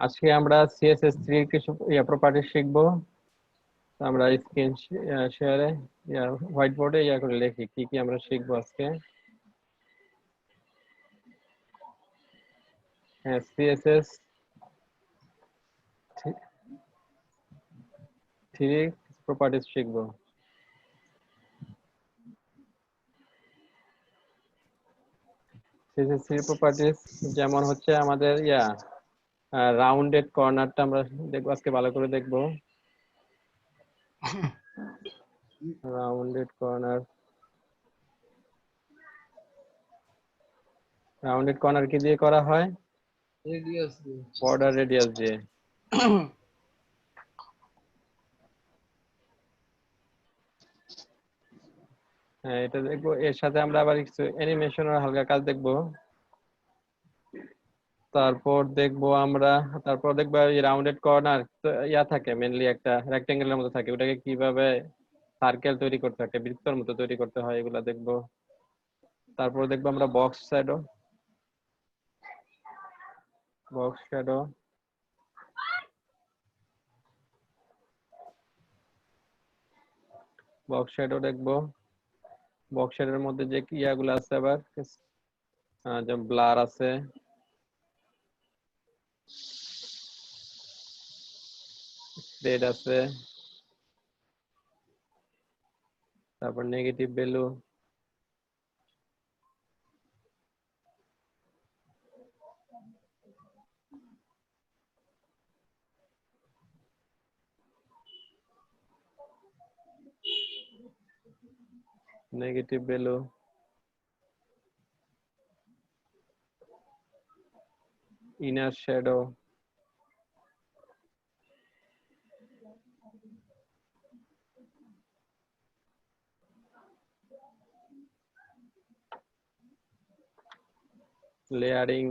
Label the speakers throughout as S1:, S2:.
S1: আজকে আমরা CSS3 এর কিছু প্রপার্টি শিখবো। আমরা স্ক্রিন শেয়ারে হোয়াইট বোর্ডে করে লিখি কি কি আমরা শিখবো আজকে। হ্যাঁ, CSS3 প্রপার্টিজ শিখবো। CSS3 প্রপার্টিজ যেমন হচ্ছে আমাদের রাউন্ডেড কর্নারটা আমরা দেখবো আজকে, ভালো করে দেখবো। রাউন্ডেড কর্নার কি দিয়ে করা হয়?
S2: রেডিয়াস দিয়ে,
S1: বর্ডার রেডিয়াস দিয়ে। হ্যাঁ, এটা দেখবো। এর সাথে আমরা আবার কিছু অ্যানিমেশনের হালকা কাজ দেখবো। তারপর দেখবো এই রাউন্ডেড কর্নার থাকে, মেনলি একটা রেক্টেঙ্গেলের মতো থাকে, ওটাকে কিভাবে সার্কেল তৈরি করতে হয়, একটা বৃত্তের মতো তৈরি করতে হয়, এগুলা দেখবো। তারপর দেখবো আমরা বক্স শ্যাডো। দেখবো। বক্স শ্যাডোর মধ্যে যে ইয়াগুলো আছে, আবার যেমন ব্লার আছে, রেড আছে, তারপর negative value, inner shadow, layering,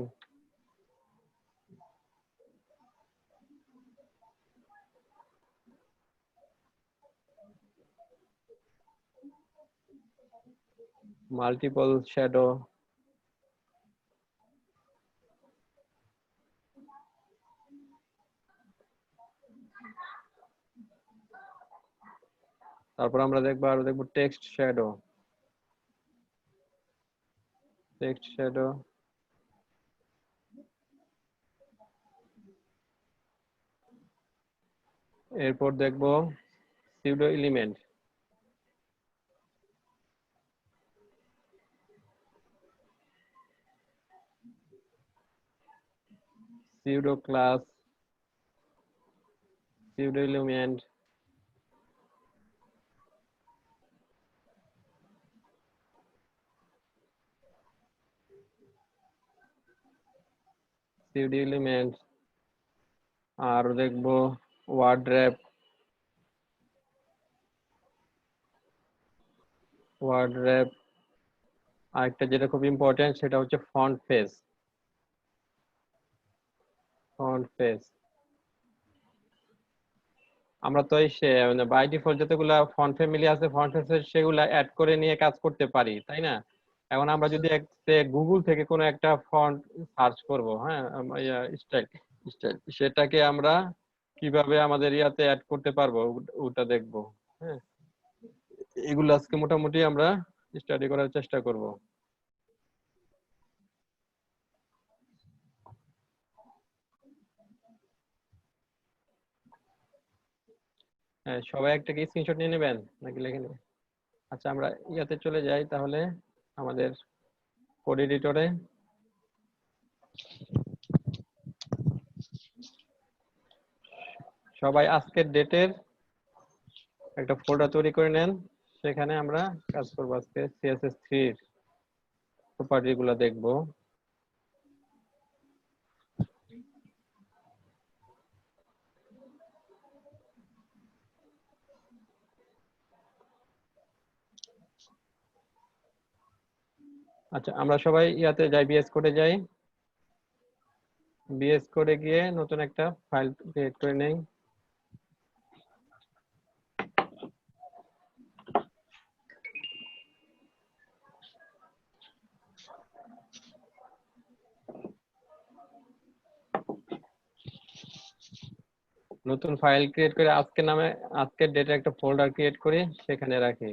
S1: multiple shadow, তারপর আমরা দেখবো টেক্সট শ্যাডো। এরপর দেখবো pseudo element. Pseudo class, pseudo element, আর দেখবো ওয়ার্ড্র্যাপ। আরেকটা যেটা খুব ইম্পর্টেন্ট, সেটা হচ্ছে ফন্ট ফেস। আমরা তো বাই ডিফল্ট যতগুলা ফন্ট ফ্যামিলি আছে, ফন্ট ফেস সেগুলা অ্যাড করে নিয়ে কাজ করতে পারি, তাই না? এখন আমরা যদি গুগল থেকে কোনো একটা ফন্ট সার্চ করব, হ্যাঁ, স্টাইল সেটাকে আমরা কিভাবে আমাদের ইয়াতে অ্যাড করতে পারবো ওটা দেখবো। হ্যাঁ, এগুলো আজকে মোটামুটি আমরা স্টাডি করার চেষ্টা করব। হ্যাঁ, সবাই একটা কি স্ক্রিনশট নিয়ে নেবেন নাকি লিখে নেবেন? আচ্ছা, আমরা ইয়াতে চলে যাই তাহলে আমাদের কোড এডিটরে। সবাই আজকের ডেটের একটা ফোল্ডার তৈরি করে নেন, সেখানে আমরা কাজ করবো। আজকে CSS3 এর প্রপার্টি গুলো দেখবো। আচ্ছা, আমরা সবাই ইয়াতে যাই, বিএস কোডে যাই। বিএস কোডে গিয়ে নতুন একটা ফাইল ক্রিয়েট করে নেই। নতুন ফাইল ক্রিয়েট করে আজকের ডেটে একটা ফোল্ডার ক্রিয়েট করে সেখানে রাখি।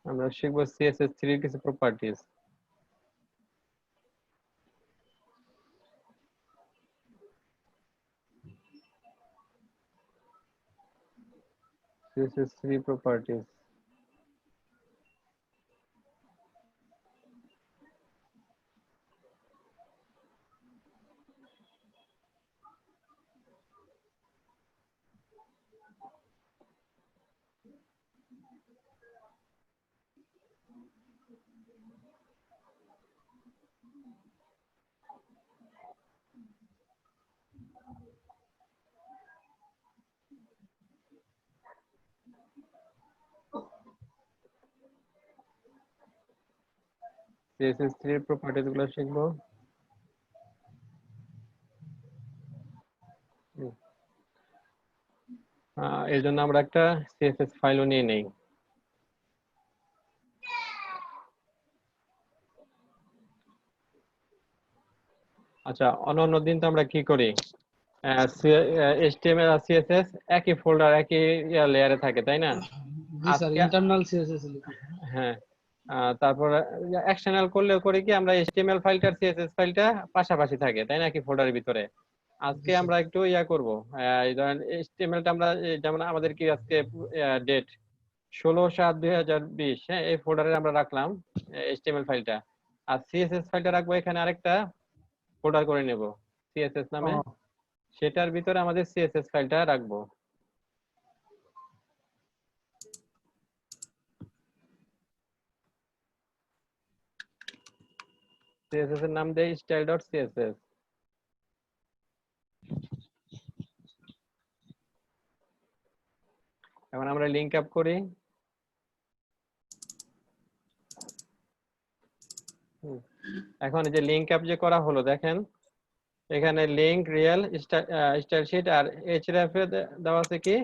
S1: আমরা শিখবো CSS3 এর কিছু প্রপার্টিজ। CSS3 properties. CSS3 এর প্রপার্টিজ গুলো শিখবো। এর জন্য আমরা একটা CSS ফাইলও নিয়ে নেই। আচ্ছা, অন্যান্য দিন তো আমরা কি করি, HTML আর CSS একই ফোল্ডার একই লেয়ারে থাকে, তাই না?
S2: জি স্যার,
S1: আজকে
S2: ইন্টারনাল সিএসএস লিখি।
S1: হ্যাঁ, তারপর এক্সটার্নাল করলেও করি কি, আমরা HTML ফাইলটা আর CSS ফাইলটা পাশাপাশি থাকে, তাই না, কি ফোল্ডারের ভিতরে। আজকে
S2: জি স্যার।
S1: আমরা একটু করব, এই ধরেন HTML-টা আমরা যেমন আমাদের কি আজকে ডেট 16/7/2020, হ্যাঁ, এই ফোল্ডারে আমরা রাখলাম HTML ফাইলটা, আর CSS ফাইলটা রাখবো এখানে আরেকটা ফোল্ডার করে নেব CSS নামে,
S2: ও,
S1: সেটার ভিতরে আমাদের CSS ফাইলটা রাখবো। CSS এর নাম দেই style.css। এখন আমরা লিংক আপ করি। এখন এই যে লিংক আপ যে করা হলো, দেখেন এখানে লিংক রিয়েল স্টাইল শিট আর href এ দেওয়া আছে কি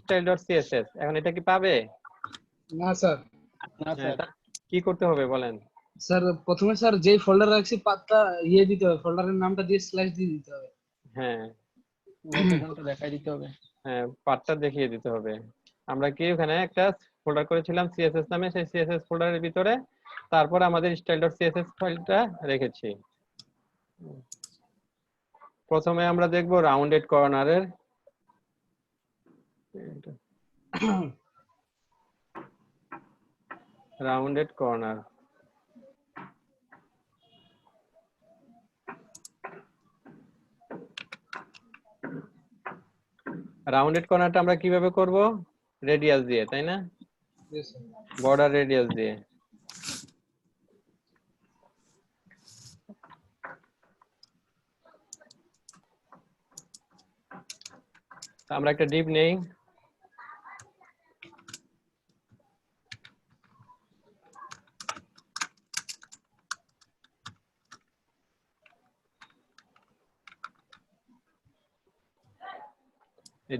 S1: style.css। এখন এটা কি পাবে?
S2: না স্যার।
S1: হ্যাঁ, কি করতে হবে বলেন?
S2: স্যার প্রথমে স্যার যেই ফোল্ডার রাখছি পাতটা দিতে হবে, ফোল্ডারের নামটা দিয়ে স্ল্যাশ দিয়ে দিতে হবে।
S1: হ্যাঁ
S3: লোকেশনটা দেখাই দিতে হবে।
S1: হ্যাঁ, পাথটা দেখিয়ে দিতে হবে। আমরা কি ওখানে একটা ফোল্ডার করেছিলাম CSS নামে, সেই CSS ফোল্ডারের ভিতরে তারপর আমাদের style.css ফাইলটা রেখেছি। প্রথমে আমরা দেখব রাউন্ডেড কর্নারের, রাউন্ডেড কর্নার। রাউন্ডেড কর্নারটা আমরা কিভাবে করব? রেডিয়াস দিয়ে, তাই না,
S2: জি স্যার।
S1: বর্ডার রেডিয়াস দিয়ে। আমরা একটা ডিপ নেই,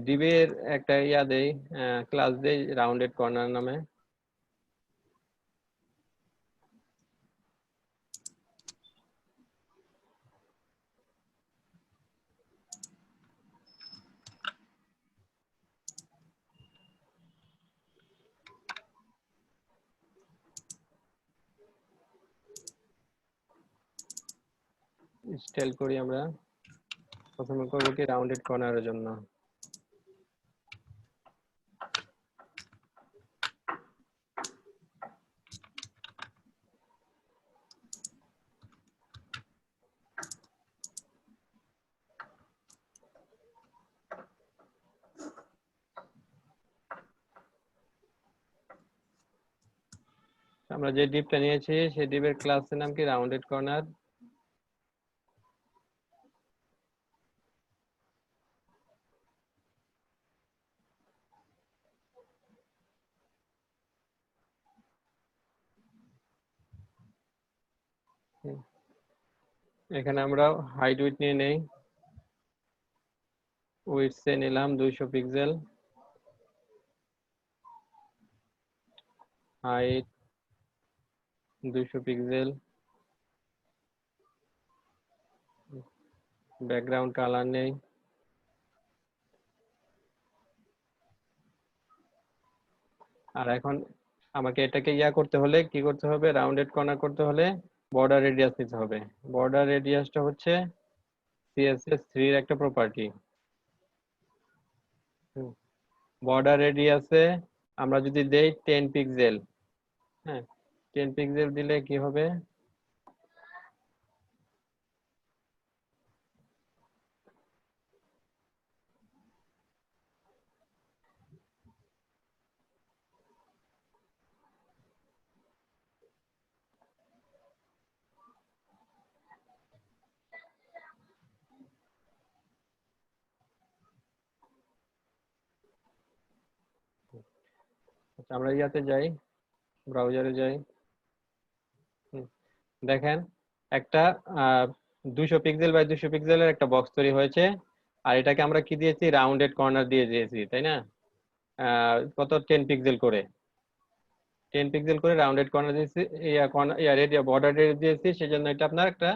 S1: ডিবের একটা দেই, ক্লাস দেই রাউন্ডেড কর্নার নামে। স্টাইল করি আমরা, প্রথমে করব কি রাউন্ডেড কর্নারের জন্য। আমরা যে ডিপটা নিয়েছি সেই ডিপের ক্লাসের নাম কি রাউন্ডেড কর্নার। এখানে আমরা হাইট উইডথ নিয়ে নেই, উইডথ নিলাম 200 pixel, height 200 pixel, background colour নেই। আর এখন আমাকে এটাকে করতে হলে কি করতে হবে, রাউন্ডেড কর্নার করতে হলে বর্ডার রেডিয়াস নিতে হবে। বর্ডার রেডিয়াসটা হচ্ছে CSS3 এর একটা প্রপার্টি। বর্ডার রেডিয়াসে আমরা যদি দেই 10 পিক্সেল, হ্যাঁ 10 পিক্সেল দিলে কি হবে, আমরা ইয়াতে যাই, ব্রাউজারে যাই। দেখেন একটা 200 পিক্সেল বাই 200 পিক্সেলের একটা বক্স তৈরি হয়েছে, আর এটাকে আমরা কি দিয়েছি, রাউন্ডেড কর্নার দিয়ে দিয়েছি, তাই না? কত 10 পিক্সেল করে, 10 পিক্সেল করে রাউন্ডেড কর্নার দিয়েছি, বর্ডার দিয়েছি, সেজন্য এটা আপনার একটা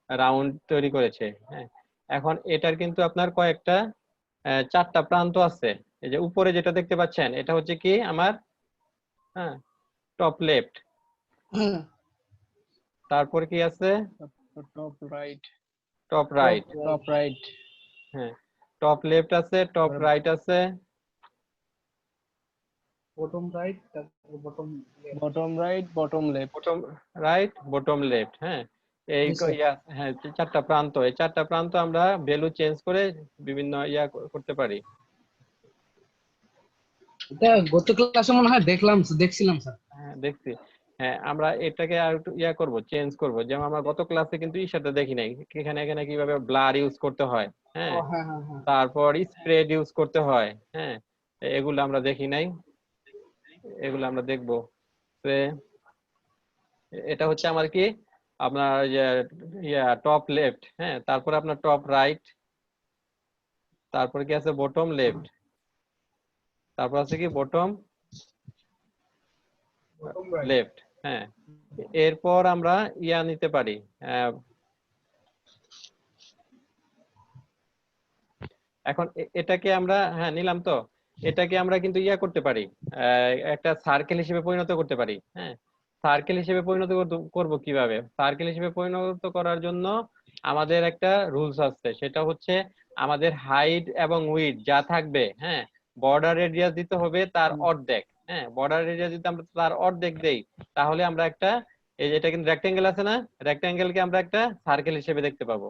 S1: রাউন্ড তৈরি করেছে। হ্যাঁ, এখন এটার কিন্তু আপনার কয়েকটা 4টা প্রান্ত আছে। এই যে উপরে যেটা দেখতে পাচ্ছেন, এটা হচ্ছে কি আমার হ্যাঁ টপ লেফট,
S2: হ্যাঁ
S1: তারপর কি আছে
S3: top right,
S1: top right,
S3: top right,
S1: হ্যাঁ টপ লেফট আছে, টপ রাইট আছে,
S2: বটম রাইট, তারপর bottom left.
S3: Bottom right, bottom left.
S1: Bottom right, bottom left. হ্যাঁ এই
S2: জি, স্যার।
S1: হ্যাঁ 4টা প্রান্ত, এই 4টা প্রান্ত আমরা ভ্যালু চেঞ্জ করে বিভিন্ন করতে পারি।
S2: এটা গত ক্লাসে মনে হয় দেখছিলাম স্যার।
S1: হ্যাঁ দেখছি। হ্যাঁ আমরা এটাকে আর একটু করব, চেঞ্জ করব। যেমন আমরা গত ক্লাসে কিন্তু সাথে দেখি নাই, এখানে এখানে কিভাবে ব্লার ইউজ করতে হয়, হ্যাঁ
S2: হ্যাঁ হ্যাঁ হ্যাঁ।
S1: তারপর স্প্রেড ইউজ করতে হয়, হ্যাঁ এগুলো আমরা দেখি নাই, এগুলো আমরা দেখবো। এটা হচ্ছে আমার কি আপনার টপ লেফট, হ্যাঁ তারপর আপনার টপ রাইট, তারপর কি আছে বটম লেফট, তারপর আছে কি বটম লেফট। হ্যাঁ এরপর আমরা নিতে পারি, এখন এটাকে আমরা নিলাম তো, এটাকে আমরা কিন্তু করতে পারি, একটা সার্কেল হিসেবে পরিণত করতে পারি। হ্যাঁ সার্কেল হিসেবে পরিণত করব কিভাবে, সার্কেল হিসেবে পরিণত করার জন্য আমাদের একটা রুলস আছে, সেটা হচ্ছে আমাদের হাইট এবং উইডথ যা থাকবে, হ্যাঁ বর্ডার রেডিয়াস দিতে হবে তার অর্ধেক। হ্যাঁ বর্ডার রেডিয়াস যদি আমরা তার অর্ধেক দেই, তাহলে আমরা একটা, এই যে এটা কিন্তু রেক্টেঙ্গেল আছে না, রেক্টেঙ্গেলকে আমরা একটা সার্কেল হিসেবে দেখতে পাবো।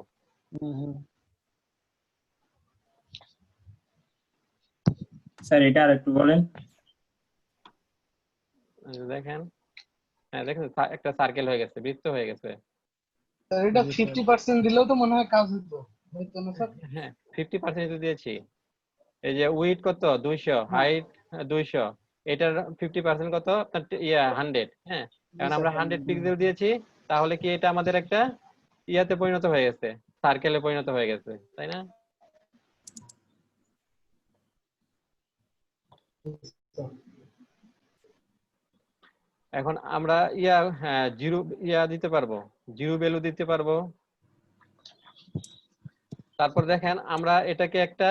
S4: স্যার এটা আর একটু বলেন।
S1: দেখেন, হ্যাঁ দেখেন একটা সার্কেল হয়ে গেছে, বৃত্ত হয়ে গেছে।
S2: স্যার এটা 50% দিলেও তো মনে হয় কাজ হতো, হয়তো না স্যার?
S1: হ্যাঁ 50% তো দিয়েছি। এই যে উইডথ কত 200, হাইট 200, এটার 50% কত আপনার 100। হ্যাঁ এখন আমরা 100 পিক্সেল দিয়েছি, তাহলে কি এটা আমাদের একটা পরিণত হয়ে গেছে, সার্কেলে পরিণত হয়ে গেছে, তাই না? এখন আমরা জিরো দিতে পারবো, জিরো ভ্যালু দিতে পারবো। তারপর দেখেন আমরা এটাকে একটা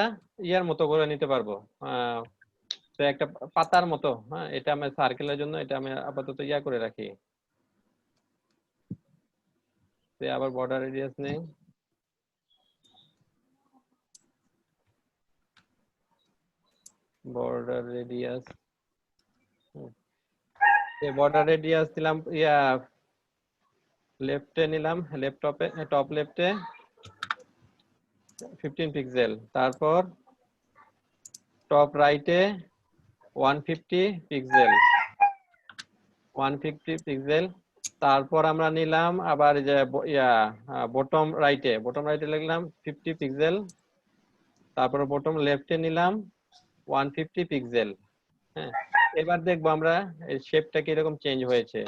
S1: মতো করে নিতে পারবো, তো একটা পাতার মতো। হ্যাঁ এটা আমি সার্কেলের জন্য এটা আমি আপাতত করে রাখি। আবার বর্ডার রেডিয়াস নেই, বর্ডার রেডিয়াস, বর্ডার রেডিয়াস দিলাম লেফটে নিলাম, ল্যাপটপে টপ লেফটে 15 পিক্সেল, তারপর টপ রাইটে 150 পিক্সেল, 150 পিক্সেল। তারপর আমরা নিলাম আবার যে বটম রাইটে লিখলাম 50 পিক্সেল, তারপর বটম লেফটে নিলাম 150 পিক্সেল। হ্যাঁ এবার দেখবো আমরা এই শেপটা কিরকম চেঞ্জ হয়েছে।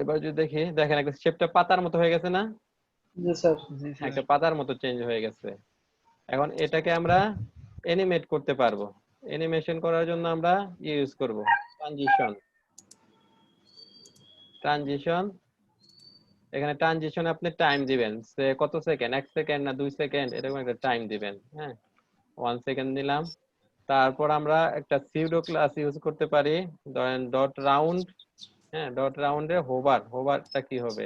S1: এবার যদি দেখি, দেখেন একটা শেপটা পাতার মতো হয়ে গেছে না?
S2: জি স্যার।
S1: একটা পাতার মতো চেঞ্জ হয়ে গেছে। এখন এটাকে আমরা অ্যানিমেট করতে পারবো। অ্যানিমেশন করার জন্য আমরা ইউজ করব ট্রানজিশন। এখানে ট্রানজিশন আপনি টাইম দিবেন, কত সেকেন্ড, 1 সেকেন্ড না 2 সেকেন্ড, এরকম একটা টাইম দিবেন। হ্যাঁ, 1 সেকেন্ড দিলাম। তারপর আমরা একটা সিউডো ক্লাস ইউজ করতে পারি, ধরেন ডট রাউন্ড। হ্যাঁ, ডট রাউন্ডে হোভারটা কি হবে,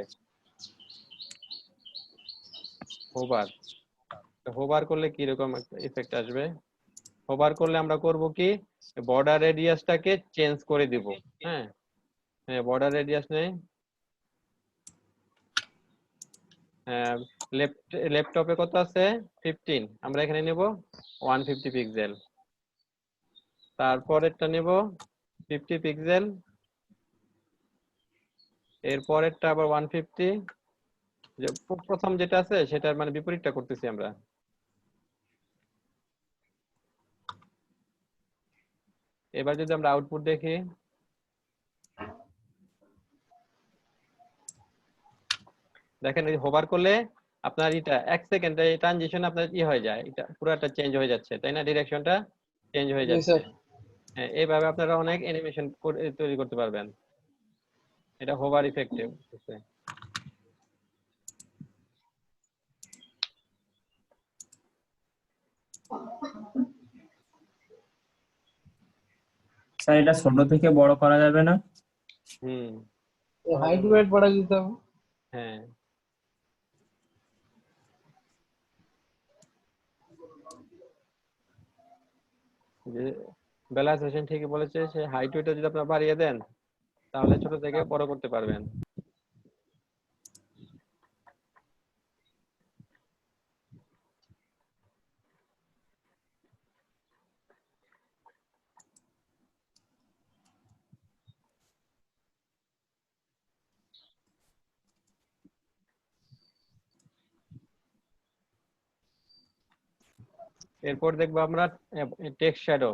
S1: হোভার করলে কি রকম একটা ইফেক্ট আসবে। হোভার করলে আমরা করব কি, বর্ডার রেডিয়াসটাকে চেঞ্জ করে দিব। হ্যাঁ, বর্ডার রেডিয়াস নেই, ল্যাপটপে কত আছে 15, আমরা এখানে নেব 150 পিক্সেল। তারপরেরটা নেব 50 পিক্সেল, এরপরেরটা আবার 150। যে প্রথম যেটা আছে সেটার মানে বিপরীতটা করতেছি আমরা। এবার যদি আমরা আউটপুট দেখি, দেখেন এই হোভার করলে আপনার এটা 1 সেকেন্ডে ট্রানজিশন আপনার হয়ে যায়, এটা পুরোটা চেঞ্জ হয়ে যাচ্ছে, তাই না? ডিরেকশনটা চেঞ্জ হয়ে
S2: জি
S1: যাচ্ছে।
S2: স্যার।
S1: হ্যাঁ, এইভাবে আপনারা অনেক অ্যানিমেশন তৈরি করতে পারবেন, এটা হোভার ইফেক্টিভ।
S4: স্যার এটা ছোট থেকে বড় করা যাবে না?
S1: হুম,
S2: হাইট ওয়েট বাড়া দিতে হবে।
S1: হ্যাঁ। যে বেলাস হোসেন ঠিকই বলেছে, সে হাইট ওয়েটটা যদি আপনারা বাড়িয়ে দেন তাহলে ছোট থেকে বড় করতে পারবেন। এরপর দেখবো আমরা টেক্সট শ্যাডো।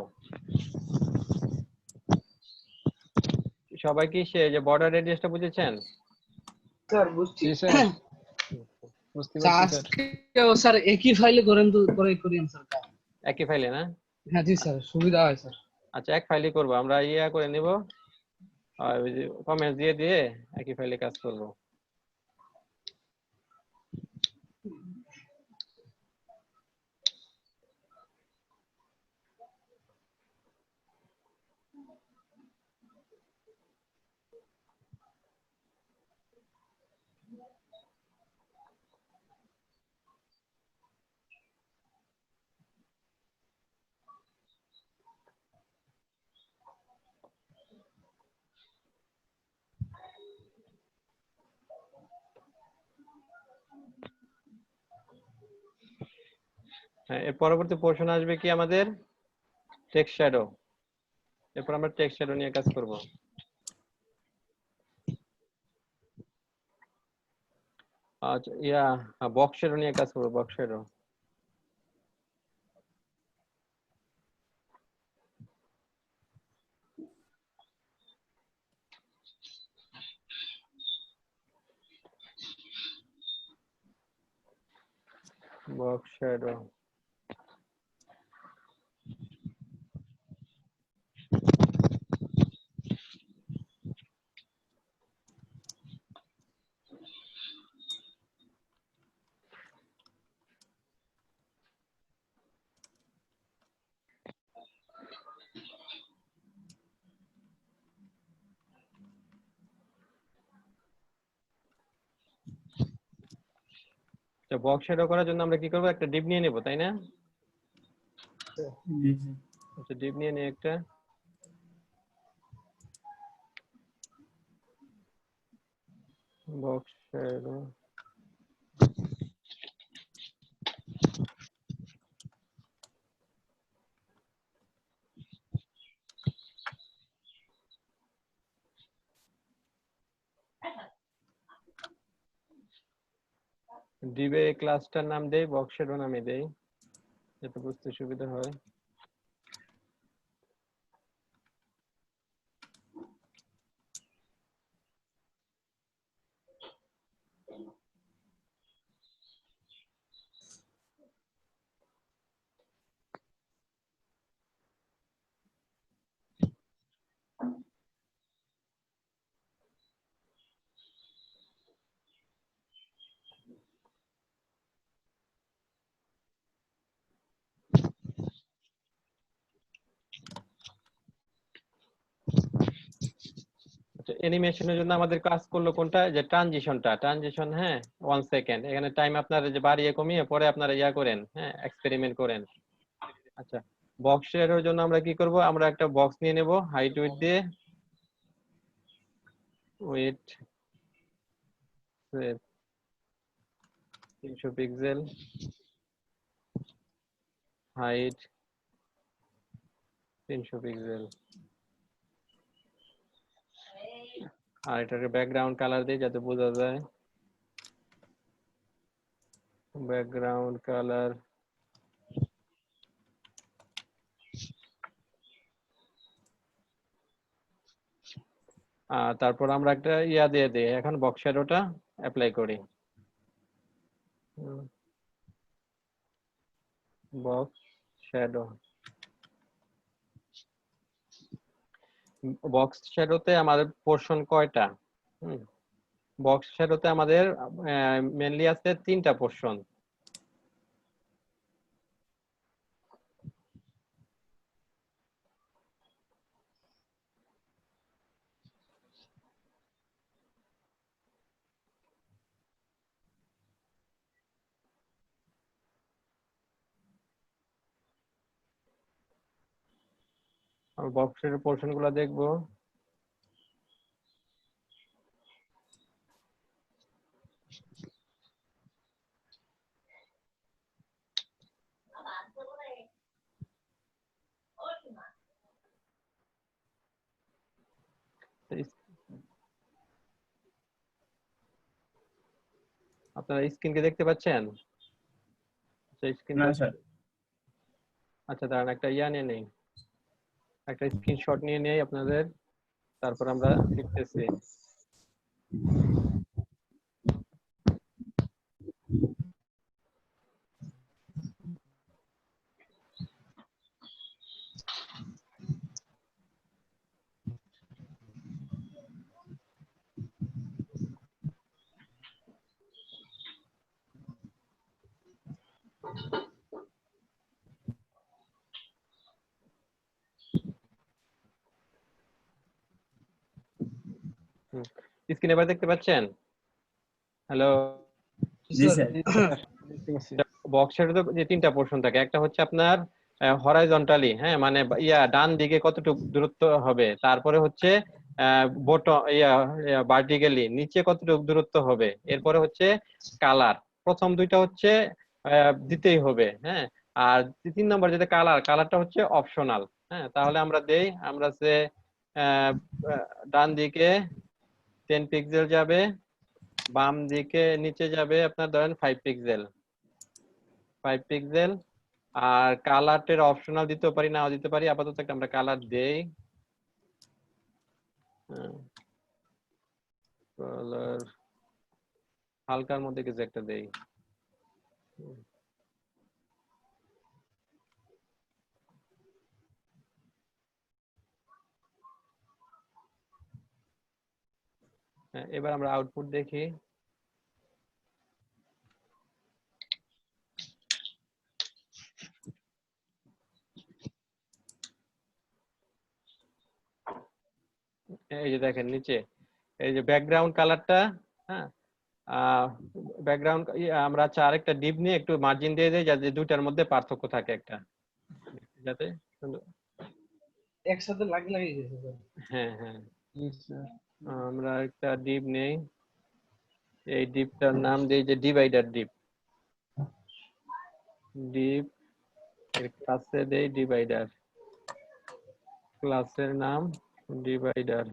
S1: সবাই কি সে যে বর্ডার রেডিয়াসটা বুঝেছেন?
S2: স্যার বুঝছি।
S3: জি স্যার, বুঝতে পারছি স্যার।
S2: আজকেও স্যার একই ফাইলে করেন তো, করিয়েন স্যার।
S1: একই ফাইলে না?
S2: হ্যাঁ জি স্যার, সুবিধা হয় স্যার।
S1: আচ্ছা, এক ফাইলই করবো আমরা, করে নিব, আর ওই যে কমেন্ট দিয়ে দিয়ে একই ফাইলে কাজ করব। হ্যাঁ, এর পরবর্তী পোর্শন আসবে কি আমাদের টেক্সট শ্যাডো। এরপর আমরা টেক্সট শ্যাডো নিয়ে কাজ করব। আচ্ছা, বক্স শ্যাডো নিয়ে কাজ করব, box shadow. Box shadow, box shadow করার জন্য আমরা কি করব, একটা ডিপ নিয়ে নেব, তাই না?
S4: জি স্যার।
S1: আচ্ছা, ডিপ নিয়ে নিয়ে একটা বক্স শ্যাডো। ডিবে ক্লাসটার নাম দেই, বক্স শ্যাডো নামে দেই, যাতে বুঝতে সুবিধা হয়। অ্যানিমেশনের জন্য আমাদের কাজ করলো কোনটা, যে ট্রানজিশন, হ্যাঁ 1 সেকেন্ড। এখানে টাইম আপনার যে বাড়িয়ে কমিয়ে পরে আপনারা ইয়া করেন, হ্যাঁ এক্সপেরিমেন্ট করেন। আচ্ছা, বক্স শেডের জন্য আমরা কি করব, আমরা একটা বক্স নিয়ে নেব হাইট উইডথ দিয়ে, উইডথ 300 পিক্সেল, হাইট 300 পিক্সেল। আর এটাকে ব্যাকগ্রাউন্ড কালার দিই যাতে বোঝা যায়। ব্যাকগ্রাউন্ড কালার তারপর আমরা একটা ইয়া দিয়ে দিই, এখন বক্স শ্যাডোটা অ্যাপ্লাই করি। বক্স শ্যাডো, বক্স শ্যাডোতে আমাদের পোর্শন কয়টা? বক্স শ্যাডোতে আমাদের মেনলি আছে 3টা পোর্শন। বক্সের পোর্শন গুলো দেখবো। আপনারা স্ক্রিনকে দেখতে পাচ্ছেন?
S4: না স্যার।
S1: আচ্ছা দাঁড়ান, একটা ইয়া নিয়ে নেই, একটা স্ক্রিনশট নিয়ে নেই আপনাদের, তারপর আমরা লিখতেছি। স্ক্রিনে এবার দেখতে পাচ্ছেন? হ্যালো,
S4: জি স্যার।
S1: বক্সের যে 3টা পোর্শন থাকে, একটা হচ্ছে আপনার হরাইজন্টালি, হ্যাঁ মানে ইয়া ডান দিকে কতটুকু দূরত্ব হবে, তারপরে হচ্ছে বটম ইয়া ভার্টিক্যালি নিচে কতটুকু দূরত্ব হবে, এরপরে হচ্ছে কালার। প্রথম দুইটা হচ্ছে দিতেই হবে, হ্যাঁ। আর 3 নম্বর যেটা কালারটা হচ্ছে অপশনাল, হ্যাঁ। তাহলে আমরা দেই, আমরা যে ডান দিকে 10 পিক্সেল যাবে, বাম দিকে নিচে যাবে আপনার ধরেন 5 পিক্সেল। আর কালারটের অপশনাল দিতেও পারি, নাও দিতে পারি, আপাতত একটা আমরা কালার দেই। কালার হালকার মধ্যে কিছু একটা দেই। এবার আমরা আউটপুট দেখি। এই যে দেখেন নিচে এই যে ব্যাকগ্রাউন্ড কালারটা, হ্যাঁ ব্যাকগ্রাউন্ড আমরা আরেকটা ডিপ নিয়ে একটু মার্জিন দিয়ে দেই যাতে দুইটার মধ্যে পার্থক্য থাকে একটা, যাতে
S2: একসাথে লাগিয়ে গেছে স্যার।
S1: হ্যাঁ হ্যাঁ আমরা একটা ডিপ নেই, এই ডিপটার নাম দেই যে ডিভাইডার ডিপ। ডিপ এর ক্লাসে দেই ডিভাইডার, ক্লাসের নাম ডিভাইডার।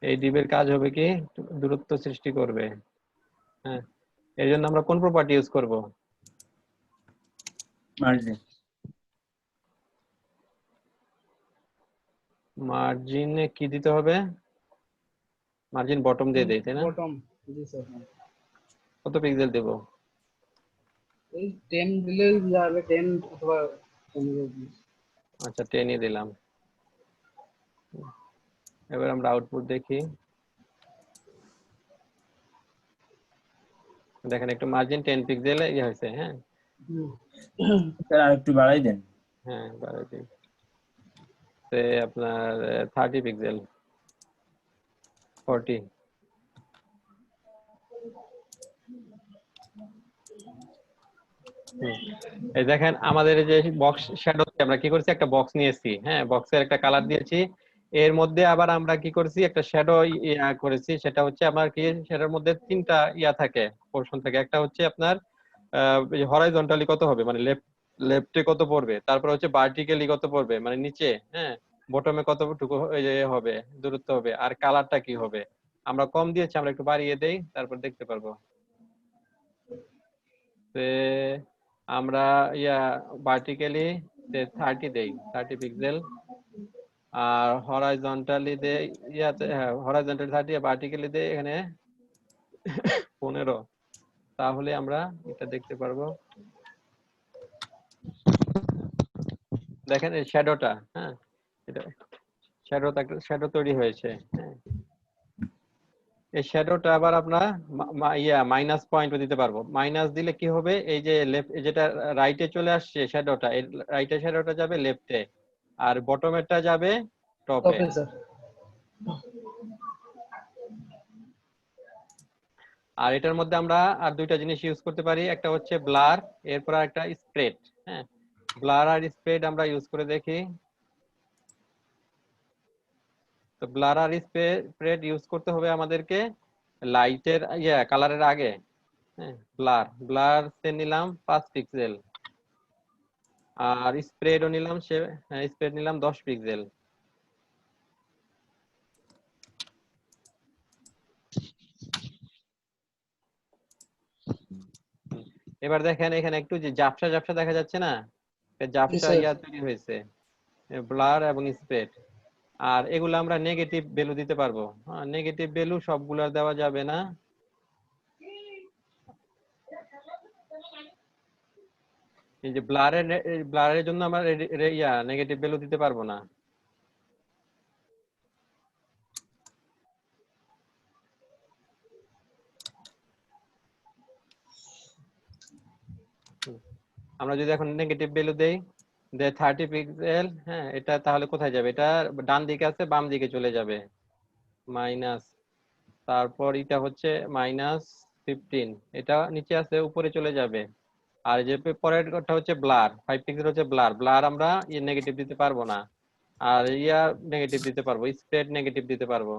S1: এই ডিপের কাজ হবে কি, দূরত্ব সৃষ্টি করবে, হ্যাঁ। এর জন্য আমরা কোন প্রপার্টি ইউজ করব?
S4: মার্জিন।
S1: মার্জিনে কি দিতে হবে? মার্জিন বটম দিয়ে দেই, তাই না?
S2: বটম, জি স্যার।
S1: কত পিক্সেল দেব?
S2: এই 10 দিলে যাবে, 10 অথবা 15।
S1: আচ্ছা 10 দিলাম। এবার আমরা আউটপুট দেখি। দেখেন একটু মার্জিন 10 পিক্সেল ইয়ে হয়েছে, হ্যাঁ।
S4: স্যার আর একটু বাড়াই দেন।
S1: হ্যাঁ বাড়াই দিই। তো সে আপনার 30 পিক্সেল 40। এই দেখেন আমাদের এই যে বক্স শ্যাডোতে আমরা কি করছি, একটা বক্স নিয়েছি, হ্যাঁ বক্সের একটা কালার দিয়েছি, এর মধ্যে আবার আমরা কি করছি একটা শ্যাডো করেছি, সেটা হচ্ছে আমার কি সেটার মধ্যে তিনটা থাকে, পোর্শন থাকে। একটা হচ্ছে আপনার হরাইজন্টালি কত হবে মানে লেফটে কত পড়বে, তারপর হচ্ছে ভার্টিক্যালি কত পড়বে মানে নিচে, হ্যাঁ বটমে কতটুকু হবে দূরত্ব হবে, আর কালারটা কি হবে। আমরা কম দিয়েছি, আমরা একটু বাড়িয়ে দেই, তারপর দেখতে পারবো। আমরা ভার্টিক্যালি 30 দেই, 30 পিক্সেল, আর হরাইজন্টালি দেই হরাইজন্টালি 30, ভার্টিক্যালি দেই এখানে 15। তাহলে আমরা এটা দেখতে পারবো। দেখেন এই শ্যাডোটা, হ্যাঁ এটা শ্যাডো তৈরি হয়েছে, হ্যাঁ এই শ্যাডোটা আবার আমরা মাইনাস পয়েন্টও দিতে পারবো। মাইনাস দিলে কি হবে, এই যে লেফট যেটা রাইটে চলে আসছে শ্যাডোটা, এই রাইটে শ্যাডোটা যাবে লেফটে, আর বটমেরটা যাবে টপে।
S2: Okay sir.
S1: আর এটার মধ্যে আমরা আর দুইটা জিনিস ইউজ করতে পারি, একটা হচ্ছে ব্লার, এরপর একটা স্প্রেড। হ্যাঁ ব্লার আর স্প্রেড আমরা ইউজ করে দেখি। তো ব্লার আর স্প্রেড ইউজ করতে হবে আমাদেরকে লাইটের কালারের আগে। হ্যাঁ ব্লার নিলাম 5 পিক্সেল, আর স্প্রেডও নিলাম স্প্রেড নিলাম 10 পিক্সেল। এবার দেখেন এখানে একটু যে ঝাপসা ঝাপসা দেখা যাচ্ছে না, ঝাপসা তৈরি হয়েছে ব্লার এবং স্প্রেড। আর এগুলো আমরা নেগেটিভ ভ্যালু দিতে পারবো। নেগেটিভ ভ্যালু সবগুলা দেওয়া যাবে না, এই যে ব্লারের জন্য আমরা নেগেটিভ ভ্যালু দিতে পারবো না। আমরা যদি এখন নেগেটিভ ভ্যালু দেই 30 পিক্সেল, হ্যাঁ এটা তাহলে কোথায় যাবে, এটা ডান দিকে আছে বাম দিকে চলে যাবে মাইনাস, তারপর এটা হচ্ছে -15, এটা নিচে আছে উপরে চলে যাবে। আর যে পরেরটা হচ্ছে ব্লার, 5 পিক্সেল হচ্ছে ব্লার আমরা নেগেটিভ দিতে পারবো না, আর নেগেটিভ দিতে পারবো, স্প্রেড নেগেটিভ দিতে পারবো।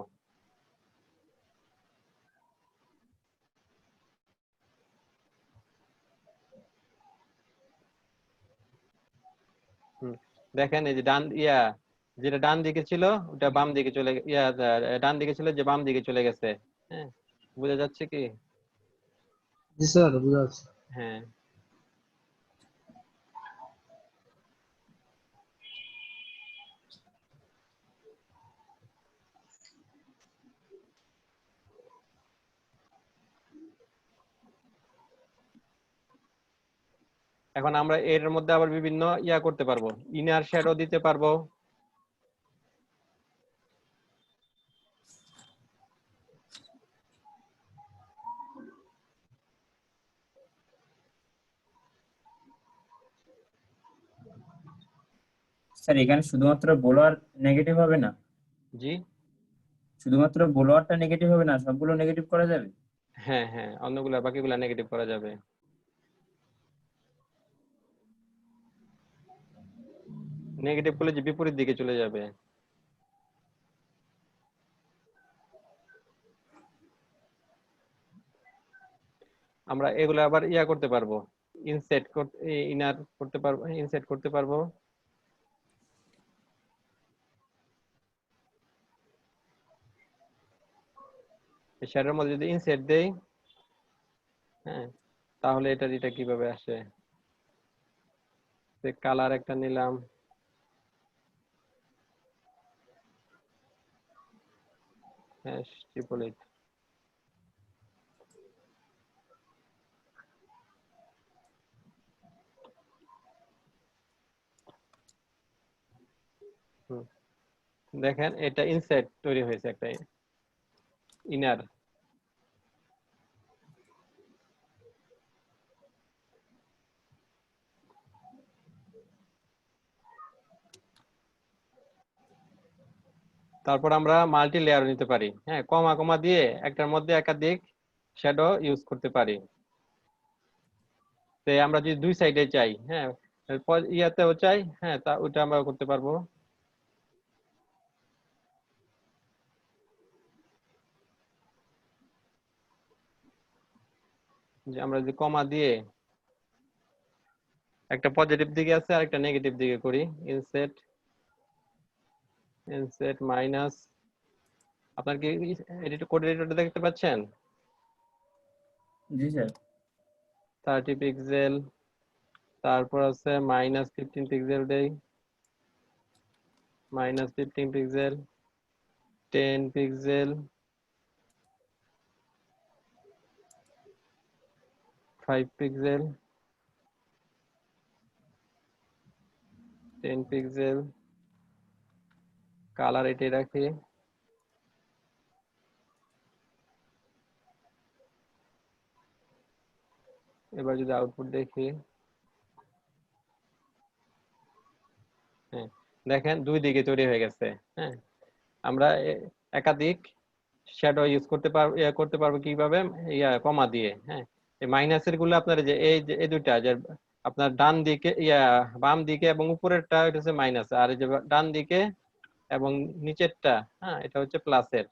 S1: দেখেন এই যে যেটা ডান দিকে ছিল ওটা বাম দিকে চলে ডান দিকে ছিল যে বাম দিকে চলে গেছে। হ্যাঁ বোঝা যাচ্ছে কি?
S2: জি স্যার বুঝা যাচ্ছে।
S1: হ্যাঁ এখন আমরা এর মধ্যে আবার বিভিন্ন করতে পারবো, ইনার শ্যাডো দিতে পারবো।
S4: স্যার এখানে শুধুমাত্র বোলার নেগেটিভ হবে না?
S1: জি
S4: শুধুমাত্র বোলারটা নেগেটিভ হবে না, সবগুলো নেগেটিভ করা যাবে?
S1: হ্যাঁ হ্যাঁ, অন্যগুলা বাকিগুলা নেগেটিভ করা যাবে। নেগেটিভ করলে যে বিপরীত দিকে চলে যাবে। আমরা এগুলো আবার করতে পারবো, ইনার করতে পারবো, ইনসেট করতে পারবো। শ্যাডোর মধ্যে যদি ইনসেট দেই, হ্যাঁ তাহলে এটা কিভাবে আসে, কালার একটা নিলাম, হ্যাঁ ট্রিপল এইট। দেখেন এটা ইনসেট তৈরি হয়েছে একটা ইনার। তারপর আমরা মাল্টি লেয়ার নিতে পারি, হ্যাঁ, কমা কমা দিয়ে একটার মধ্যে একাধিক শ্যাডো ইউজ করতে পারি। তো আমরা যদি দুই সাইডে চাই, হ্যাঁ, ইয়াতেও চাই, হ্যাঁ, তা ওটা আমরা করতে পারবো। যে আমরা যদি কমা দিয়ে একটা পজিটিভ দিকে আছে আর একটা নেগেটিভ দিকে করি, ইনসেট মাইনাস, আপনার কি এডিটর কোড এডিটরটা দেখতে পাচ্ছেন?
S4: জি স্যার।
S1: 30 পিক্সেল, তারপর আছে -15 পিক্সেল দেই, -15 pixel, 10 pixel, 5 pixel, 10 pixel, colour এটাই রাখি। এবার যদি আউটপুট দেখি, হ্যাঁ, দেখেন দুই দিকে তৈরি হয়ে গেছে। হ্যাঁ, আমরা একাধিক শ্যাডো ইউজ করতে পারবো কিভাবে, কমা দিয়ে। হ্যাঁ, এই মাইনাসের গুলো আপনার যে এই দুইটা যে আপনার ডান দিকে বাম দিকে এবং উপরেরটা এটা হচ্ছে মাইনাস, আর এই যে ডান দিকে এবং নিচেরটা, হ্যাঁ, এটা হচ্ছে প্লাসের।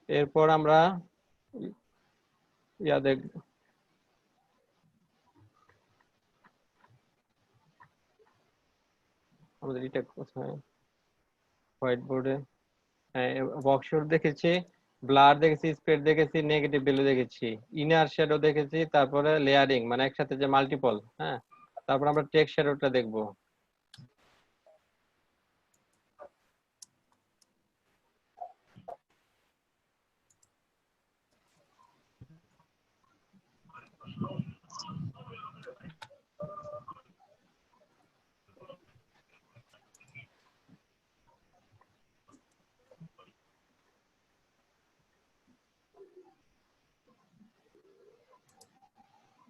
S1: এরপর আমরা দেখ, আমাদের এটা কোথায়, হোয়াইট বোর্ডে, বক্সর দেখেছি, ব্লার দেখেছি, স্প্রেড দেখেছি, নেগেটিভ ভ্যালু দেখেছি, ইনার শ্যাডো দেখেছি, তারপরে লেয়ারিং মানে একসাথে যে মাল্টিপল, হ্যাঁ, তারপর আমরা টেক্সট শ্যাডোটা দেখবো।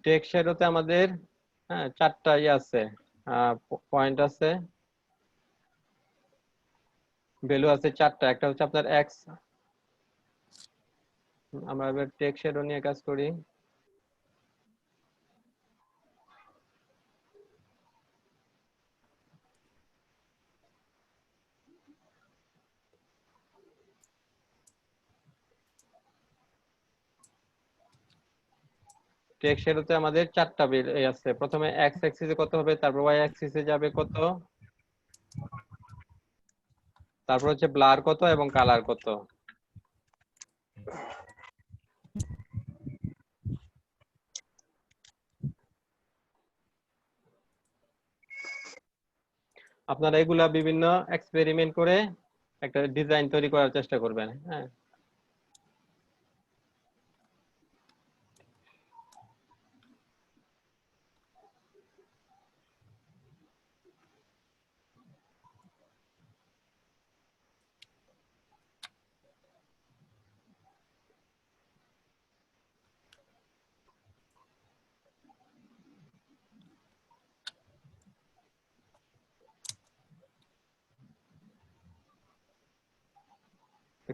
S1: টেক্সট শ্যাডোতে আমাদের, হ্যাঁ, চারটা আছে, পয়েন্ট আছে, ভ্যালু আছে চারটা। একটা হচ্ছে আপনার এক্স, আমরা এবার টেক্সট শ্যাডো নিয়ে কাজ করি। টেক্সট শ্যাডোতে আমাদের চারটা আছে, প্রথমে এক্স অ্যাক্সিসে কত হবে, তারপর ওয়াই অ্যাক্সিসে যাবে কত, তারপর হচ্ছে ব্লার কত এবং কালার কত। আপনারা এগুলা বিভিন্ন এক্সপেরিমেন্ট করে একটা ডিজাইন তৈরি করার চেষ্টা করবেন। হ্যাঁ,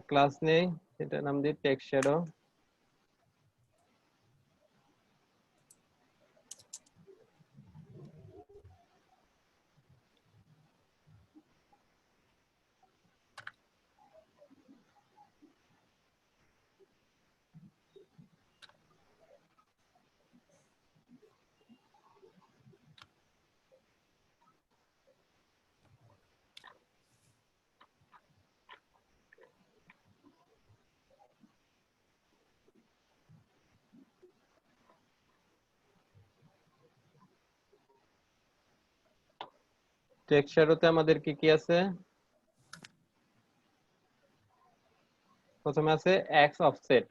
S1: ক্লাস নেই, এটা নাম দিই টেক্সট শ্যাডো। টেক্সট শ্যাডোতে আমাদের কি কি আছে? প্রথমে আছে এক্স অফসেট,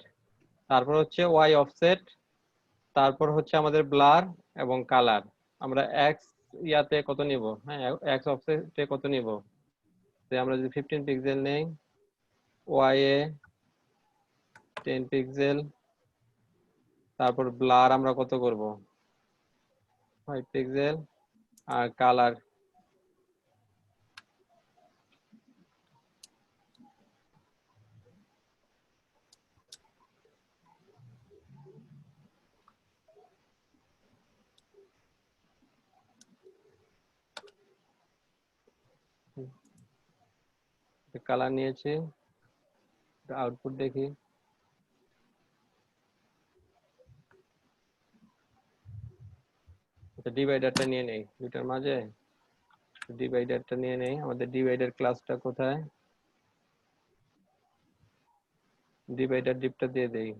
S1: তারপর হচ্ছে ওয়াই অফসেট, তারপর হচ্ছে আমাদের ব্লার এবং কালার। আমরা এক্স ইয়াতে কত নিব, হ্যাঁ এক্স অফসেটে কত নিব, আমরা যদি 15 পিক্সেল নেই, ওয়াই এ 10 পিক্সেল, তারপর ব্লার আমরা কত করব, 5 পিক্সেল, আর কালার কালার নিয়েছি, আউটপুট দেখি। ডিভাইডারটা নিয়ে নেই দুটার মাঝে, ডিভাইডারটা নিয়ে নেই। আমাদের ডিভাইডার ক্লাসটা কোথায়, ডিভাইডার ডিপটা দিয়ে দেই।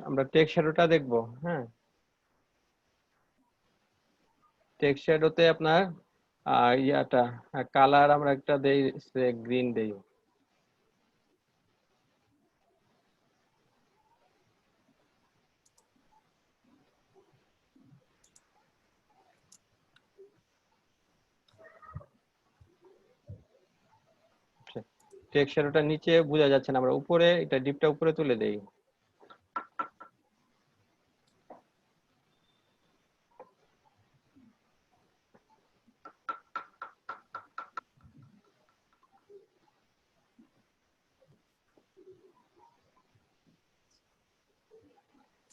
S1: আমরা টেক্সট শ্যাডোটা দেখবো। হ্যাঁ, টেক্সট শ্যাডোতে আপনার ইয়াটা কালার আমরা একটা দেই, গ্রিন দেই। টেক্সট শ্যাডোটা নিচে বোঝা যাচ্ছে না, আমরা উপরে এটা ডিপটা উপরে তুলে দেই।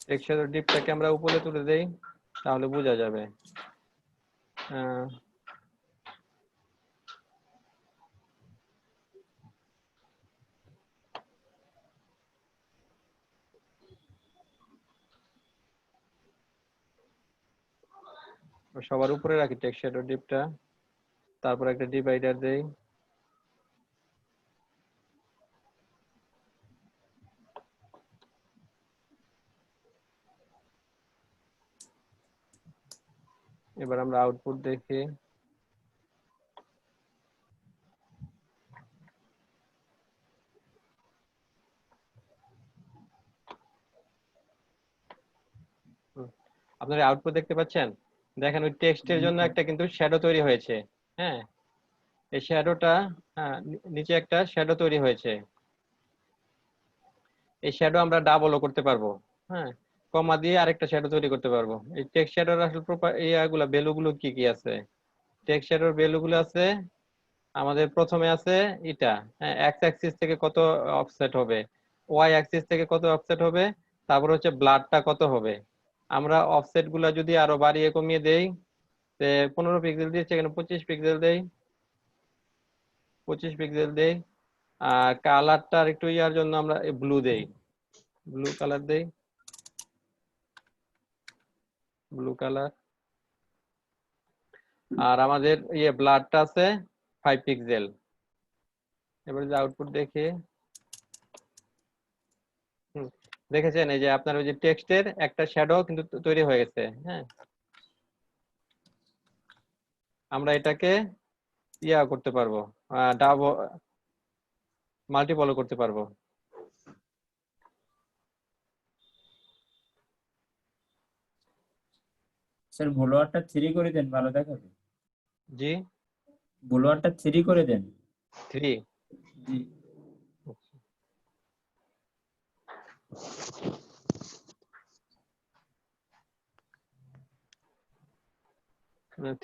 S1: টেক্সট শ্যাডো ডিপটাকে আমরা উপরে তুলে দেই, তাহলে বোঝা যাবে। সবার উপরে রাখি টেক্সট শ্যাডো ডিপটা, তারপর একটা ডিভাইডার দেই। এবার আমরা আউটপুট দেখি। আপনারা আউটপুট দেখতে পাচ্ছেন? দেখেন ওই টেক্সটের জন্য একটা কিন্তু শ্যাডো তৈরি হয়েছে। হ্যাঁ, এই শ্যাডোটা, হ্যাঁ নিচে একটা শ্যাডো তৈরি হয়েছে। এই শ্যাডো আমরা ডাবলও করতে পারবো। হ্যাঁ, কমা দিয়ে আরেকটা শ্যাডো তৈরি করতে পারবো। এই টেক্সট শ্যাডোর আসলে ইয়াগুলা ভ্যালুগুলো কি কি আছে? টেক্সট শ্যাডোর ভ্যালুগুলো আছে আমাদের, প্রথমে আছে এটা, হ্যাঁ এক্স অ্যাক্সিস থেকে কত অফসেট হবে, ওয়াই অ্যাক্সিস থেকে কত অফসেট হবে, তারপর হচ্ছে ব্লাডটা কত হবে। আমরা অফসেট গুলা যদি আরো বাড়িয়ে কমিয়ে দেই, 15 পিক্সেল দিয়েছে এখানে 25 পিক্সেল দেই, 25 পিক্সেল দেই। আর কালারটা একটু ইয়ার জন্য আমরা ব্লু দেই, ব্লু কালার দেই। Blue colour. আর আমাদের ব্লাডটা আছে 5 পিক্সেল। এবার যে আউটপুট দেখি, দেখেছেন এই যে আপনার ওই যে টেক্সটের একটা শ্যাডো কিন্তু তৈরি হয়ে গেছে। হ্যাঁ, আমরা এটাকে করতে পারবো, মাল্টিপলও করতে পারবো।
S4: স্যার ব্লোয়ারটা 3 করে দেন, ভালো দেখাবে।
S1: জি,
S4: ব্লোয়ারটা 3 করে দেন।
S1: 3।
S4: জি।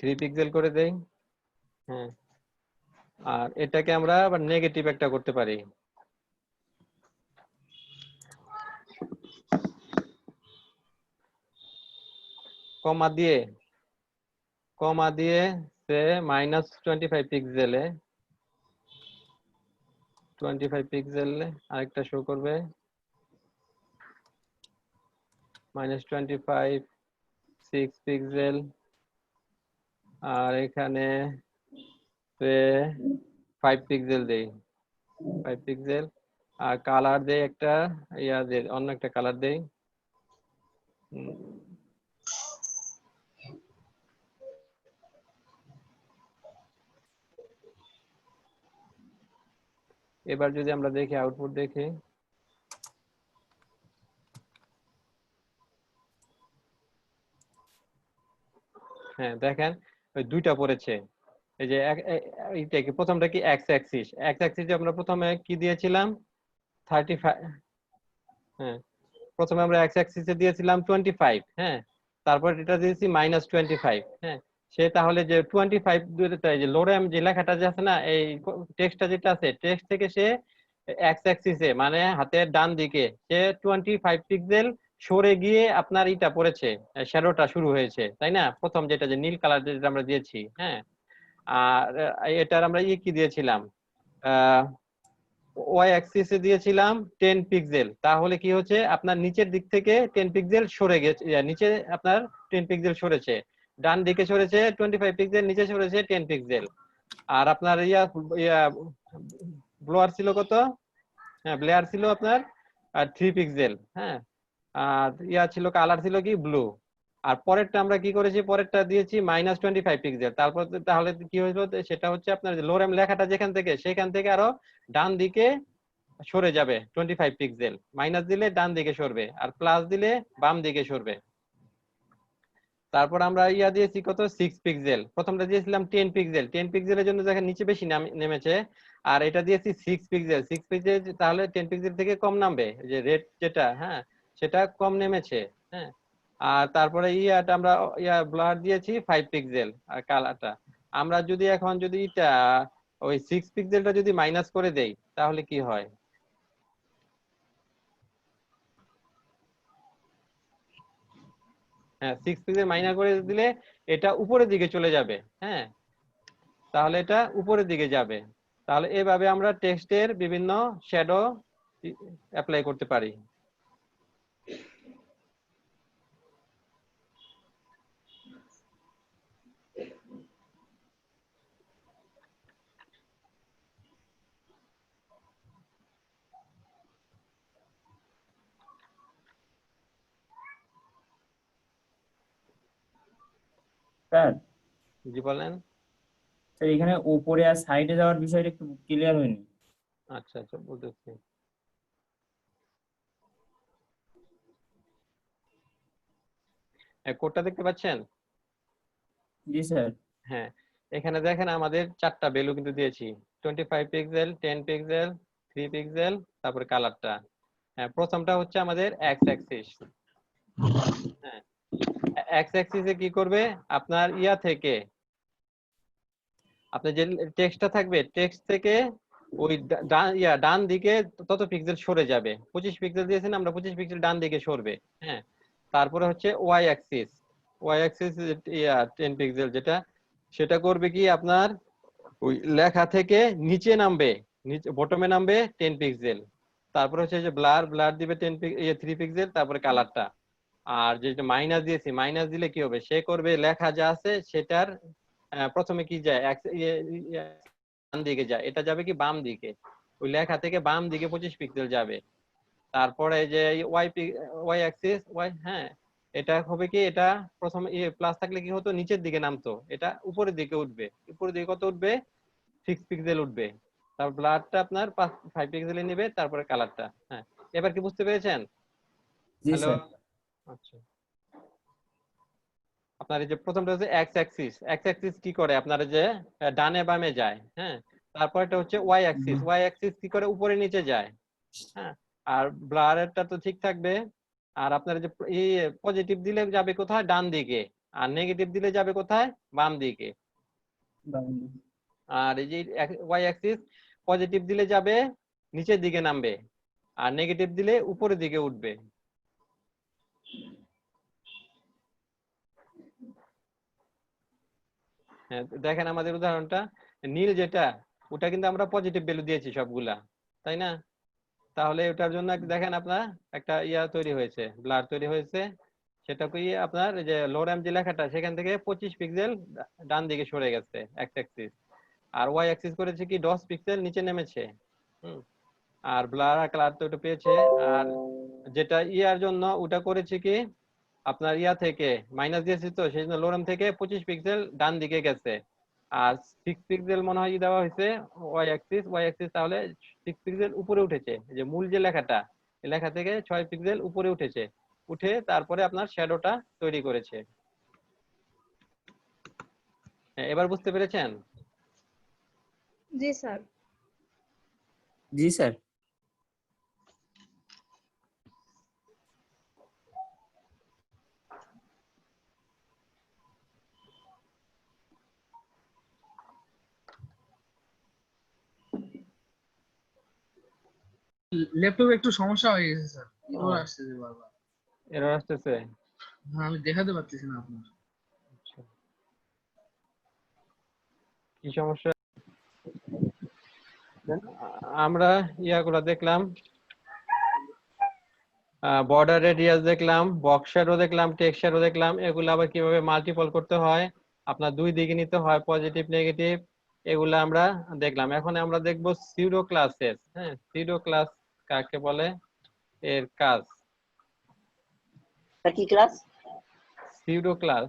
S1: 3 পিক্সেল করে দেই। হ্যাঁ, আর এটাকে আমরা আবার নেগেটিভ একটা করতে পারি। কমা দিয়ে সে -25 পিক্সেলে 25 পিক্সেলে আরেকটা শো করবে, -25 6 পিক্সেল। আর এখানে সে 5 পিক্সেল দেই, 5 পিক্সেল। আর কালার দেই একটা, অন্য একটা কালার দেই। এবার যদি আমরা দেখি আউটপুট দেখি, হ্যাঁ দেখেন ওই দুইটা পড়েছে। এই যে এইটা কি, প্রথমটা কি এক্স অ্যাক্সিস, এক্স অ্যাক্সিসে আমরা প্রথমে কি দিয়েছিলাম 35। হ্যাঁ, প্রথমে আমরা এক্স অ্যাক্সিসে দিয়েছিলাম 25। হ্যাঁ, তারপর এটা দিয়েছি -25। হ্যাঁ, সে তাহলে যে 25 যে লোরেম যে লেখাটা যে আছে না, এই টেক্সটটা যেটা আছে, টেক্সট থেকে সে এক্স অ্যাক্সিসে মানে হাতের ডান দিকে সে 25 পিক্সেল সরে গিয়ে আপনার ইটা পড়েছে, শ্যাডোটা শুরু হয়েছে, তাই না? প্রথম যেটা যে নীল কালার যেটা আমরা দিয়েছি। হ্যাঁ, আর এটার আমরা কি দিয়েছিলাম, ওয়াই অ্যাক্সিসে দিয়েছিলাম 10 পিক্সেল। তাহলে কি হচ্ছে, আপনার নিচের দিক থেকে 10 পিক্সেল সরে গেছে, নিচে আপনার 10 পিক্সেল সরেছে, ডান দিকে সরেছে 25 পিক্সেল, নিচে সরেছে 10 পিক্সেল। আর আপনার ব্লোয়ার ছিল কত? হ্যাঁ, ব্লেয়ার ছিল আপনার 3 পিক্সেল। হ্যাঁ, আর ছিল কালার ছিল কি ব্লু। আর পরেরটা আমরা কি করেছি, পরেরটা দিয়েছি -25 পিক্সেল। তারপর তাহলে কি হইলো, সেটা হচ্ছে আপনার লোরেম লেখাটা যেখান থেকে, সেখান থেকে আরো ডান দিকে সরে যাবে 25 পিক্সেল। মাইনাস দিলে ডান দিকে সরবে, আর প্লাস দিলে বাম দিকে সরবে। তারপর আমরা দিয়েছি কত, 6 পিক্সেল। প্রথমটা দিয়েছিলাম 10 পিক্সেল, 10 পিক্সেলের জন্য দেখেন নিচে বেশি নেমেছে। আর এটা দিয়েছি 6 পিক্সেল, 6 পিক্সেল তাহলে 10 পিক্সেল থেকে কম নামবে, যে রেড যেটা, হ্যাঁ সেটা কম নেমেছে। হ্যাঁ, আর তারপরে আমরা ব্লার দিয়েছি 5 পিক্সেল। আর কালারটা আমরা যদি এখন যদি ওই 6 পিক্সেলটা যদি মাইনাস করে দেই তাহলে কি হয়? হ্যাঁ, 6 পিক্সেল মাইনাস করে দিলে এটা উপরের দিকে চলে যাবে। হ্যাঁ, তাহলে এটা উপরের দিকে যাবে। তাহলে এভাবে আমরা টেক্সটের বিভিন্ন শ্যাডো অ্যাপ্লাই করতে পারি।
S4: স্যার,
S1: জি বলেন।
S4: স্যার এখানে উপরে আর সাইডে যাওয়ার বিষয়টা একটু ক্লিয়ার হয়নি।
S1: আচ্ছা আচ্ছা, বলতেছি। কোডটা দেখতে পাচ্ছেন?
S4: জি স্যার।
S1: হ্যাঁ, এখানে দেখেন আমাদের 4টা ভ্যালু কিন্তু দিয়েছি, 25 পিক্সেল, 10 পিক্সেল, 3 পিক্সেল, তারপরে কালারটা। হ্যাঁ, প্রথমটা হচ্ছে আমাদের এক্স অ্যাক্সিস। হ্যাঁ, এক্স অ্যাক্সিসে কি করবে, আপনার থেকে আপনার যে টেক্সটটা থাকবে, টেক্সট থেকে ওই ডান দিকে তত পিক্সেল সরে যাবে। 25 পিক্সেল দিয়েছেন আমরা, 25 পিক্সেল ডান দিকে সরবে। হ্যাঁ, তারপরে হচ্ছে ওয়াই অ্যাক্সিস, 10 পিক্সেল যেটা, সেটা করবে কি আপনার ওই লেখা থেকে নিচে নামবে, নিচে বটমে নামবে 10 পিক্সেল। তারপরে হচ্ছে যে ব্লার দিবে 3 পিক্সেল, তারপরে কালারটা। আর যেটা মাইনাস দিয়েছি, মাইনাস দিলে কি হবে, সে করবে লেখা যা আছে সেটার প্রথমে কি যায়, ডান দিকে যায়, এটা যাবে কি বাম দিকে, ওই লেখা থেকে বাম দিকে 25 পিক্সেল যাবে। তারপরে যে ওয়াই অ্যাক্সিস হ্যাঁ, এটা হবে কি, এটা প্রথমে প্লাস থাকলে কি হতো, নিচের দিকে নামতো, এটা উপরের দিকে উঠবে। উপরের দিকে কত উঠবে, 6 পিক্সেল উঠবে। তারপর ব্লারটা আপনার 5 পিক্সেলে নেবে, তারপরে কালারটা। হ্যাঁ, এবার কি বুঝতে পেরেছেন?
S4: জি
S1: হ্যালো,
S4: স্যার।
S1: আচ্ছা। আপনার এই যে প্রথমটা হচ্ছে এক্স অ্যাক্সিস, এক্স অ্যাক্সিস কি করে, আপনার যে ডানে বামে যায়। হ্যাঁ, তারপর এটা হচ্ছে ওয়াই অ্যাক্সিস, ওয়াই অ্যাক্সিস কি করে, উপরে নিচে যায়। হ্যাঁ, আর ব্লারেরটা তো ঠিক থাকবে। আর আপনার যে এই পজিটিভ দিলে যাবে কোথায়, ডান দিকে, আর নেগেটিভ দিলে যাবে কোথায়, বাম দিকে। আর এই যে ওয়াই অ্যাক্সিস, পজিটিভ দিলে যাবে নিচের দিকে নামবে, আর নেগেটিভ দিলে উপরের দিকে উঠবে। হ্যাঁ, দেখেন আমাদের উদাহরণটা, নীল যেটা, ওটা কিন্তু আমরা পজিটিভ ভ্যালু দিয়েছি সবগুলা, তাই না? তাহলে ওটার জন্য দেখেন আপনার একটা তৈরি হয়েছে, ব্লার তৈরি হয়েছে। সেটা কি আপনার যে লোরেম যে লেখাটা, সেখান থেকে 25 পিক্সেল ডান দিকে সরে গেছে এক্স অ্যাক্সিস, আর ওয়াই অ্যাক্সিস করেছে কি 10 পিক্সেল নিচে নেমেছে। আর ব্লার আর কালার তো ওটা পেয়েছে। আর যেটা ইয়ার জন্য ওটা করেছে কি, আপনার থেকে মাইনাস দিয়েছে, তো সেই জন্য লোরেম থেকে 25 পিক্সেল ডান দিকে গেছে। আর 6 পিক্সেল মনে হয় দেওয়া হয়েছে ওয়াই অ্যাক্সিস, তাহলে 6 পিক্সেল উপরে উঠেছে, যে মূল যে লেখাটা, এই লেখা থেকে 6 পিক্সেল উপরে উঠেছে, উঠে তারপরে আপনার শ্যাডোটা তৈরি করেছে। এবার বুঝতে পেরেছেন?
S5: জি স্যার।
S4: জি স্যার।
S2: ল্যাপটপে একটু সমস্যা হয়ে গেছে স্যার, এরর আসতেছে বারবার।
S1: এরর আসতেছে?
S2: হ্যাঁ, আমি দেখাতে পারতেছি না আপনার।
S1: কি সমস্যা? আমরা গুলা দেখলাম, বর্ডার রেডিয়াস দেখলাম, বক্স শ্যাডো দেখলাম, টেক্সট শ্যাডো দেখলাম। এগুলো আবার কিভাবে মাল্টিপল করতে হয়, আপনার দুই দিকে নিতে হয়, পজিটিভ নেগেটিভ, এগুলো আমরা দেখলাম। এখন আমরা দেখব সিউডো ক্লাসেস। হ্যাঁ, সিউডো ক্লাস কাকে বলে, এর কাজ।
S6: কি class?
S1: Pseudo class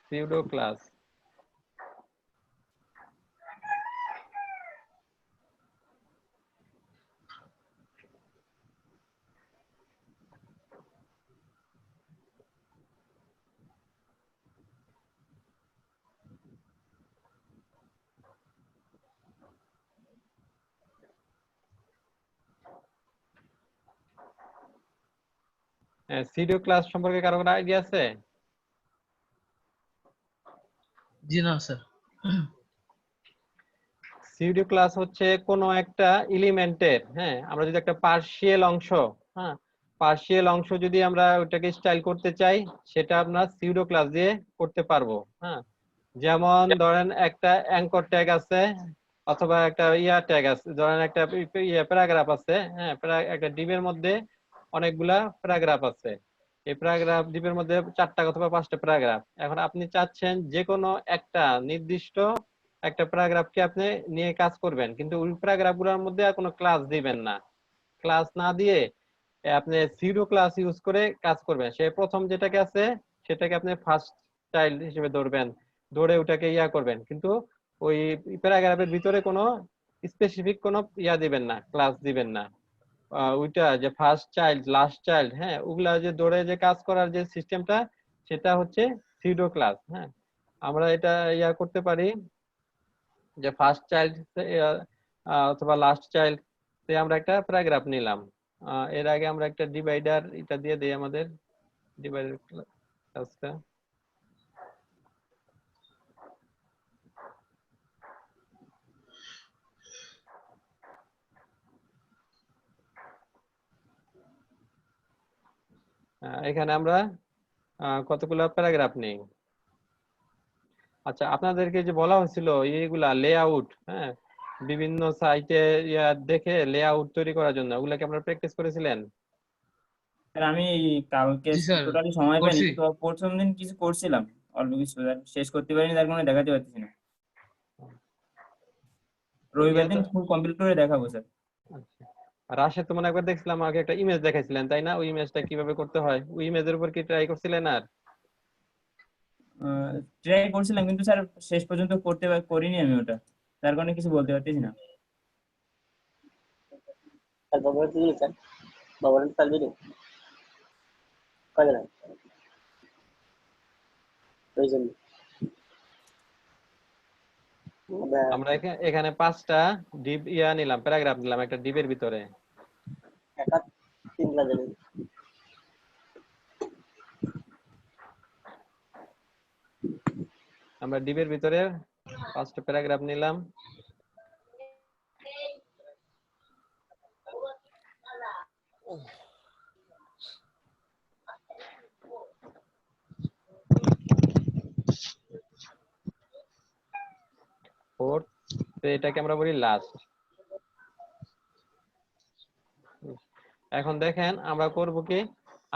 S1: pseudo class pseudo class সম্পর্কে কারো কোনো আইডিয়া আছে?
S2: জি না স্যার।
S1: সিউডো ক্লাস হচ্ছে কোনো একটা এলিমেন্টের, হ্যাঁ, আমরা যদি একটা পার্শিয়াল অংশ, হ্যাঁ, পার্শিয়াল অংশ যদি আমরা ওটাকে স্টাইল করতে চাই, সেটা আমরা সিউডো ক্লাস দিয়ে করতে পারবো। হ্যাঁ, যেমন ধরেন একটা অ্যাঙ্কর ট্যাগ আছে, অথবা একটা ট্যাগ আছে, ধরেন একটা প্যারাগ্রাফ আছে। হ্যাঁ, একটা ডিভের মধ্যে অনেকগুলা প্যারাগ্রাফ আছে। এই প্যারাগ্রাফ ডিভের মধ্যে 4টা অথবা 5টা প্যারাগ্রাফ। এখন আপনি চাচ্ছেন যে কোনো একটা নির্দিষ্ট একটা প্যারাগ্রাফকে আপনি নিয়ে কাজ করবেন, কিন্তু ওই প্যারাগ্রাফ গুলোর মধ্যে আর কোনো ক্লাস দিবেন না। ক্লাস না দিয়ে আপনি সিউডো ক্লাস ইউজ করে কাজ করবেন। সে প্রথম যেটাকে আছে সেটাকে আপনি ফার্স্ট চাইল্ড হিসেবে ধরবেন, ধরে ওটাকে করবেন, কিন্তু ওই প্যারাগ্রাফের ভিতরে কোনো স্পেসিফিক কোনো দিবেন না, ক্লাস দিবেন না। ওইটা যে ফার্স্ট চাইল্ড, লাস্ট চাইল্ড, হ্যাঁ, ওগুলা যে ধরে যে কাজ করার যে সিস্টেমটা, সেটা হচ্ছে সিউডো ক্লাস। হ্যাঁ, আমরা এটা করতে পারি যে ফার্স্ট চাইল্ড অথবা লাস্ট চাইল্ড তে আমরা একটা প্যারাগ্রাফ নিলাম। এর আগে আমরা একটা ডিভাইডার এটা দিয়ে দেই, আমাদের ডিভাইডার ক্লাসটা। এখানে আমরা কতগুলো প্যারাগ্রাফ নেই। আচ্ছা, আপনাদেরকে যে বলা হয়েছিল এইগুলা লেআউট, হ্যাঁ, বিভিন্ন সাইটে দেখে লেআউট তৈরি করার জন্য, ওগুলা কি আপনারা প্র্যাকটিস করেছিলেন?
S4: স্যার আমি কালকে
S2: জি স্যার,
S4: টোটালি সময় পাইনি,
S2: করছি।
S4: তো প্রথম দিন কিছু করছিলাম অল্প কিছু, স্যার শেষ করতে পারিনি, তার কারণে দেখাতে পারতেছি না। রবিবার দিন ফুল কমপ্লিট করে দেখাবো স্যার।
S1: আচ্ছা। আর রাশে তো মনে হয় একবার দেখছিলাম আমাকে একটা ইমেজ দেখাইছিলেন, তাই না? ওই ইমেজটা কিভাবে করতে হয়, ওই ইমেজের উপর কি ট্রাই করছিলেন? আর
S4: ট্রাই করছিলাম কিন্তু স্যার শেষ পর্যন্ত করিনি আমি ওটা, তার কারণে কিছু বলতে পারতেছি না।
S5: স্যার বাবার কি স্যার বাবার স্যার দিন কাজে না ওই জন্য
S1: আমরা এখানে 5টা ডিপ নিলাম, প্যারাগ্রাফ নিলাম একটা ডিপের ভিতরে।
S5: একা 3 ক্লাস জানেন
S1: আমরা ডিপের ভিতরে 5টা প্যারাগ্রাফ নিলাম। ফোর্থ, তো এটাকে আমরা বলি লাস্ট। এখন দেখেন আমরা করব কি,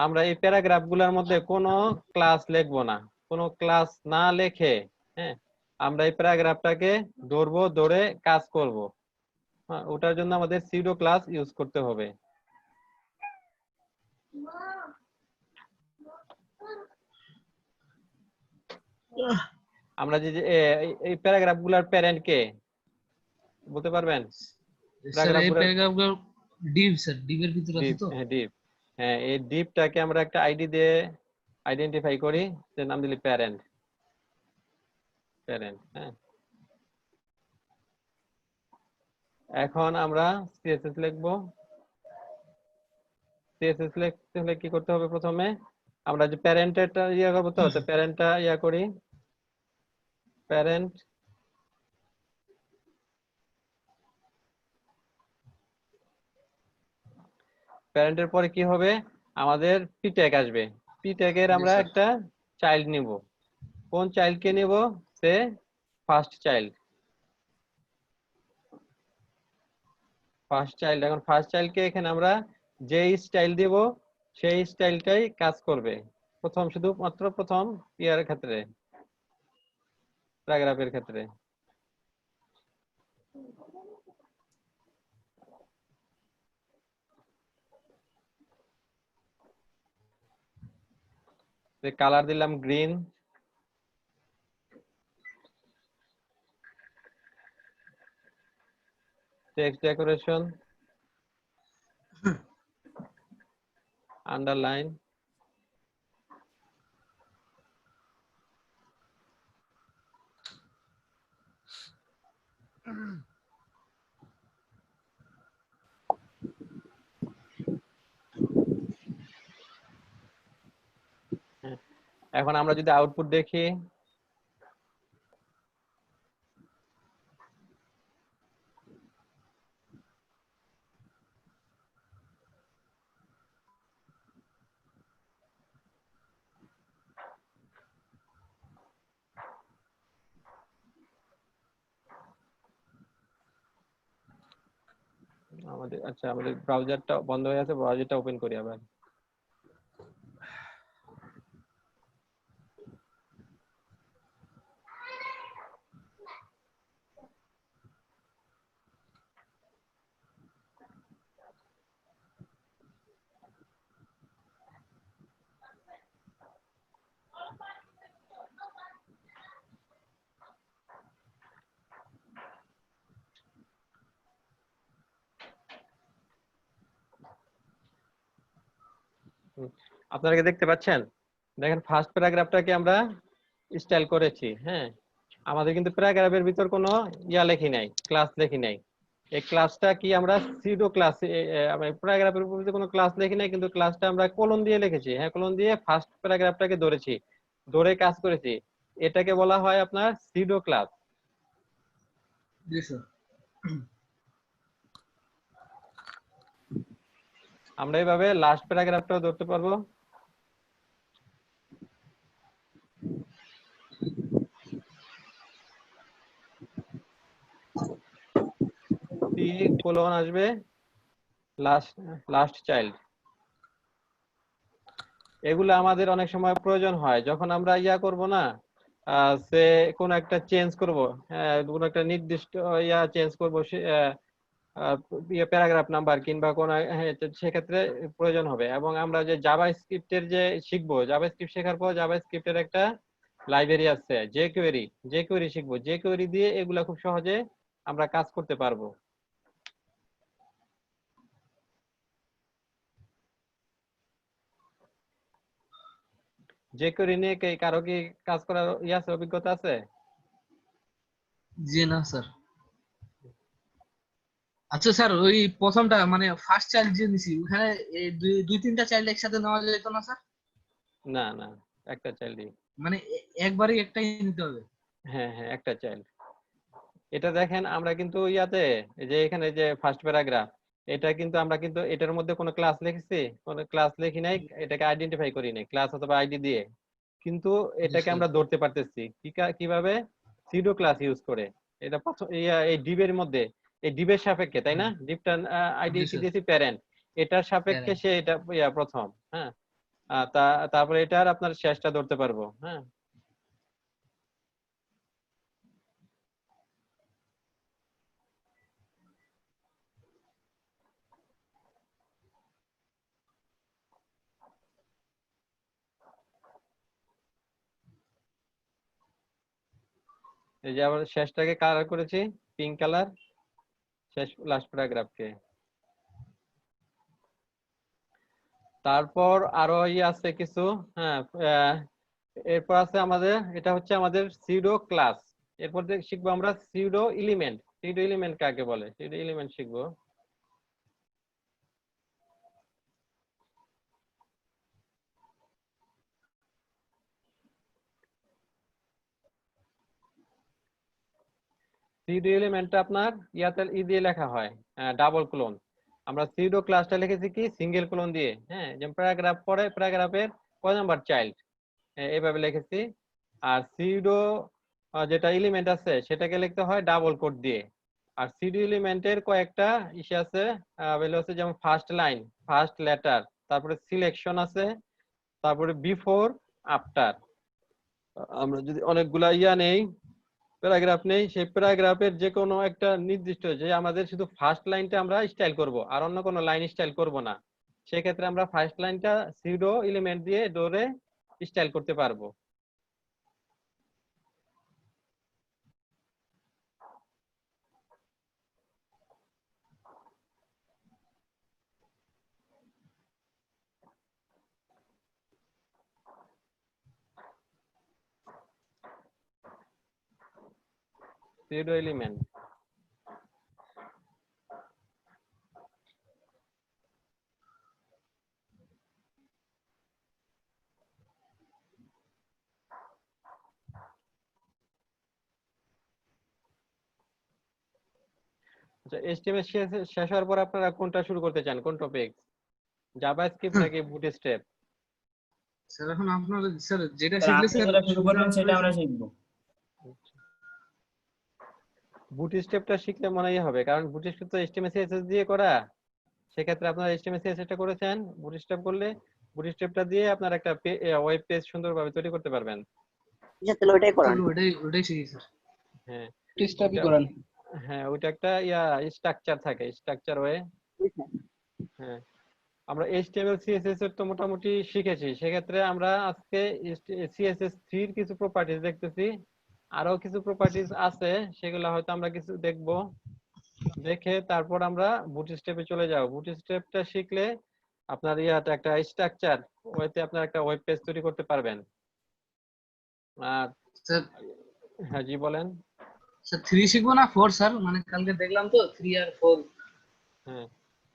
S1: আমরা এই প্যারাগ্রাফ গুলোর মধ্যে কোনো ক্লাস লিখবো না, কোনো ক্লাস না লিখে, হ্যাঁ, আমরা এই প্যারাগ্রাফটাকে ধরবো, ধরে কাজ করব। হ্যাঁ, ওটার জন্য আমাদের সিউডো ক্লাস ইউজ করতে হবে। আমরা যে এই প্যারাগ্রাফ গুলার প্যারেন্ট কে বলতে পারবেন?
S2: স্যার এই
S1: প্যারাগ্রাফগুলোর
S2: প্যারাগ্রাফগুলো ডিপ স্যার, ডিপের ভিতরে আছে
S1: ডিপ,
S2: তো।
S1: হ্যাঁ ডিপ, হ্যাঁ এই ডিপটাকে আমরা একটা আইডি দিয়ে আইডেন্টিফাই করি, যে নাম দিলি প্যারেন্ট। প্যারেন্ট, হ্যাঁ। এখন আমরা সিএসএস লিখবো। সিএসএস লিখতে হলে কি করতে হবে? প্রথমে আমরা যে প্যারেন্টটা করবো, তো প্যারেন্টটা করি, প্যারেন্ট। প্যারেন্টের পরে কি হবে? আমাদের পি ট্যাগ আসবে। পি ট্যাগের আমরা একটা চাইল্ড নিব। কোন চাইল্ডকে নিব? সে ফার্স্ট চাইল্ড। ফার্স্ট চাইল্ড, এখন ফার্স্ট চাইল্ডকে এখানে আমরা যেই স্টাইল দিব সেই স্টাইলটাই কাজ করবে। প্রথম, শুধুমাত্র প্রথম ইয়ার ক্ষেত্রে, প্যারাগ্রাফের ক্ষেত্রে। কালার দিলাম গ্রিন। Text decoration underline. এখন আমরা যদি আউটপুট দেখি, আমাদের ব্রাউজারটা বন্ধ হয়ে আছে, ব্রাউজারটা ওপেন করি আবার। আপনারা কি দেখতে পাচ্ছেন? দেখেন ফার্স্ট প্যারাগ্রাফটাকে আমরা স্টাইল করেছি, হ্যাঁ। আমাদের কিন্তু প্যারাগ্রাফের ভিতর কোনো লেখি নাই, ক্লাস লেখি নাই। এই ক্লাসটা কি আমরা সিডো ক্লাস, প্যারাগ্রাফের উপর কোনো ক্লাস লেখি নাই, কিন্তু ক্লাসটা আমরা কোলন দিয়ে লিখেছি, হ্যাঁ কোলন দিয়ে ফার্স্ট প্যারাগ্রাফটাকে ধরেছি, ধরে কাজ করেছি। এটাকে বলা হয় আপনার সিডো ক্লাস।
S2: জি স্যার।
S1: আমরা এইভাবে লাস্ট প্যারাগ্রাফটাও ধরতে পারবো। কোলন আসবে লাস্ট চাইল্ড। এগুলো আমাদের অনেক সময় প্রয়োজন হয় যখন আমরা করব না, সে কোন একটা চেঞ্জ করব, কোন একটা নির্দিষ্ট চেঞ্জ করব, প্যারাগ্রাফ নাম্বার কিংবা কোন, সেক্ষেত্রে প্রয়োজন হবে। এবং আমরা যে জাভা স্ক্রিপ্টের যে শিখবো, জাভা স্ক্রিপ্ট শেখার পর জাভা স্ক্রিপ্টের একটা লাইব্রেরি আছে জেকুয়েরি শিখবো। জেকুয়েরি দিয়ে এগুলা খুব সহজে আমরা কাজ করতে পারবো। জেকুয়েরি নিয়ে কারো কি কাজ করার আছে, অভিজ্ঞতা আছে?
S2: জি না স্যার। আচ্ছা স্যার, ওই প্রথমটা মানে ফার্স্ট চাইল্ড যে নিছি ওখানে এই দুই তিনটা চাইল্ড একসাথে নেওয়া যেত না স্যার?
S1: না না, একটা চাইল্ডই।
S2: মানে একবারই একটাই নিতে হবে?
S1: হ্যাঁ হ্যাঁ, একটা চাইল্ড। এটা দেখেন আমরা কিন্তু যে এখানে যে ফার্স্ট প্যারাগ্রাফ, এটা কিন্তু আমরা কিন্তু এটার মধ্যে কোনো ক্লাস লিখেছি? কোনো ক্লাস লিখি নাই, এটাকে আইডেন্টিফাই করি নাই ক্লাস অথবা আইডি দিয়ে, কিন্তু এটাকে আমরা ধরতে পারতেছি কিভাবে? সিডো ক্লাস ইউজ করে। এটা প্রথম এই ডিবের মধ্যে, এই ডিবের সাপেক্ষে, তাই না? ডিবটা আইডি কি দিয়েছি? প্যারেন্ট। এটার সাপেক্ষে সে এটা প্রথম, হ্যাঁ। তারপরে এটার আপনার শেষটা ধরতে পারবো, হ্যাঁ। এই যে আমরা শেষটাকে কালার করেছি পিঙ্ক কালার, শেষ লাস্ট প্যারাগ্রাফকে। তারপর আরো আছে কিছু, হ্যাঁ। এরপর আছে আমাদের, এটা হচ্ছে আমাদের সিউডো ক্লাস। এরপর শিখবো আমরা সিউডো এলিমেন্ট। সিউডো এলিমেন্ট কাকে বলে? সিউডো এলিমেন্ট শিখবো। সিউডো এলিমেন্টটা আপনার দিয়ে লেখা হয় ডাবল ক্লোন। আমরা সিউডো ক্লাসটা লিখেছি কি সিঙ্গেল ক্লোন দিয়ে, হ্যাঁ। যেমন প্যারাগ্রাফ পরে প্যারাগ্রাফের কয় নাম্বার চাইল্ড, এইভাবে লিখেছি। আর সিউডো যেটা এলিমেন্ট আছে সেটাকে লিখতে হয় ডাবল কোট দিয়ে। আর সিউডো এলিমেন্টের কয়েকটা ইসে আছে, ভ্যালু আছে, যেমন ফার্স্ট লাইন, ফার্স্ট লেটার, তারপরে সিলেকশন আছে, তারপরে বিফোর, আফটার। আমরা যদি অনেকগুলা নেই, প্যারাগ্রাফ নেই, সেই প্যারাগ্রাফের যে কোনো একটা নির্দিষ্ট, যে আমাদের শুধু ফার্স্ট লাইনটা আমরা স্টাইল করব, আর অন্য কোনো লাইন স্টাইল করব না, সেক্ষেত্রে আমরা ফার্স্ট লাইনটা সিউডো এলিমেন্ট দিয়ে ধরে স্টাইল করতে পারবো। Pseudo element. আচ্ছা, এইচটিএমএল শেষ হওয়ার পর আপনারা কোনটা শুরু করতে চান, কোন টপিক? জাভাস্ক্রিপ্ট নাকি বুটস্ট্র্যাপ?
S2: স্যার এখন আপনার স্যার যেটা
S4: স্যার
S2: শিখলে
S4: আপনি
S2: স্যার
S4: যেটা শুরু করবেন সেটা আমরা শিখবো।
S1: বুটস্ট্র্যাপটা শিখলে মনে হবে, কারণ বুটস্ট্র্যাপ তো এইচটিএমএল সিএসএস দিয়ে করা। সেক্ষেত্রে আপনারা এইচটিএমএল সিএসএসটা করেছেন, বুটস্ট্র্যাপ করলে বুটস্ট্র্যাপটা দিয়ে আপনার একটা ওয়েব পেজ সুন্দরভাবে তৈরি করতে পারবেন।
S5: আচ্ছা তাহলে ওটাই করান।
S2: ওটাই শিখি স্যার।
S1: হ্যাঁ,
S3: স্টাফই করেন।
S1: হ্যাঁ, ওইটা একটা স্ট্রাকচার থাকে, স্ট্রাকচার ওয়ে। হ্যাঁ, আমরা এইচটিএমএল সিএসএস এর তো মোটামুটি শিখেছি। সেক্ষেত্রে আমরা আজকে সিএসএস 3 এর কিছু প্রপার্টিজ দেখতেছি। আরো কিছু প্রপার্টিজ আছে, সেগুলো হয়তো আমরা কিছু দেখবো, দেখে তারপর আমরা বুটস্ট্র্যাপে চলে যাব। বুটস্ট্র্যাপটা শিখলে আপনার একটা স্ট্রাকচার ওয়েতে আপনার একটা ওয়েব পেজ তৈরি করতে পারবেন। আর
S2: স্যার
S1: হ্যাঁ, জি বলেন।
S2: স্যার 3 শিখবো না 4 স্যার? মানে কালকে দেখলাম তো 3 আর 4।
S1: হ্যাঁ,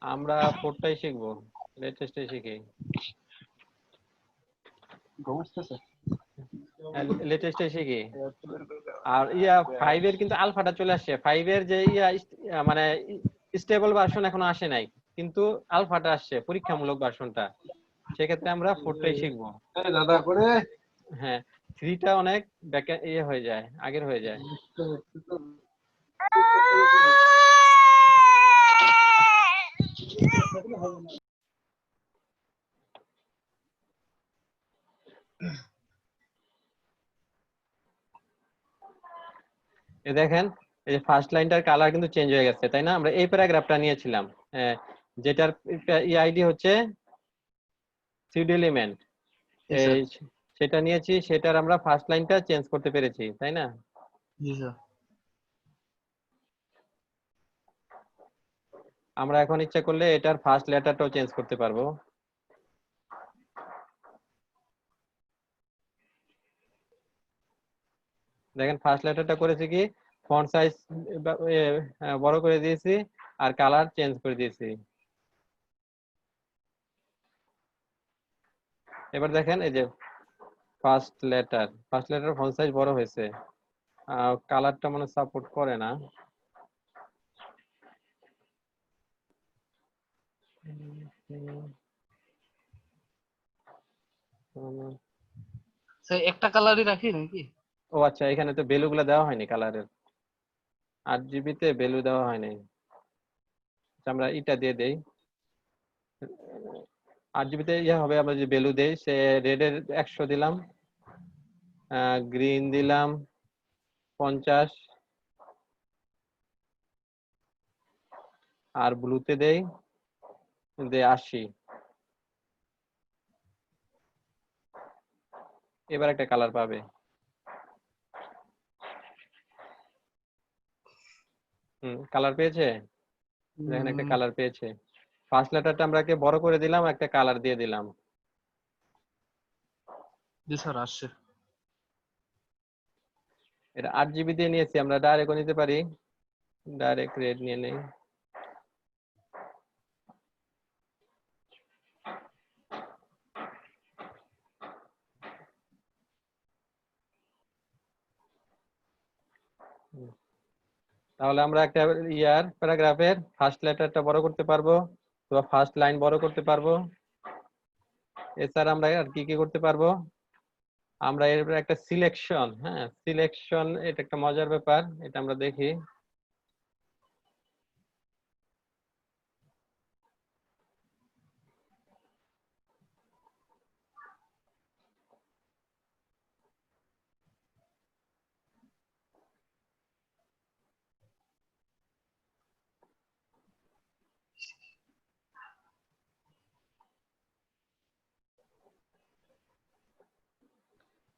S1: আমরা 4টাই শিখবো, লেটেস্টে শিখি,
S3: ঘুমাচ্ছে
S1: লেটেস্টে শিখি। আর 5 এর কিন্তু আলফাটা চলে আসছে। 5 এর যে মানে স্টেবল ভার্সন এখনো আসে নাই, কিন্তু আলফাটা আসছে, পরীক্ষামূলক ভার্সনটা। সেক্ষেত্রে আমরা 4টাই শিখবো।
S3: দাদা করে।
S1: হ্যাঁ, 3টা অনেক হয়ে যায়, আগের হয়ে যায়। এই দেখেন, এই যে ফার্স্ট লাইনটার কালার কিন্তু চেঞ্জ হয়ে গেছে, তাই না? আমরা এই প্যারাগ্রাফটা নিয়েছিলাম, যেটার আইডি হচ্ছে সিউড এলিমেন্ট,
S2: জি স্যার।
S1: সেটা নিয়েছি, সেটার আমরা ফার্স্ট লাইনটা চেঞ্জ করতে পেরেছি, তাই না?
S2: জি স্যার।
S1: আমরা এখন ইচ্ছা করলে এটার ফার্স্ট লেটারটাও চেঞ্জ করতে পারবো। দেখেন ফার্স্ট লেটারটা করেছি কি, ফন্ট সাইজ বড় করে দিয়েছি আর কালার চেঞ্জ করে দিয়েছি। এবার দেখেন এই যে ফার্স্ট লেটার ফন্ট সাইজ বড় হয়েছে, কালারটা মনে সাপোর্ট করে না।
S2: স্যার একটা কালারই রাখি নাকি?
S1: ও আচ্ছা, এখানে তো ভ্যালু গুলা দেওয়া হয়নি কালারের, 8 GB তে ভ্যালু দেওয়া হয়নি। আচ্ছা, আমরা এটা দিয়ে দেই, 8 GB তে ইয়ে হবে। আমরা যে ভ্যালু দেই, সে রেডের 100 দিলাম, গ্রিন দিলাম 50, আর ব্লুতে দেই 80। এবার একটা কালার পাবে। কালার পেয়েছে, দেখেন একটা কালার পেয়েছে। ফার্স্ট লেটারটা আমরাকে বড় করে দিলাম, একটা কালার দিয়ে দিলাম।
S2: জি স্যার আসছে।
S1: এটা 8 GB দিয়ে নিয়েছি, আমরা ডাইরেক্টও নিতে পারি, ডাইরেক্ট রেড নিয়ে নেই। তাহলে আমরা একটা প্যারাগ্রাফের ফার্স্ট লেটারটা বড় করতে পারবো, বা ফার্স্ট লাইন বড় করতে পারবো। এছাড়া আমরা আর কি কি করতে পারবো, আমরা এর একটা সিলেকশন, হ্যাঁ সিলেকশন, এটা একটা মজার ব্যাপার, এটা আমরা দেখি।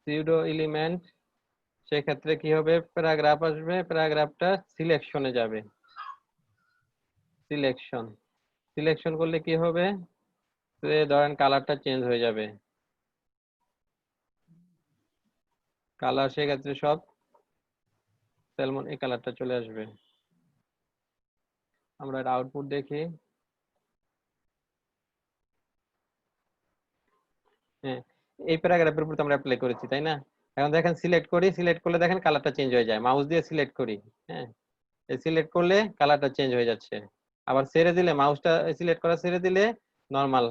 S1: সিউডো এলিমেন্ট, সেক্ষেত্রে কি হবে, প্যারাগ্রাফ আসবে, প্যারাগ্রাফটা সিলেকশনে যাবে। সিলেকশন সিলেকশন করলে কি হবে, ধরেন কালারটা চেঞ্জ হয়ে যাবে, কালার সেক্ষেত্রে সব স্যালমন এই কালারটা চলে আসবে। আমরা এর আউটপুট দেখি। হ্যাঁ, এই প্যারাগ্রাফের উপর তো আমরা অ্যাপ্লাই করেছি, তাই না? এখন দেখেন সিলেক্ট করি, সিলেক্ট করলে দেখেন কালারটা চেঞ্জ হয়ে যায়, মাউস দিয়ে সিলেক্ট করি, হ্যাঁ সিলেক্ট করলে কালারটা চেঞ্জ হয়ে যাচ্ছে। আবার ছেড়ে দিলে, মাউসটা সিলেক্ট করা ছেড়ে দিলে নরমাল,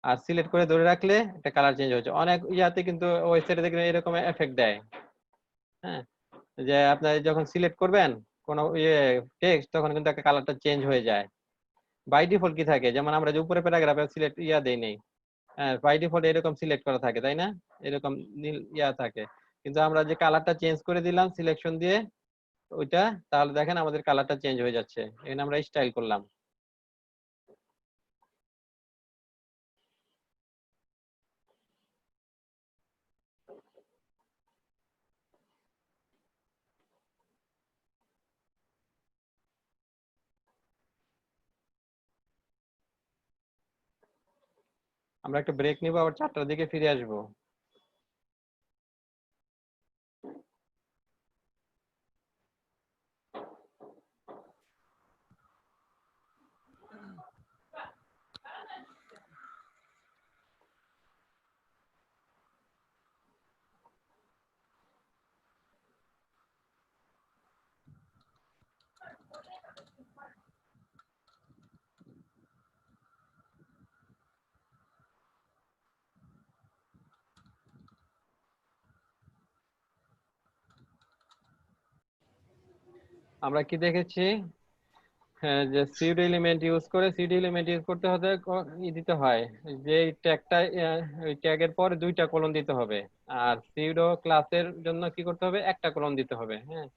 S1: আর সিলেক্ট করে ধরে রাখলে একটা কালার চেঞ্জ হচ্ছে। অনেক ইয়াতে কিন্তু ওয়েবসাইটে দেখবেন এরকম এফেক্ট দেয়, হ্যাঁ যে আপনার যখন সিলেক্ট করবেন কোন টেক্সট, তখন কিন্তু একটা কালারটা চেঞ্জ হয়ে যায়। বাই ডিফল্ট কি থাকে, যেমন আমরা যে উপরে প্যারাগ্রাফে সিলেক্ট দেই নেই, হ্যাঁ বাই ডিফল্ট এরকম সিলেক্ট করা থাকে, তাই না? এরকম নীল থাকে, কিন্তু আমরা যে কালারটা চেঞ্জ করে দিলাম সিলেকশন দিয়ে ওইটা, তাহলে দেখেন আমাদের কালারটা চেঞ্জ হয়ে যাচ্ছে। এখানে আমরা স্টাইল করলাম। আমরা একটা ব্রেক নিব, আবার 4টার দিকে ফিরে আসবো। আমরা কি দেখেছি, হ্যাঁ, যে সিউডো এলিমেন্ট ইউজ করে সিউডো এলিমেন্ট ইউজ করতে হতে দিতে হয় যে ট্যাগটা ওই ট্যাগের পর 2টা কলন দিতে হবে, আর সিউডো ক্লাসের জন্য কি করতে হবে, একটা কলন দিতে হবে। হ্যাঁ,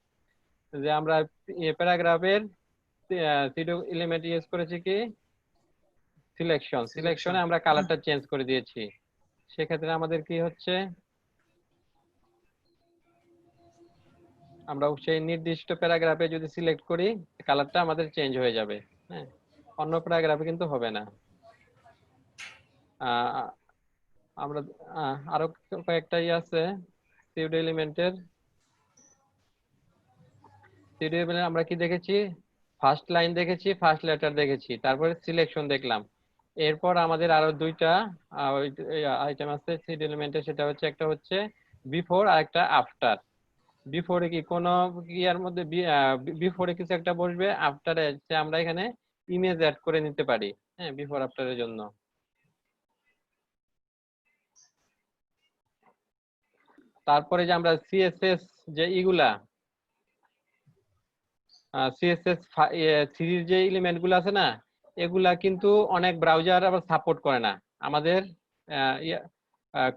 S1: যে আমরা প্যারাগ্রাফের সিউডো এলিমেন্ট ইউজ করেছি কি সিলেকশনে আমরা কালারটা চেঞ্জ করে দিয়েছি। সেক্ষেত্রে আমাদের কি হচ্ছে, আমরা সেই নির্দিষ্ট প্যারাগ্রাফে যদি সিলেক্ট করি কালারটা আমাদের চেঞ্জ হয়ে যাবে। হ্যাঁ, অন্য প্যারাগ্রাফে কিন্তু হবে না। আহ, আমরা আরো কয়েকটা আছে সিউডো এলিমেন্টের। সিউডো এলিমেন্ট আমরা কি দেখেছি, ফার্স্ট লাইন দেখেছি, ফার্স্ট লেটার দেখেছি, তারপরে সিলেকশন দেখলাম। এরপর আমাদের আরো 2টা আইটেম আছে সিউডো এলিমেন্টের, সেটা হচ্ছে একটা হচ্ছে বিফোর আর একটা আফটার। বিফোরে কি কোনো ইয়ার মধ্যে বিফোরে কিছু একটা বসবে, আফটারে আমরা এখানে ইমেজ অ্যাড করে নিতে পারি। হ্যাঁ, বিফোর আফটারের জন্য। তারপরে যে আমরা সিএসএস যে ইগুলা সিএসএস থ্রির যে এলিমেন্ট গুলো আছে না, এগুলা কিন্তু অনেক ব্রাউজার আবার সাপোর্ট করে না। আমাদের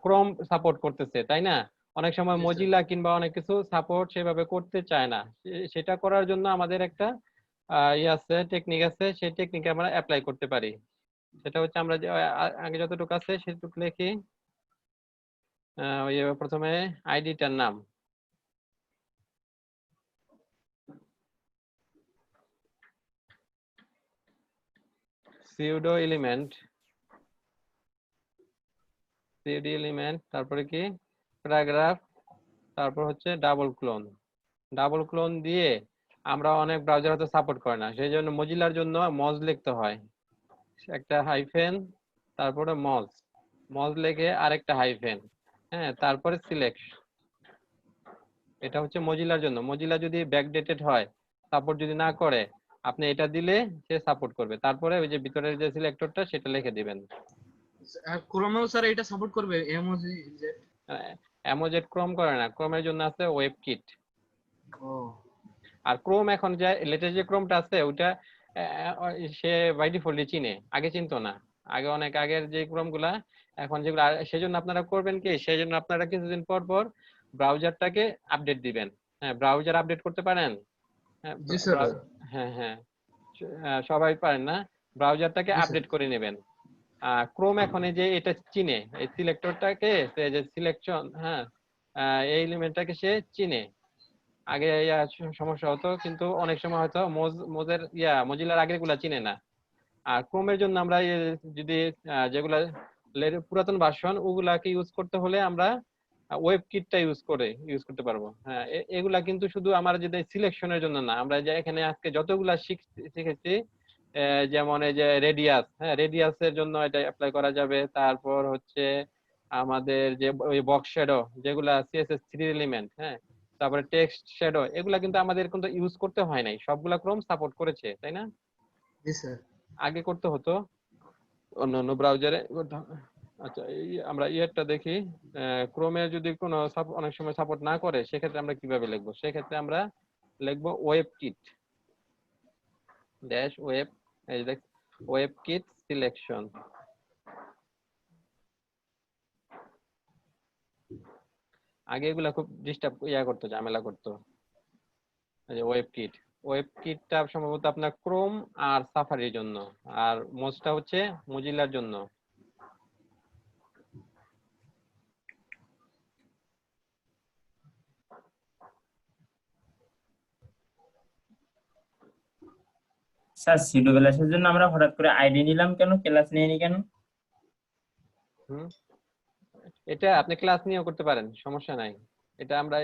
S1: ক্রোম সাপোর্ট করতেছে, তাই না? অনেক সময় মজিলা কিংবা অনেক কিছু সাপোর্ট সেভাবে করতে চায় না। সেটা করার জন্য আমাদের একটা আছে, টেকনিক আছে, সেই টেকনিক আমরা অ্যাপ্লাই করতে পারি। সেটা হচ্ছে আমরা যে আগে যতটুকু আছে সেটুকু লিখি। প্রথমে আইডিটার নাম, সিউডো এলিমেন্ট, তারপরে কি প্যারাগ্রাফ, তারপর হচ্ছে ডাবল ক্লোন দিয়ে আমরা অনেক ব্রাউজার হয়তো সাপোর্ট করে না, সেই জন্য মজিলার জন্য মজ লিখতে হয়, একটা হাইফেন, তারপরে মজ লিখে আরেকটা হাইফেন, হ্যাঁ, তারপরে সিলেক্ট। এটা হচ্ছে মজিলার জন্য। মজিলা যদি ব্যাকডেটেড হয়, সাপোর্ট যদি না করে, আপনি এটা দিলে সে সাপোর্ট করবে। তারপরে ওই যে ভিতরের যে সিলেক্টরটা সেটা লিখে দিবেন।
S2: ক্রোমেও স্যার এটা সাপোর্ট করবে এমোজি যে?
S1: অ্যামোজেট ক্রোম করে না, ক্রোমের জন্য আছে ওয়েব কিট।
S2: ও,
S1: আর ক্রোম এখন যে লেটেস্ট যে ক্রোমটা আছে ওটা সে বাই ডিফল্টলি চিনে, আগে চিনতো না। আগে অনেক আগের যে ক্রোম গুলা, এখন যেগুলো, সেজন্য আপনারা করবেন কি, সেজন্য আপনারা কিছুদিন পর পর ব্রাউজারটাকে আপডেট দিবেন। হ্যাঁ, ব্রাউজার আপডেট করতে পারেন? হ্যাঁ,
S2: জি স্যার।
S1: হ্যাঁ হ্যাঁ, সবাই পারেন না, ব্রাউজারটাকে আপডেট করে নেবেন। ক্রোম এখন এই যে এটা চিনে, এই সিলেক্টরটাকে, যে সিলেকশন, হ্যাঁ, এই এলিমেন্টটাকে সে চিনে। আগে সমস্যা হতো, কিন্তু অনেক সময় হয়তো মজিলার আগের গুলা চিনে না। আর ক্রোমের জন্য আমরা যদি যেগুলা পুরাতন ভার্সন ওগুলাকে ইউজ করতে হলে আমরা ওয়েব কিটটা ইউজ করতে পারবো। হ্যাঁ, এগুলা কিন্তু শুধু আমার যদি সিলেকশনের জন্য না, আমরা যে এখানে আজকে যতগুলা শিখেছি, যেমন এই যে রেডিয়াস, হ্যাঁ, রেডিয়াসের জন্য এটা অ্যাপ্লাই করা যাবে। তারপর হচ্ছে আমাদের যে ওই বক্স শ্যাডো, যেগুলা সিএসএস 3 এলিমেন্ট, হ্যাঁ, তারপরে টেক্সট শ্যাডো, এগুলা কিন্তু আমাদের কিন্তু ইউজ করতে হয় নাই, সবগুলা ক্রোম সাপোর্ট করেছে, তাই না?
S2: জি স্যার।
S1: আগে করতে হতো অন্যান্য ব্রাউজারে। আচ্ছা, এই আমরা ইয়েরটা দেখি, ক্রোমে যদি কোনো অনেক সময় সাপোর্ট না করে, সেক্ষেত্রে আমরা কিভাবে লিখবো? সেক্ষেত্রে আমরা লিখবো ওয়েব কিট ড্যাশ ওয়েব, এই দেখ ওয়েব কিট সিলেকশন। আগে এগুলা খুব ডিস্টার্ব করতো, ঝামেলা করতো। এই যে ওয়েব কিটটা সম্ভবত আপনার ক্রোম আর সাফারির জন্য, আর মোজটা হচ্ছে মজিলার জন্য।
S4: স্যার সিডো ক্লাসের জন্য আমরা হঠাৎ করে আইডি নিলাম কেন, ক্লাস নিয়ে নি কেন?
S1: এটা আপনি ক্লাস নিয়েও করতে পারেন, সমস্যা নাই। এটা আমরা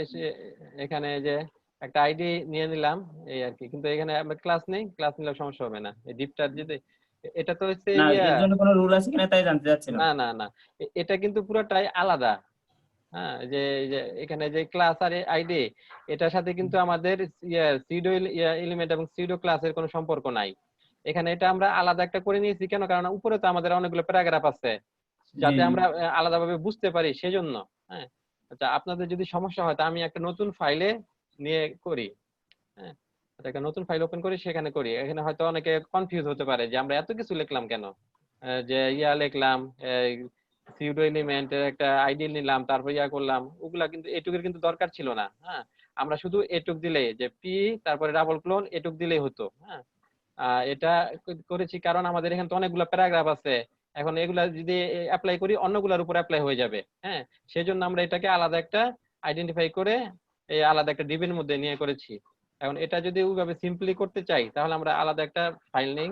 S1: এখানে যে একটা আইডি নিয়ে নিলাম এই আর কি, কিন্তু এখানে আমরা ক্লাস নেই, ক্লাস নিলে সমস্যা হবে না। এই ডিপটার যদি, এটা তো হচ্ছে
S4: না, এর জন্য কোনো রুল আছে কিনা তাই জানতে চাচ্ছিলাম।
S1: না না না, এটা কিন্তু পুরোটাই আলাদা। হ্যাঁ, যে এখানে যে ক্লাস আর আইডি, এটার সাথে কিন্তু আমাদের সিডো এলিমেন্ট এবং সিডো ক্লাসের কোনো সম্পর্ক নাই। এখানে এটা আমরা আলাদা একটা করে নিয়েছি কেন, কারণ উপরে তো আমাদের অনেকগুলো প্যারাগ্রাফ আছে, যাতে আমরা আলাদাভাবে বুঝতে পারি, সেজন্য। হ্যাঁ, আচ্ছা, আপনাদের যদি সমস্যা হয় তা আমি একটা নতুন ফাইলে নিয়ে করি। হ্যাঁ, একটা নতুন ফাইল ওপেন করি, সেখানে করি। এখানে হয়তো অনেকে কনফিউজ হতে পারে যে আমরা এত কিছু লিখলাম কেন, যে লিখলাম সিউডো এলিমেন্টের একটা আইডি নিলাম, তারপর করলাম, ওগুলা কিন্তু এটুকের কিন্তু দরকার ছিল না। হ্যাঁ, আমরা শুধু এটুক দিলেই, যে পি তারপরে ডাবল ক্লোন এটুক দিলেই হতো। হ্যাঁ, এটা করেছি কারণ আমাদের এখানে তো অনেকগুলো প্যারাগ্রাফ আছে। এখন এগুলা যদি অ্যাপ্লাই করি অন্যগুলোর উপর অ্যাপ্লাই হয়ে যাবে। হ্যাঁ, সেজন্য আমরা এটাকে আলাদা একটা আইডেন্টিফাই করে এই আলাদা একটা ডিবির মধ্যে নিয়ে করেছি। এখন এটা যদি ওইভাবে সিম্পলি করতে চাই তাহলে আমরা আলাদা একটা ফাইল নেই,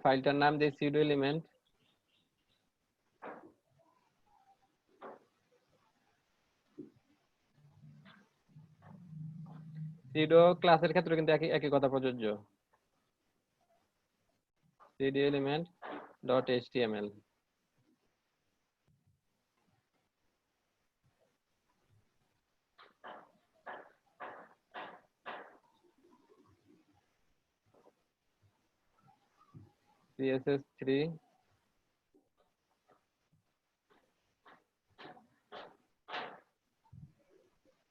S1: ফাইলটার নাম দিই সিউডো এলিমেন্ট। সিউডো ক্লাসের ক্ষেত্রে কিন্তু একই একই কথা প্রযোজ্য, pseudo element dot HTML. CSS3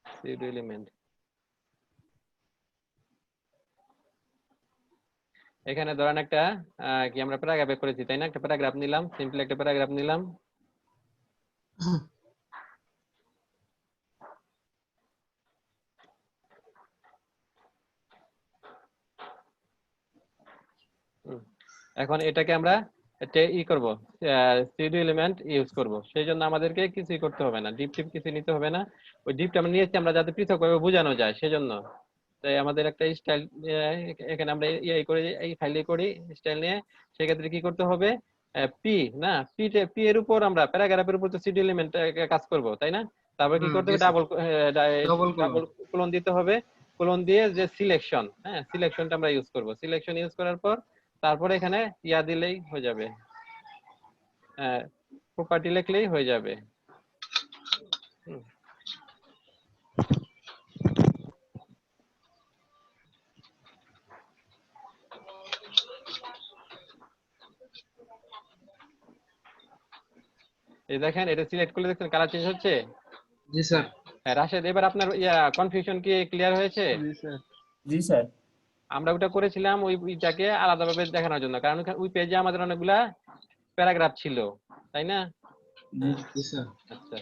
S1: pseudo element। এখানে ধরেন একটা কি আমরা প্যারাগ্রাফ করেছি তাই না, একটা প্যারাগ্রাফ নিলাম, সিম্পল একটা প্যারাগ্রাফ নিলাম। এখন এটাকে আমরা করব, সিউডো এলিমেন্ট ইউজ করব। সেই জন্য আমাদেরকে কিছুই করতে হবে না, ডিপ টিপ কিছু নিতে হবে না। ওই ডিপটা আমরা নিয়েছি আমরা যাতে পৃথকভাবে বোঝানো যায় সেজন্য। তাই আমাদের একটা স্টাইল এখানে আমরা করে এই ফাইলে করি স্টাইল নিয়ে। সেক্ষেত্রে কি করতে হবে, পি না পি এর উপর আমরা প্যারাগ্রাফের উপর তো সিউডো এলিমেন্ট কাজ করব তাই না। তারপর কি করতে হবে, ডাবল কোলন দিতে হবে। কোলন দিয়ে যে সিলেকশন, হ্যাঁ সিলেকশনটা আমরা ইউজ করব। সিলেকশন ইউজ করার পর তারপরে এখানে দিলেই হয়ে যাবে, প্রপার্টি লিখলেই হয়ে যাবে। এই দেখেন এটা সিলেক্ট করলে দেখছেন কালার চেঞ্জ হচ্ছে।
S2: জি স্যার।
S1: হ্যাঁ রাশেদ, এবার আপনার কনফিউশন কি ক্লিয়ার হয়েছে?
S3: জি স্যার।
S4: জি স্যার।
S1: আমরা ওটা করেছিলাম ওইটাকে আলাদাভাবে দেখানোর জন্য, কারণ ওই পেজে আমাদের অনেকগুলা প্যারাগ্রাফ ছিল তাই না।
S2: জি স্যার।
S1: আচ্ছা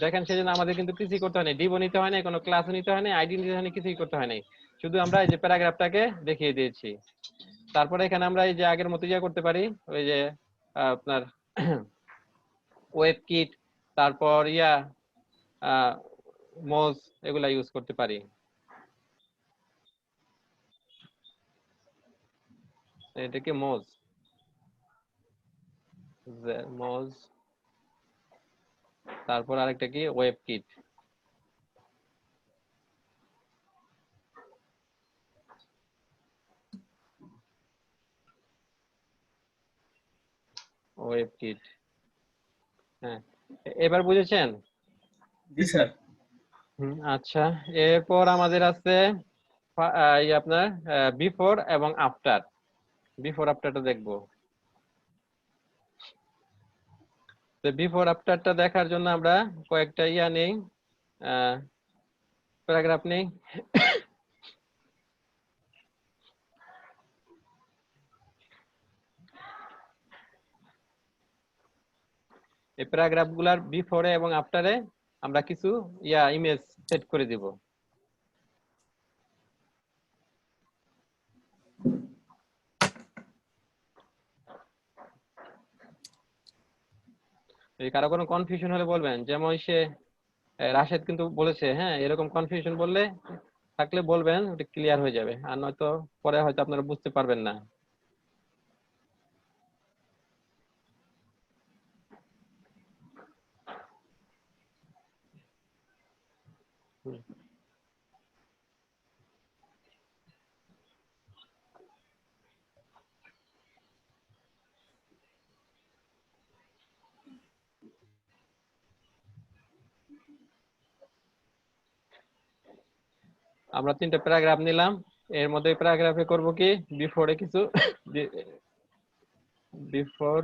S1: দেখেন, সেজন্য আমাদের কিন্তু কিছুই করতে হয় না, ডিবো নিতে হয় না, কোনো ক্লাসও নিতে হয় না, আইডি নিতে হয় না, কিছুই করতে হয় না। শুধু আমরা এই যে প্যারাগ্রাফটাকে দেখিয়ে দিয়েছি। তারপরে এখানে আমরা এই যে আগের মতো করতে পারি, ওই যে আপনার ওয়েব কিট, তারপর মোজ, এগুলা ইউজ করতে পারি। এটা কি মোজ, মোজ, তারপর আরেকটা কি ওয়েব কিট। ওয়েব কিট, হ্যাঁ এবার বুঝেছেন?
S4: জি স্যার।
S1: আচ্ছা, এরপর আমাদের আছে আপনার বিফোর এবং আফটার। বিফোর আফটারটা দেখবো। তো বিফোর আফটারটা দেখার জন্য আমরা কয়েকটা নেই, প্যারাগ্রাফ নেই। এই প্যারাগ্রাফ গুলার বিফোরে এবং আফটারে আমরা কিছু ইমেজ সেট করে দিব। এই কারো কোনো কনফিউশন হলে বলবেন, যেমন সে রাশেদ কিন্তু বলেছে, হ্যাঁ এরকম কনফিউশন বললে থাকলে বলবেন, ওটা ক্লিয়ার হয়ে যাবে, আর নয়তো পরে হয়তো আপনারা বুঝতে পারবেন না। আমরা 3টা প্যারাগ্রাফ নিলাম, এর মধ্যে প্যারাগ্রাফে করব কি বিফোরে কিছু বিফোর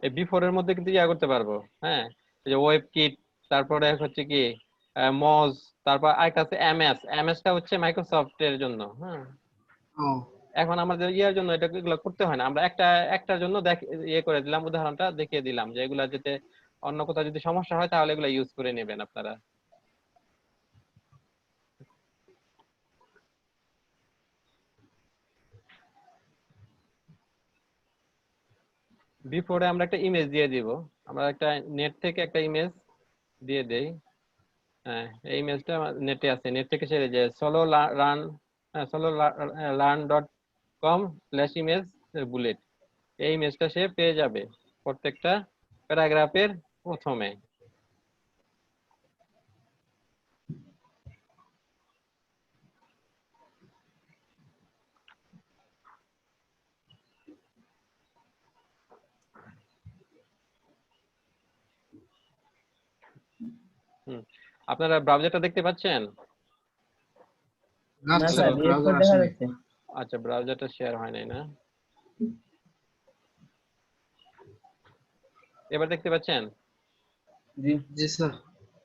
S1: এই বিফোর এর মধ্যে কিন্তু ইয়া করতে পারবো। হ্যাঁ, এই যে ওয়েব কিট, তারপরে হচ্ছে কি মজ, তারপর আর কাছে এমএস। এমএসটা হচ্ছে মাইক্রোসফট এর জন্য। হ্যাঁ,
S2: ও
S1: এখন আমাদের ইয়ার জন্য এটা এগুলো করতে হয় না, আমরা একটার জন্য ইয়ে করে দিলাম, উদাহরণটা দেখিয়ে দিলাম যে এগুলা যাতে অন্য কোথাও যদি সমস্যা হয় তাহলে এগুলা ইউজ করে নেবেন আপনারা। বিফোরে আমরা একটা ইমেজ দিয়ে দিব, আমরা একটা নেট থেকে একটা ইমেজ দিয়ে দেই। হ্যাঁ, এই ইমেজটা নেটে আছে, নেট থেকে ছেড়ে যে solo-learn.com/image বুলেট, এই ইমেজটা সে পেয়ে যাবে প্রত্যেকটা প্যারাগ্রাফের প্রথমে। আপনারা ব্রাউজারটা দেখতে পাচ্ছেন?
S2: না
S4: না
S2: স্যার
S4: স্যার
S2: ব্রাউজার
S4: দেখা
S2: আসেনি।
S4: যাচ্ছে।
S1: আচ্ছা, ব্রাউজারটা শেয়ার হয় নাই না? এবার দেখতে পাচ্ছেন?
S4: জি
S2: জি স্যার।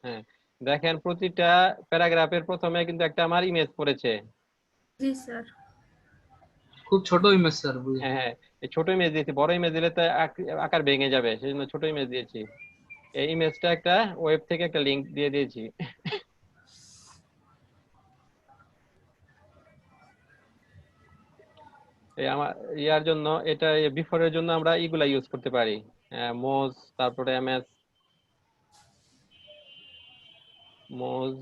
S1: হ্যাঁ, দেখেন প্রতিটা প্যারাগ্রাফের প্রথমে কিন্তু একটা আমার ইমেজ পড়েছে।
S6: জি স্যার।
S2: খুব ছোট ইমেজ স্যার বুঝলেন।
S1: হ্যাঁ হ্যাঁ, এই ছোট ইমেজ দিয়েছি, বড় ইমেজ দিলে তো আকার ভেঙে যাবে, সেই জন্য ছোট ইমেজ দিয়েছি। এই ইমেজটা একটা ওয়েব থেকে একটা লিংক দিয়ে দিয়েছি। এই আমার ইয়ার জন্য, এটা বিফোর এর জন্য আমরা এগুলা ইউজ করতে পারি, মোজ, তারপরে এমএস মোজ।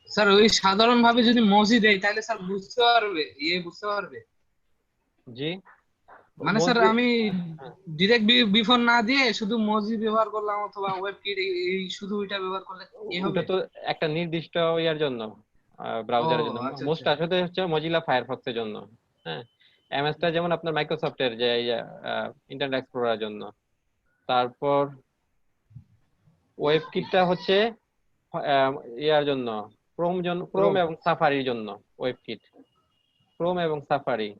S2: স্যার ওই সাধারণ ভাবে যদি মজি দেয় তাহলে স্যার বুঝতে পারবে, বুঝতে পারবে।
S1: জি,
S2: মানে
S1: মোজ
S2: স্যার
S1: দিয়ে-
S2: আমি
S1: হ্যাঁ,
S2: ডিরেক্ট বিফোর না দিয়ে শুধু মজি ব্যবহার করলাম অথবা ওয়েব কিট এই শুধু এটা ব্যবহার করলে কি
S1: ওটা
S2: হবে?
S1: তো একটা নির্দিষ্ট ইয়ার জন্য,
S2: ও
S1: ব্রাউজারের জন্য।
S2: আচ্ছা আচ্ছা।
S1: মোজটা আসলে হচ্ছে মজিলা ফায়ারফক্স এর জন্য। হ্যাঁ, এমএসটা যেমন আপনার মাইক্রোসফটের যে ইন্টারনেট এক্সপ্লোরার জন্য। তারপর ওয়েব কিটটা হচ্ছে আহ, ইয়ার জন্য, ক্রোম
S2: ক্রোম।
S1: এবং সাফারির জন্য ওয়েব কিট, ক্রোম এবং সাফারি।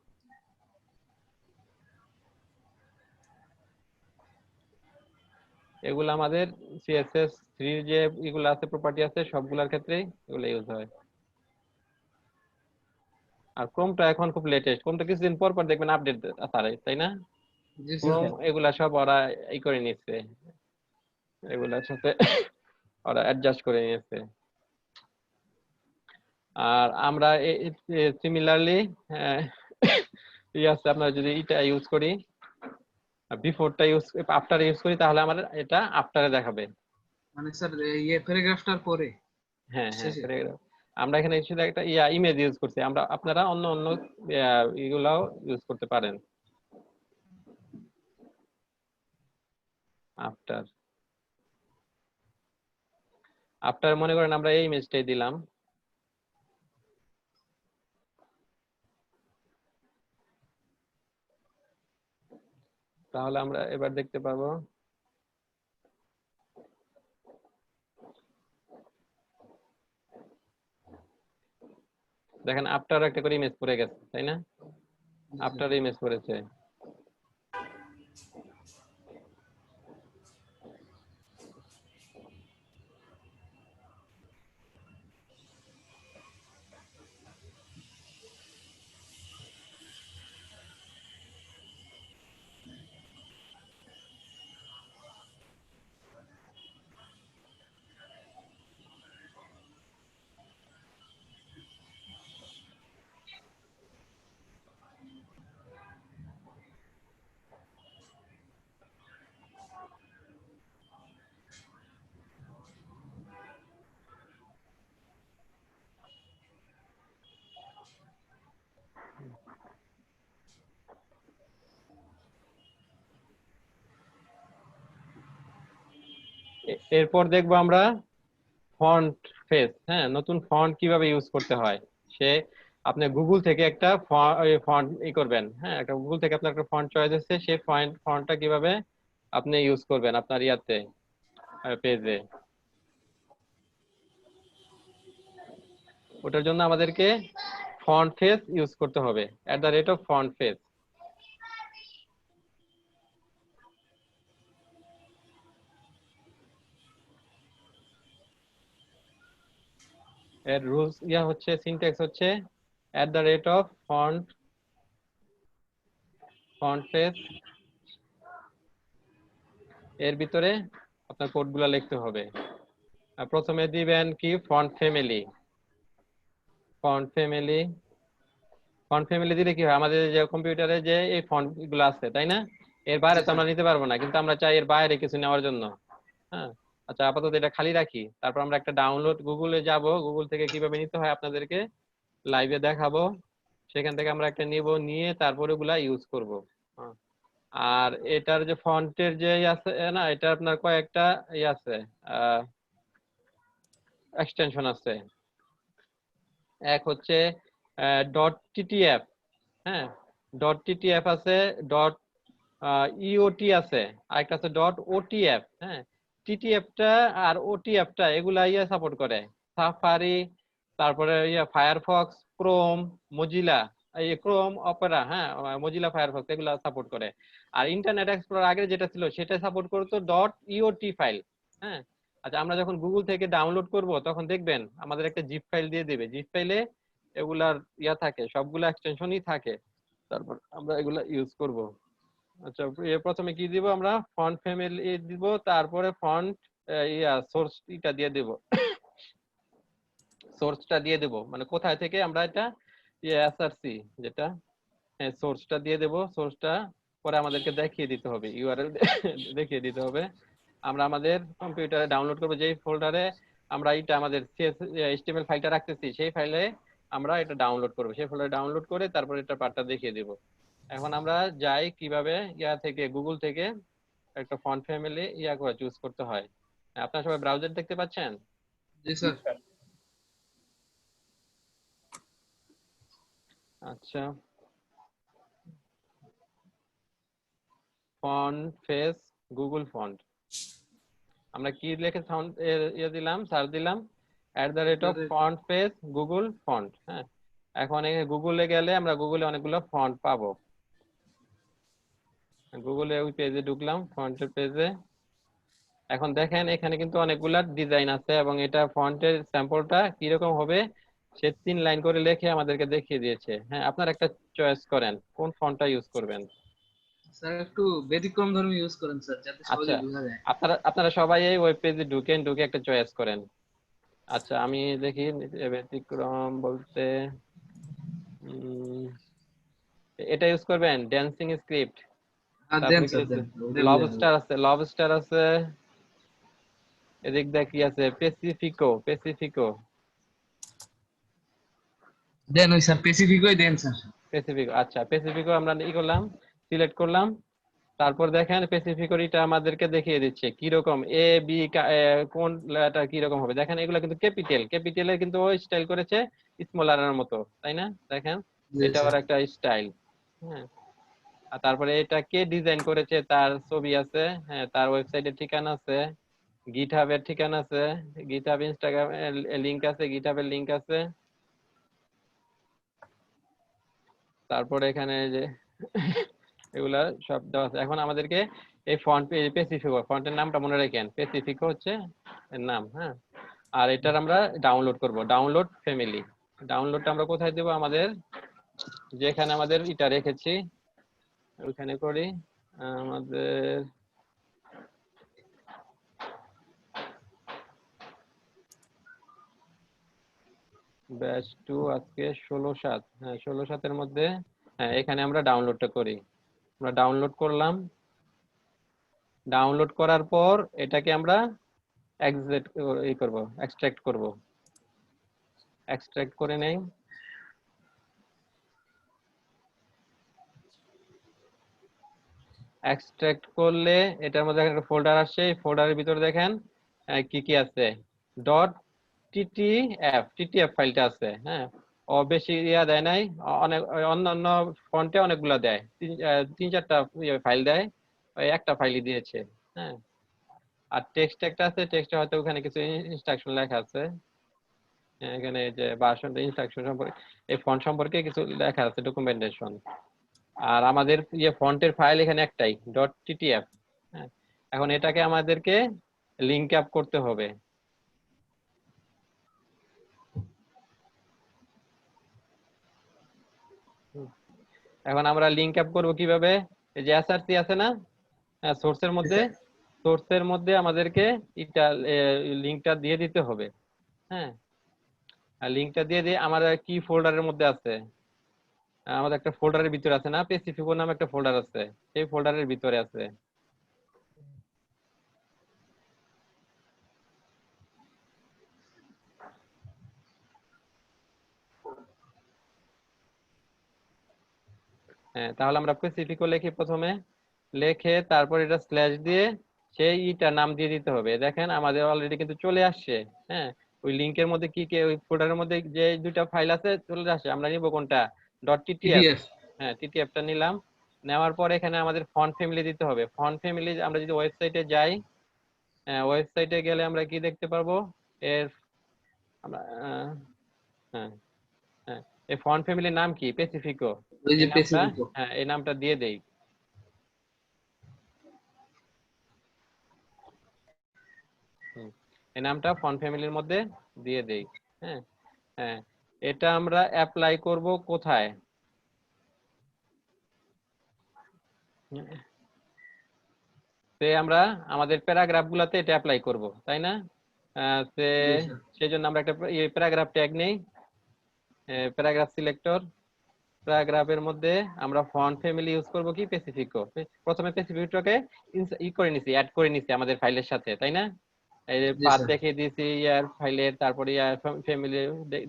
S1: এগুলো আমাদের CSS3 যে এগুলো আছে, প্রপার্টি আছে, সবগুলোর ক্ষেত্রেই এগুলো ইউজ হয়। আর ক্রোমটা এখন খুব লেটেস্ট, ক্রোমটা কিছুদিন পর পর দেখবেন আপডেট আসে, তাই না?
S2: জি
S4: জি
S2: স্যার।
S1: Chrome
S4: sir.
S1: এগুলা সব ওরা ই করে নিচ্ছে, এগুলার সাথে ওরা অ্যাডজাস্ট করে নিয়েছে। আর আমরা সিমিলারলি আছে, আপনার যদি এটা ইউজ করি, বিফোরটা ইউজ, আফটার ইউজ করি, তাহলে আমাদের এটা আফটারে দেখাবে।
S2: মানে স্যার প্যারাগ্রাফটার পরে
S1: হ্যাঁ হ্যাঁ,
S2: শেষে।
S1: আমরা এখানে শুধু একটা ইমেজ ইউজ করছি, আপনারা অন্য অন্য এগুলাও ইউজ করতে পারেন। আফটার আফটার মনে করেন আমরা এই ইমেজটাই দিলাম, তাহলে আমরা এবার দেখতে পাবো দেখেন আফটার একটা করে ইমেজ পড়ে গেছে, তাই না? আফটার ইমেজ পড়েছে। এরপর দেখবো আমরা ফন্ট ফেস। হ্যাঁ, নতুন ফন্ট কিভাবে ইউজ করতে হয়। সে আপনি গুগল থেকে একটা ফন্ট করবেন। হ্যাঁ, একটা গুগল থেকে আপনার একটা ফন্ট চয়েস আছে, সেই ফন্টটা কিভাবে আপনি ইউজ করবেন আপনার ইয়াতে, পেজে। ওটার জন্য আমাদেরকে ফন্ট ফেস ইউজ করতে হবে, @font face। এর রুলস হচ্ছে, সিনট্যাক্স হচ্ছে @font face, এর ভিতরে আপনার কোডগুলো লিখতে হবে। আর প্রথমে দিবেন কি ফন্ট ফ্যামিলি দিলে কি হয়, আমাদের যে কম্পিউটারে যে এই ফন্ট গুলো আছে তাই না, এর বাইরে তো আমরা নিতে পারবো না, কিন্তু আমরা চাই এর বাইরে কিছু নেওয়ার জন্য। হ্যাঁ, আচ্ছা আপাতত এটা খালি রাখি, তারপর আমরা একটা ডাউনলোড গুগলে যাব, গুগল থেকে কিভাবে নিতে হয় আপনাদেরকে লাইভে দেখাবো, সেখান থেকে আমরা একটা নিব, নিয়ে তারপরে ওগুলা ইউজ করব। আর এটার যে ফন্টের যে আছে না, এটা আপনার কয়েকটা আছে, এক্সটেনশন আছে। এক হচ্ছে .ttf, হ্যাঁ, .ttf আছে, .eot আছে, আর একটা আছে .otf। হ্যাঁ, ttf টা আর otf টা এগুলা সাপোর্ট করে সাফারি, তারপরে ফায়ারফক্স, ক্রোম, মজিলা, এই ক্রোম অপেরা, হ্যাঁ, মজিলা ফায়ারফক্স এগুলা সাপোর্ট করে। আর ইন্টারনেট এক্সপ্লোরার আগে যেটা ছিল সেটা সাপোর্ট করতো .eot ফাইল। হ্যাঁ, আচ্ছা আমরা যখন গুগল থেকে ডাউনলোড করব তখন দেখবেন আমাদের একটা জিপ ফাইল দিয়ে দিবে, জিপ ফাইলে এগুলার থাকে, সবগুলা এক্সটেনশনই থাকে, তারপর আমরা এগুলা ইউজ করব। আচ্ছা প্রথমে কি দিব আমরা, ফন্ট ফ্যামিলি দিব, তারপরে ফন্ট সোর্সটা দিয়ে দেব, সোর্সটা দিয়ে দেব মানে কোথায় থেকে আমরা এটা এসআরসি যেটা, হ্যাঁ সোর্সটা দিয়ে দেব, সোর্সটা পরে আমাদেরকে দেখিয়ে দিতে হবে, ইউআরএল দেখিয়ে দিতে হবে। আমরা আমাদের কম্পিউটারে ডাউনলোড করব, যেই ফোল্ডারে আমরা এটা আমাদের এইচটিএমএল ফাইলটা রাখতেছি সেই ফাইলে আমরা এটা ডাউনলোড করব, সেই ফোল্ডারে ডাউনলোড করে তারপর এটা পার্টটা দেখিয়ে দেব। এখন আমরা যাই কিভাবে থেকে গুগল থেকে একটা ফন্ট ফ্যামিলি করে চুজ করতে হয়। আপনারা সবাই ব্রাউজার দেখতে পাচ্ছেন?
S2: জি স্যার।
S1: আচ্ছা, ফন্ট ফেস গুগল ফন্ট, আমরা কি লিখে সাউন্ড দিলাম, সার্চ দিলাম @font face গুগল ফন্ট। হ্যাঁ, এখন গুগলে গেলে আমরা গুগলে অনেকগুলো ফন্ট পাবো, গুগলে ওই পেজে ঢুকলাম, ফন্টের পেজে। এখন দেখেন এখানে কিন্তু অনেকগুলা ডিজাইন আছে, এবং এটা ফন্টের স্যাম্পলটা কিরকম হবে সে 3 লাইন করে লিখে আমাদেরকে দেখিয়ে দিয়েছে। হ্যাঁ, আপনার একটা চয়েস করেন কোন ফন্টটা ইউজ করবেন।
S2: স্যার একটু ব্যতিক্রম ধর্মী ইউজ করেন স্যার, যাতে সহজে
S1: আচ্ছা,
S2: বোঝা যায়।
S1: আপনারা সবাই এই ওয়েব পেজে ঢুকে একটা চয়েস করেন। আচ্ছা আমি দেখি, ব্যতিক্রম বলতে এটা ইউজ করবেন, ড্যান্সিং স্ক্রিপ্ট,
S2: দেন
S1: তারপরে কি
S2: স্যার
S1: আছে,
S2: দেন।
S1: লবস্টার আছে, এদিক দিয়ে কি আছে, পেসিফিকো
S2: দেন ওই স্যার স্পেসিফিকই দেন স্যার।
S1: আচ্ছা পেসিফিকো আমরা করলাম, সিলেক্ট করলাম, তারপর দেখেন পেসিফিকরিটা আমাদেরকে দেখিয়ে দিচ্ছে কি রকম, এ বি কোন লেটার কি রকম হবে। দেখেন এগুলা কিন্তু ক্যাপিটালের কিন্তু ওই স্টাইল করেছে স্মল আর এর মতো, তাই না? দেখেন এটা আবার একটা স্টাইল। হ্যাঁ, আর তারপরে এটা কে ডিজাইন করেছে তার ছবি আছে, হ্যাঁ তার ওয়েবসাইটের ঠিকানা আছে, গিটহাবের ঠিকানা আছে, গিটহাব ইনস্টাগ্রাম লিংক আছে, গিটহাবের লিংক আছে। তারপরে এখানে যে এগুলা সব দেওয়া আছে। এখন আমাদেরকে এই পেসিফিকো ফন্টের নামটা মনে রাখেন, পেসিফিকো হচ্ছে এর নাম। হ্যাঁ, আর এটার আমরা ডাউনলোড করব, ডাউনলোড ফ্যামিলি। ডাউনলোডটা আমরা কোথায় দেব, আমাদের যেখানে আমাদের এটা রেখেছি ওইখানে করি। আমাদের ব্যাচ 2 আজকে 16/7, হ্যাঁ 16/7 এর মধ্যে, হ্যাঁ এখানে আমরা ডাউনলোডটা করি। আমরা ডাউনলোড করলাম, ডাউনলোড করার পর এটাকে আমরা এক্সট্রাক্ট করে নেই। এক্সট্রাক্ট করলে এটার মধ্যে একটা ফোল্ডার আসছে, এই ফোল্ডারের ভিতরে দেখেন কি কি আছে, ttf ফাইলটা আছে। হ্যাঁ, ও বেশি দেয় নাই, অনেক অন্যান্য ফন্টে অনেকগুলা দেয়, 3-4টা ফাইল দেয়, ওই একটা ফাইলই দিয়েছে। হ্যাঁ, আর টেক্সট একটা আছে, টেক্সটে হয়তো ওখানে কিছু ইনস্ট্রাকশন লেখা আছে। এখানে এই যে ভার্সন ইনস্ট্রাকশন সম্পর্কে, এই ফন্ট সম্পর্কে কিছু লেখা আছে, ডকুমেন্টেশন। আর আমাদের ফন্টের ফাইল এখানে একটাই, .ttf। হ্যাঁ, এখন এটাকে আমাদেরকে লিংক আপ করতে হবে। এখন আমরা লিংক আপ করব কিভাবে? এই যে এসআরসি আছে না, সোর্সের মধ্যে, আমাদেরকে এটা লিংকটা দিয়ে দিতে হবে। হ্যাঁ, আর লিংকটা দিয়ে আমাদের কি ফোল্ডারের মধ্যে আছে, আমাদের একটা ফোল্ডারের ভিতরে আছে না, পেসিফিকো নামে একটা ফোল্ডার আছে, সেই ফোল্ডারের ভিতরে আছে। হ্যাঁ, তাহলে আমরা পেসিফিকো লিখি প্রথমে, লিখে তারপর এটা স্ল্যাশ দিয়ে সেই ইটা নাম দিয়ে দিতে হবে। দেখেন আমাদের অলরেডি কিন্তু চলে আসছে। হ্যাঁ, ওই লিংকের মধ্যে কি কি, ওই ফোল্ডারের মধ্যে যে দুইটা ফাইল আছে চলে আসছে। আমরা নিব কোনটা? .ttf।
S2: PDF।
S1: হ্যাঁ, ttf-টা নিলাম। নেওয়ার পর এখানে আমাদের ফন্ট ফ্যামিলি দিতে হবে। ফন্ট ফ্যামিলি আমরা যদি ওয়েবসাইটে যাই, ওয়েবসাইটে গেলে আমরা কি দেখতে পারবো, এর আমরা হ্যাঁ হ্যাঁ, এই ফন্ট ফ্যামিলির নাম কি? পেসিফিকো।
S2: ওই যে
S1: এই নামটা,
S2: পেসিফিকো।
S1: হ্যাঁ, এই নামটা দিয়ে দেই। এই নামটা ফন্ট ফ্যামিলির মধ্যে দিয়ে দেই। হ্যাঁ হ্যাঁ, এটা আমরা অ্যাপ্লাই করব কোথায়? আমরা আমাদের প্যারাগ্রাফ গুলাতে এটা অ্যাপ্লাই করব, তাই না? সেই জন্য আমরা একটা প্যারাগ্রাফ ট্যাগ নেই, প্যারাগ্রাফ সিলেক্টর। প্যারাগ্রাফের মধ্যে আমরা ফন্ট ফ্যামিলি ইউজ করব কি? পেসিফিকো। প্রথমে পেসিফিকোকে করে নিছি, অ্যাড করে নিছি আমাদের ফাইলের সাথে, তাই না? এই যে পাথ দেখিয়ে দিয়েছি ইয়ার ফাইলের, তারপরে ইয়ার ফ্যামিলি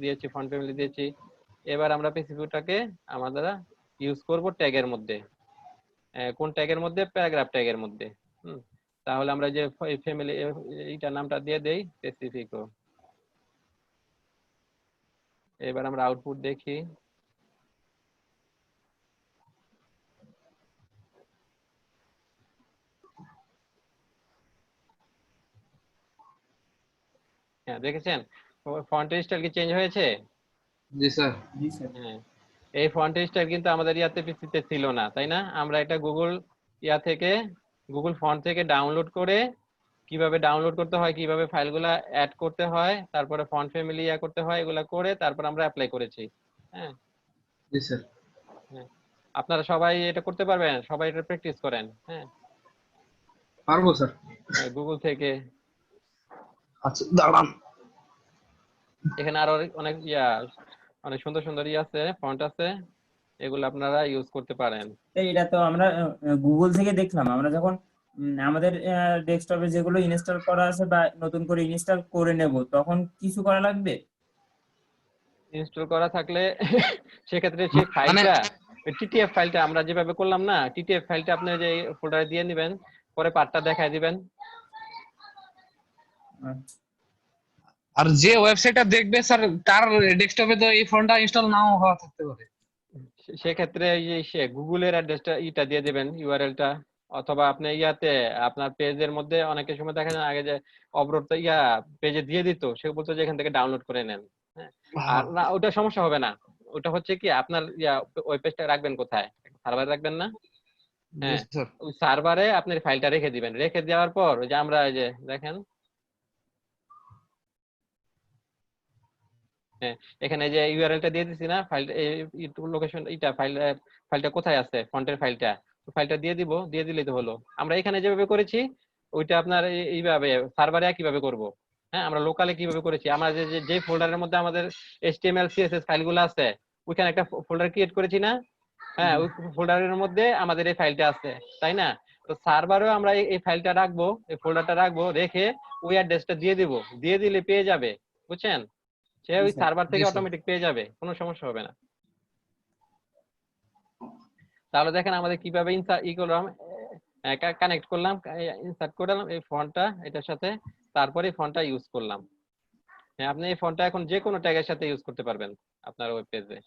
S1: দিয়েছি, ফন্ট ফ্যামিলি দিয়েছি। এবার আমরা পেসিফিকটাকে আমরা ইউজ করব ট্যাগের মধ্যে। কোন ট্যাগের মধ্যে? প্যারাগ্রাফ ট্যাগের মধ্যে। তাহলে আমরা যে ফ্যামিলি এইটা নামটা দিয়ে দেই, পেসিফিকো। এবার আমরা আউটপুট দেখি। হ্যাঁ, দেখেছেন ফন্টের স্টাইল কি চেঞ্জ হয়েছে?
S2: জি স্যার।
S4: জি স্যার।
S1: হ্যাঁ, এই ফন্টের স্টাইল কিন্তু আমাদের ইয়াতে পিসিতে ছিল না, তাই না? আমরা এটা গুগল ফন্ট থেকে ডাউনলোড করে, কিভাবে ডাউনলোড করতে হয়, কিভাবে ফাইলগুলা অ্যাড করতে হয়, তারপরে ফন্ট ফ্যামিলি করতে হয়, এগুলা করে তারপর আমরা অ্যাপ্লাই করেছি। হ্যাঁ
S2: জি স্যার।
S1: হ্যাঁ, আপনারা সবাই এটা করতে পারবেন, সবাই এটা প্র্যাকটিস করেন। হ্যাঁ,
S2: পারবো স্যার।
S1: গুগল থেকে।
S2: আচ্ছা দাঁড়ান।
S1: এখানে আরো অনেক অনেক সুন্দর সুন্দর আছে, ফন্ট আছে, এগুলো আপনারা ইউজ করতে পারেন।
S4: এটা তো আমরা গুগল থেকে দেখলাম। আমরা যখন আমাদের ডেস্কটপে যেগুলো ইনস্টল করা আছে বা নতুন করে ইনস্টল করে নেব, তখন কিছু করা লাগবে?
S1: ইনস্টল করা থাকলে সেক্ষেত্রে সেই ফাইলটা, টিটিএফ ফাইলটা আমরা যেভাবে করলাম না, টিটিএফ ফাইলটা আপনি যে ফোল্ডারে দিয়ে নেবেন, পরে পার্টটা দেখায় দিবেন।
S2: আর যে ওয়েবসাইটটা দেখবে স্যার, তার ডেস্কটপে তো এই ফন্টটা ইনস্টল নাও হওয়া থাকতে পারে।
S1: সেক্ষেত্রে সে গুগলের অ্যাড্রেসটা দিয়ে দিবেন, ইউআরএলটা। অথবা আপনি আপনার পেজের মধ্যে অনেকের সময় দেখা যায় আগে যে অবরোধ পেজে দিয়ে দিত, সে বলতো যে এখান থেকে ডাউনলোড করে নেন। হ্যাঁ, আর না, ওটা সমস্যা হবে না। ওটা হচ্ছে কি, আপনার ওয়েব পেজটা রাখবেন কোথায়? সার্ভারে রাখবেন না? হ্যাঁ, ওই সার্ভারে আপনার ফাইলটা রেখে দিবেন। রেখে দেওয়ার পর ওই যে আমরা যে দেখেন, হ্যাঁ, এখানে যে ইউআরএলটা দিয়ে দিছি না, ফাইল লোকেশন, ফাইলটা কোথায় আছে, ফন্টের ফাইলটা, ফাইলটা দিয়ে দিব। দিয়ে দিলেই তো হলো। আমরা এখানে যেভাবে করেছি ওইটা আপনার এইভাবে সার্ভারে কিভাবে করব। হ্যাঁ, আমরা লোকালে কিভাবে করেছি, আমরা যে ফোল্ডারের মধ্যে আমাদের এইচটিএমএল সিএসএস ফাইলগুলো আছে, ওইখানে একটা ফোল্ডার ক্রিয়েট করেছি না? হ্যাঁ, ওই ফোল্ডারের মধ্যে আমাদের এই ফাইলটা আছে, তাই না? তো সার্ভারেও আমরা এই ফাইলটা রাখবো, এই ফোল্ডারটা রাখবো, রেখে ওই অ্যাড্রেসটা দিয়ে দিব। দিয়ে দিলে পেয়ে যাবে, বুঝছেন? সে ওই সার্ভার থেকে অটোমেটিক পেয়ে যাবে, কোনো সমস্যা হবে না। তাহলে দেখেন আমাদের কিভাবে করলাম, কানেক্ট করলাম, ইনসার্ট করলাম এই ফন্টটা এটার সাথে, তারপরে ফন্টটা ইউজ করলাম। হ্যাঁ, আপনি এই ফন্টটা এখন যে কোনো ট্যাগের সাথে ইউজ করতে পারবেন আপনার ওয়েব পেজে।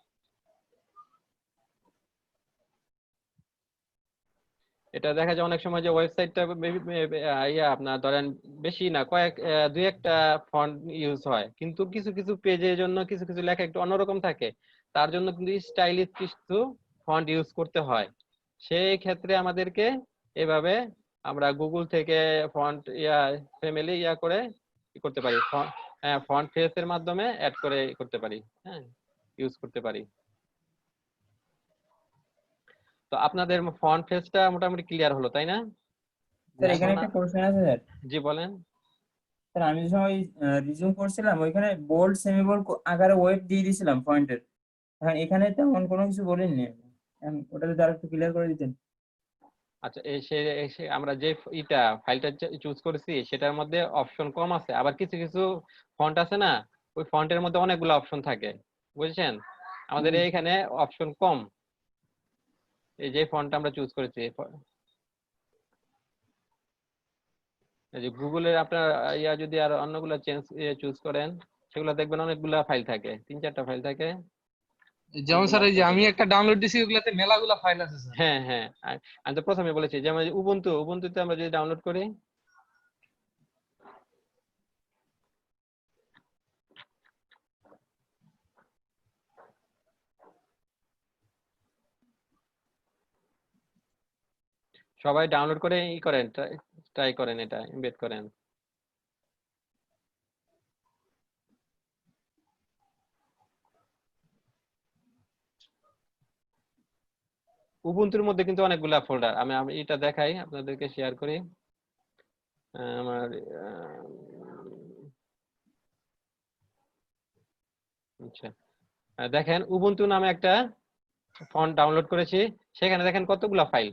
S1: এটা দেখা যায় অনেক সময় যে ওয়েবসাইটটা আপনার ধরেন বেশি না কয়েক দুই একটা ফন্ট ইউজ হয়, কিন্তু কিছু কিছু পেজের জন্য কিছু কিছু লেখা একটু অন্যরকম থাকে, তার জন্য কিন্তু স্টাইলিশ কিছু ফন্ট ইউজ করতে হয়। সেই ক্ষেত্রে আমাদেরকে এভাবে আমরা গুগল থেকে ফন্ট ফ্যামিলি করে করতে পারি, ফন্ট ফেসের মাধ্যমে অ্যাড করে করতে পারি, হ্যাঁ, ইউজ করতে পারি। তো আপনাদের ফন্ট ফেসটা মোটামুটি ক্লিয়ার হলো তাই না?
S4: স্যার এখানে
S1: এখন
S4: একটা কোশ্চেন আছে স্যার।
S1: জি বলেন।
S4: স্যার আমি যে সময় রিজিউম করছিলাম ওইখানে বোল্ড সেমি বোল্ড আকারে ওয়েট দিয়ে দিয়েছিলাম পয়েন্টের। এখন এখানে তেমন কোনো কিছু বলেননি। ওটা যদি আর একটু ক্লিয়ার করে দিতেন।
S1: আচ্ছা, আমরা যে ফাইলটা চুজ করেছি সেটার মধ্যে অপশন কম আছে, আবার কিছু কিছু ফন্ট আছে না, ওই ফন্টের মধ্যে অনেকগুলো অপশন থাকে, বুঝছেন? আমাদের এইখানে অপশন কম। এই যে ফন্টটা আমরা চুজ করেছি, এই যে গুগলের আপনার যদি আর অন্যগুলো চুজ করেন, সেগুলো দেখবেন অনেকগুলা ফাইল থাকে, 3-4টা ফাইল থাকে।
S2: যেমন স্যার এই যে আমি একটা ডাউনলোড দিছি, ওগুলাতে মেলাগুলা ফাইল আছে স্যার।
S1: হ্যাঁ হ্যাঁ, আমি তো প্রথমে বলেছি, যেমন উবুন্তুতে আমরা যদি ডাউনলোড করি, সবাই ডাউনলোড করে করেন, ট্রাই করেন, এটা এমবেড করেন। উবুন্তুর মধ্যে কিন্তু অনেকগুলা ফোল্ডার, আমি এটা দেখাই আপনাদেরকে, শেয়ার করি আমার আচ্ছা, দেখেন উবুন্টু নামে একটা ফন্ট ডাউনলোড করেছি, সেখানে দেখেন কতগুলা ফাইল,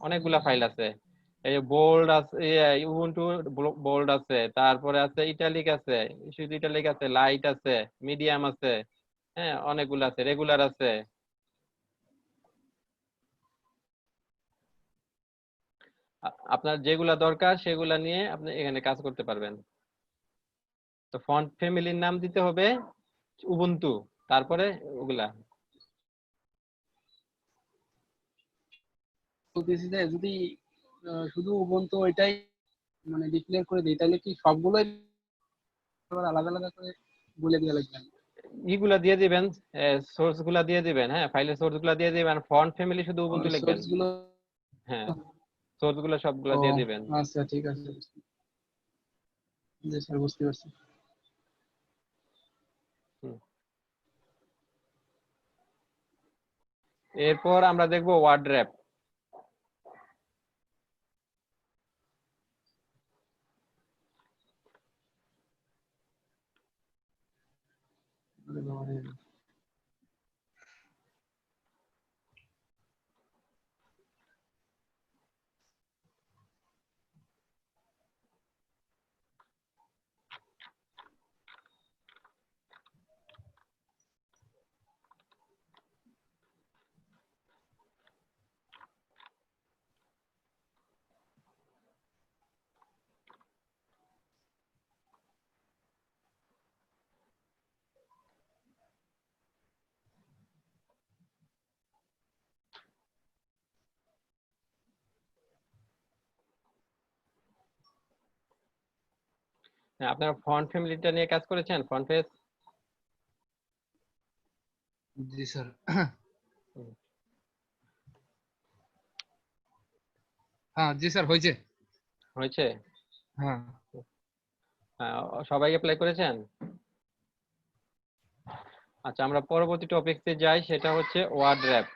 S1: অনেকগুলা ফাইল আছে। এই বোল্ড আছে, উবুন্টু বোল্ড আছে, তারপরে আছে ইটালিক আছে, শুধু ইটালিক আছে, লাইট আছে, মিডিয়াম আছে, হ্যাঁ অনেকগুলো আছে, রেগুলার আছে। আপনার যেগুলা দরকার সেগুলা নিয়ে আপনি এখানে কাজ করতে পারবেন। তো ফন্ট ফ্যামিলির নাম দিতে হবে উবুন্টু, তারপরে ওগুলা।
S3: বলতেছি যে যদি শুধু ubuntu ওইটাই মানে ডিক্লেয়ার করে দিই, তাহলে কি সবগুলোই আবার আলাদা আলাদা করে বলে দেওয়া লাগবে?
S1: ইগুলা দিয়ে দিবেন, সোর্স গুলা দিয়ে দিবেন, হ্যাঁ ফাইলের সোর্স গুলা দিয়ে দিবেন, ফন্ট ফ্যামিলি শুধু উবুন্টু লিখবেন।
S3: সোর্স গুলো?
S1: হ্যাঁ, সোর্স গুলা সবগুলা
S3: ও
S1: দিয়ে দিবেন।
S3: আচ্ছা, ঠিক আছে। জি স্যার, বুঝতে পারছি।
S1: হুম। এরপর আমরা দেখবো ওয়ার্ড র্যাপ। হ্যাঁ, আপনার ফন্ট ফ্যামিলিটা নিয়ে কাজ করেছেন, ফন্ট ফেস?
S2: জি স্যার। হ্যাঁ জি স্যার, হয়েছে।
S1: হয়েছে?
S2: হ্যাঁ
S1: সবাই অ্যাপ্লাই করেছেন? আচ্ছা, আমরা পরবর্তী টপিকতে যাই, সেটা হচ্ছে ওয়ার্ড র্যাপ।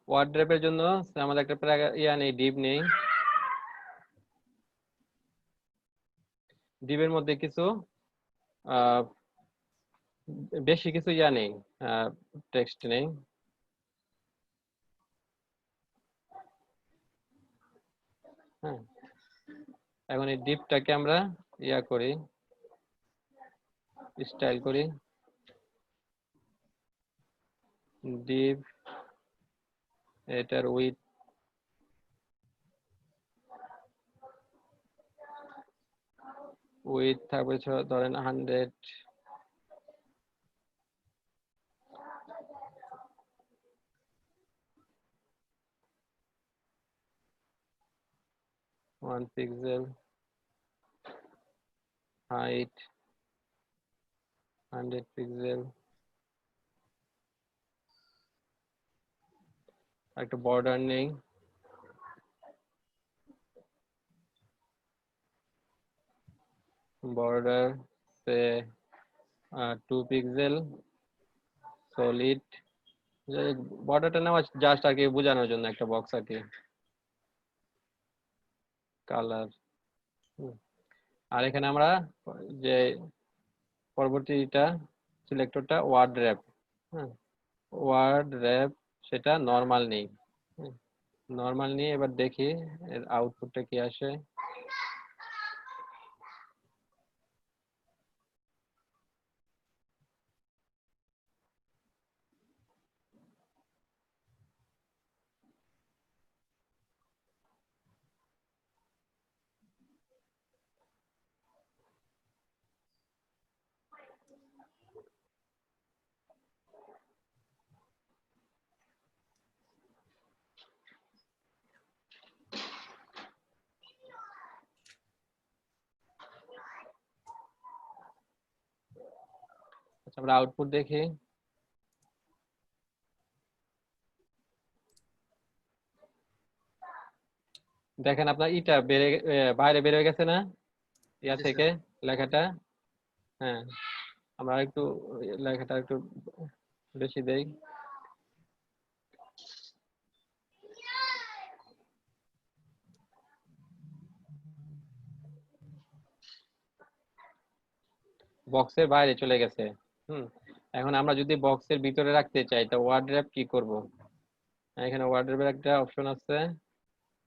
S1: ওয়ার্ড র্যাপের জন্য আমাদের একটা নেই, ডিভ নেই। ডিভের মধ্যে কিছু বেশি কিছু নেই, টেক্সট নেই। হ্যাঁ, এখন এই ডিভটাকে আমরা করি, স্টাইল করি, ডিভ, এটার উইথ উইথ থাকবে ধরেন 100, one pixel, height 100 pixel, একটা বর্ডার নেই, বর্ডার সে 2 পিক্সেল, সলিড। বর্ডারটা নেওয়া জাস্ট আর কি বোঝানোর জন্য একটা বক্স আর কি। কালার, আর এখানে আমরা যে পরবর্তীটা সিলেক্টরটা ওয়ার্ড র্যাপ, হ্যাঁ ওয়ার্ড র্যাপ সেটা নরমাল নেই, নরমাল নিয়ে এবার দেখি এর আউটপুটটা কি আসে। আচ্ছা, আমরা আউটপুট দেখি। দেখেন আপনার ইটা বাইরে বের হয়ে গেছে না ইয়া থেকে লেখাটা। হ্যাঁ, আমরা একটু লেখাটা একটু বেশি দেই। বক্সের বাইরে চলে গেছে। এখন আমরা যদি বক্সের ভিতরে রাখতে চাই তা ওয়ার্ড র্যাপ কি করব? এখানে ওয়ার্ড র্যাপের একটা অপশন আছে,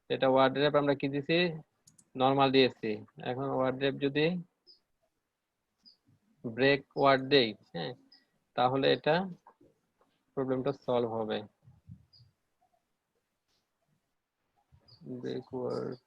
S1: এটা ওয়ার্ড র্যাপ আমরা কি দিছি, নরমাল দিয়েছি। এখন ওয়ার্ড র্যাপ যদি ব্রেক ওয়ার্ড দেই, হ্যাঁ তাহলে এটা প্রবলেমটা সলভ হবে। ব্রেক ওয়ার্ড,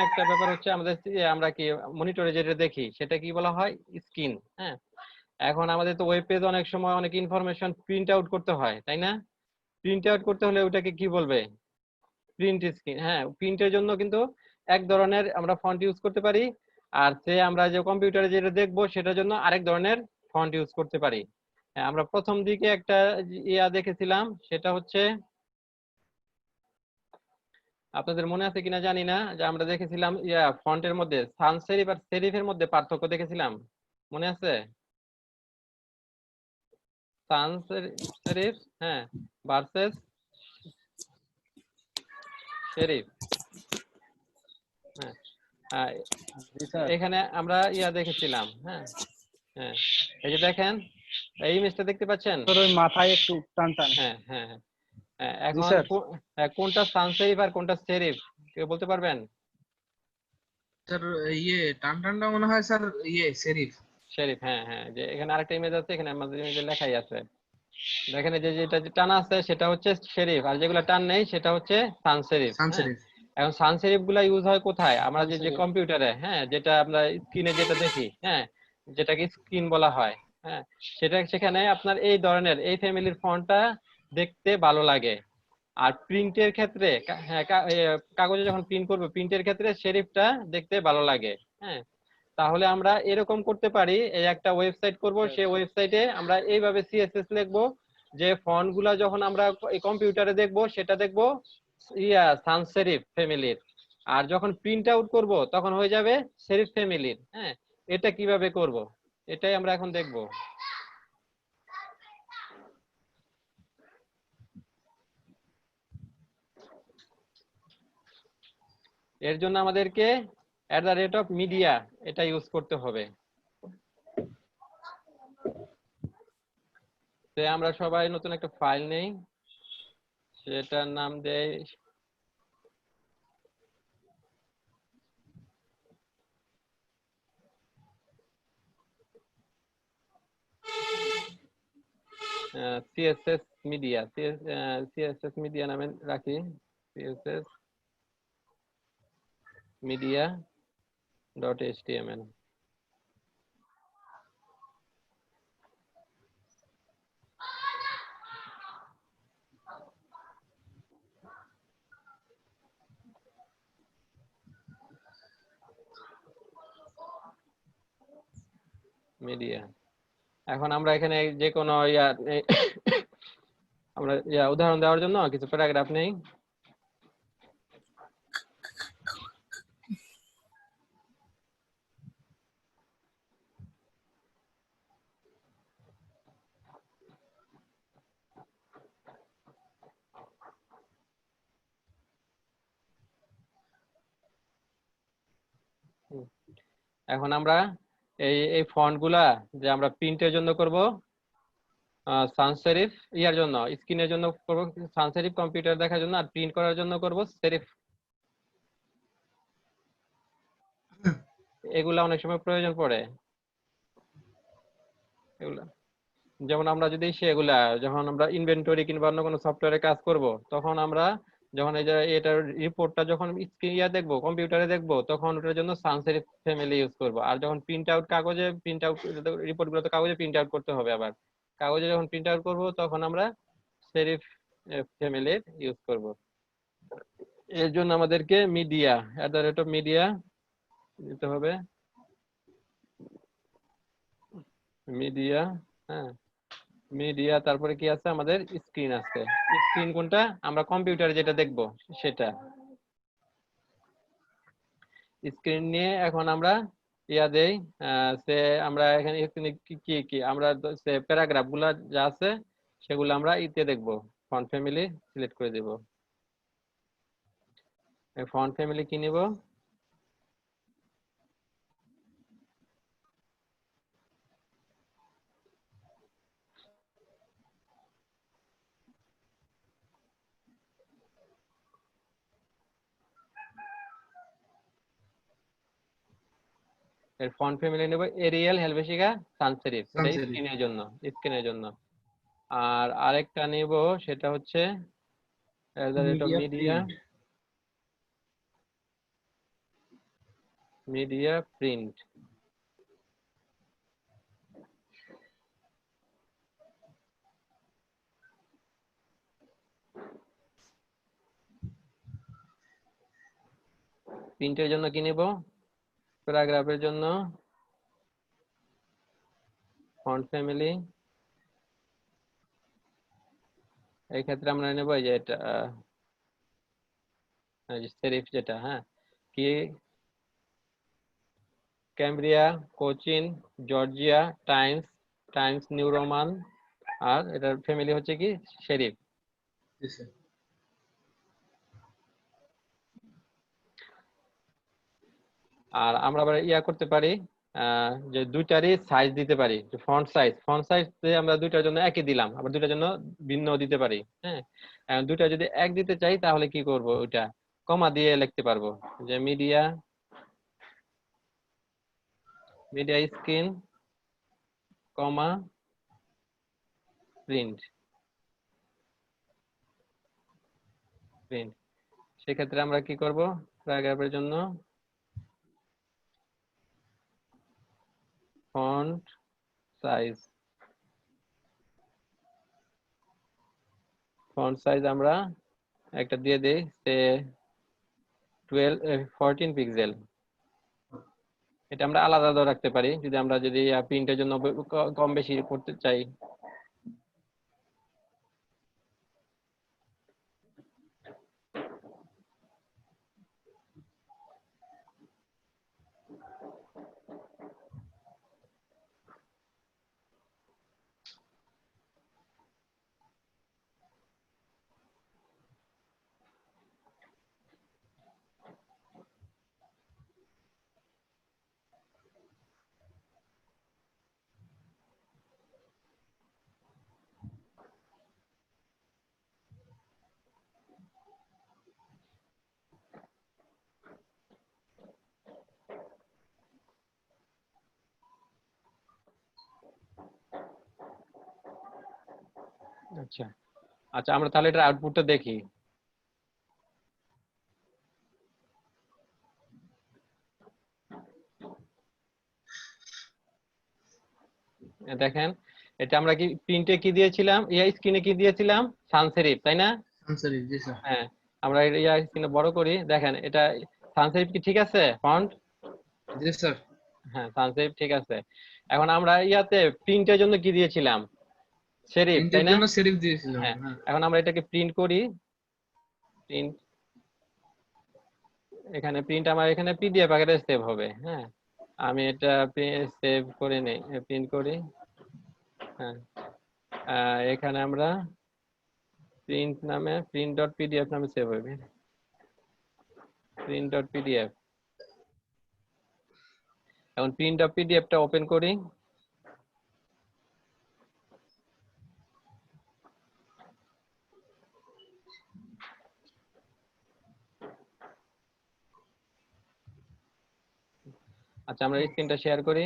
S1: একটা ব্যাপার হচ্ছে আমাদের আমরা কি মনিটরে যেটা দেখি সেটা কি বলা হয়, স্ক্রিন। হ্যাঁ, এখন আমাদের তো ওয়েব পেজ অনেক সময় অনেক ইনফরমেশন প্রিন্ট আউট করতে হয়, তাই না? প্রিন্ট আউট করতে হলে ওটাকে কি বলবে, প্রিন্ট স্ক্রিন। হ্যাঁ, প্রিন্টের জন্য কিন্তু এক ধরনের আমরা ফন্ট ইউজ করতে পারি, আর সে আমরা যে কম্পিউটারে যেটা দেখবো সেটার জন্য আরেক ধরনের ফন্ট ইউজ করতে পারি। হ্যাঁ, আমরা প্রথম দিকে একটা ইয়া দেখেছিলাম, সেটা হচ্ছে আপনাদের মনে আছে কিনা জানি না, যে আমরা দেখেছিলাম ইয়া ফন্টের মধ্যে সান সেরিফ আর সেরিফের মধ্যে পার্থক্য দেখেছিলাম, মনে আছে? সান সেরিফ, হ্যাঁ, ভার্সেস সেরিফ। হ্যাঁ, এখানে আমরা ইয়া দেখেছিলাম। হ্যাঁ হ্যাঁ, এই যে দেখেন এই ইমেজটা দেখতে পাচ্ছেন,
S3: তোর ওই মাথায় একটু টান টান।
S1: হ্যাঁ হ্যাঁ হ্যাঁ, এখন
S2: স্যার।
S1: কোনটা সানস সেরিফ আর কোনটা সেরিফ কেউ বলতে পারবেন?
S2: স্যার টানটানটা মনে হয় স্যার সেরিফ।
S1: শেরিফ, হ্যাঁ হ্যাঁ, যে এখানে আরেকটা ইমেজ আছে, এখানে আমাদের ইমেজে লেখাই আছে। দেখেন এই যে যেটা যে টান আছে সেটা হচ্ছে শেরিফ, আর যেগুলো টান নেই সেটা হচ্ছে সানস সেরিফ।
S2: সান
S1: হ্যাঁ,
S2: সেরিফ।
S1: এখন সানস সেরিফ গুলা ইউজ হয় কোথায়? আমরা
S3: sans
S1: যে যে
S3: serif।
S1: কম্পিউটারে, হ্যাঁ, যেটা আমরা স্ক্রিনে যেটা দেখি, হ্যাঁ, যেটাকে স্ক্রিন বলা হয়, হ্যাঁ, সেখানে আপনার এই ধরনের এই ফ্যামিলির ফন্টটা দেখতে ভালো লাগে। আর প্রিন্টের ক্ষেত্রে হ্যাঁ, কাগজে যখন প্রিন্ট করবো, প্রিন্টের ক্ষেত্রে শেরিফটা দেখতে ভালো লাগে। হ্যাঁ, তাহলে আমরা এরকম করতে পারি, এই একটা ওয়েবসাইট করব, সেই ওয়েবসাইটে আমরা এইভাবে সিএসএস লিখবো যে ফন্ট গুলা যখন আমরা এই কম্পিউটারে দেখবো সেটা দেখবো সানস সেরিফ ফ্যামিলির, আর যখন প্রিন্ট আউট করব তখন হয়ে যাবে সেরিফ ফ্যামিলির। হ্যাঁ, এটা কিভাবে করব এটাই আমরা এখন দেখব। এর জন্য আমাদেরকে @media এটা ইউজ করতে হবে। তো আমরা সবাই নতুন একটা ফাইল নেই, সেটার নাম দেই সিএসএস মিডিয়া, সিএসএস মিডিয়া নামে রাখি, সিএসএস মিডিয়া .html। মিডিয়া। এখন আমরা এখানে যে কোনো আমরা উদাহরণ দেওয়ার জন্য কিছু প্যারাগ্রাফ নেই। এখন আমরা এই ফন্ট গুলা যে আমরা প্রিন্টের জন্য করব সানস সেরিফ, ইয়ার জন্য স্ক্রিনের জন্য করব সানস সেরিফ কম্পিউটার দেখার জন্য, আর প্রিন্ট করার জন্য করব সেরিফ। এগুলা অনেক সময় প্রয়োজন পড়ে এগুলা, যেমন আমরা যদি সেগুলা যখন আমরা ইনভেন্টরি কিংবা অন্য কোনো সফটওয়্যারে কাজ করব, তখন আমরা যখন এই যে এটার রিপোর্টটা যখন স্ক্রিনে দেখবো, কম্পিউটারে দেখবো, তখন ওটার জন্য সানস সেরিফ ফ্যামিলি ইউজ করব। আর যখন প্রিন্ট আউট কাগজে প্রিন্ট আউট রিপোর্ট গুলো তো কাগজে প্রিন্ট আউট করতে হবে, আবার কাগজে যখন প্রিন্ট আউট করবো তখন আমরা সেরিফ ফ্যামিলির ইউজ করব। এর জন্য আমাদেরকে মিডিয়া @media দিতে হবে, মিডিয়া। হ্যাঁ, মিডিয়া, তারপরে কি আছে আমাদের স্ক্রিন আছে। স্ক্রিন কোনটা? আমরা কম্পিউটারে যেটা দেখবো সেটা স্ক্রিন নিয়ে এখন আমরা দেই সে আমরা এখানে কি কি কি আমরা সে প্যারাগ্রাফ গুলা যা আছে সেগুলো আমরা দেখবো। ফন্ট ফ্যামিলি সিলেক্ট করে দেব। ফন্ট ফ্যামিলি কি নিব? এর ফন্ট ফ্যামিলি নেব এরিয়াল হেলভেশিকা সানস সেরিফ, এটা স্ক্রিনের জন্য। আর আরেকটা নেব, সেটা হচ্ছে
S3: media
S1: media
S3: print.
S1: Media print. প্রিন্টের জন্য কি নেব? প্যারাগ্রাফের জন্য ফন্ট ফ্যামিলি, এই ক্ষেত্রে আমরা নেব এই যে এটা সেরিফ যেটা, হ্যাঁ, কি Cambria, Cochin, Georgia, Times, Times New Roman, আর এটার ফ্যামিলি হচ্ছে কি সেরিফ। আর আমরা আবার করতে পারি যে দুইটারই সাইজ দিতে পারি, যে ফন্ট সাইজ আমরা দুইটার জন্য একই দিলাম, আবার দুইটার জন্য ভিন্ন দিতে পারি। হ্যাঁ, দুইটা যদি এক দিতে চাই তাহলে কি করব, ওইটা কমা দিয়ে লিখতে পারবো, যে মিডিয়া স্ক্রিন কমা প্রিন্ট। সেক্ষেত্রে আমরা কি করব, প্যারাগ্রাফের জন্য ফন্ট সাইজ আমরা একটা দিয়ে দেই, সে 14 পিক্সেল। এটা আমরা আলাদা আলাদা রাখতে পারি যদি আমরা প্রিন্টের জন্য কম বেশি করতে চাই। আচ্ছা আচ্ছা, আমরা তাহলে এটার আউটপুটটা দেখি। দেখেন, এটা আমরা কি প্রিন্টে কি দিয়েছিলাম, স্ক্রিনে কি দিয়েছিলাম, সান সেরিফ, তাই না?
S2: জি স্যার।
S1: হ্যাঁ, আমরা স্ক্রিনে বড় করি, দেখেন এটা সান সেরিফ কি ঠিক আছে ফন্ট?
S2: জি স্যার।
S1: হ্যাঁ, সান সেরিফ ঠিক আছে। এখন আমরা প্রিন্টের জন্য কি দিয়েছিলাম, সেরিফ, তাই
S2: প্রিন্টের
S1: না?
S2: জন্য সেরিফ দিয়েছিলাম।
S1: হ্যাঁ,
S2: হ্যাঁ
S1: এখন আমরা এটাকে প্রিন্ট করি, প্রিন্ট, এখানে প্রিন্ট আমার এখানে পিডিএফ আকারে সেভ হবে। হ্যাঁ, আমি এটা সেভ করে নেই, প্রিন্ট করি। হ্যাঁ, এখানে আমরা প্রিন্ট নামে print.pdf নামে সেভ হবে, print.pdf। এখন print.pdf টা ওপেন করি। আচ্ছা, আমরা স্ক্রিনটা শেয়ার করি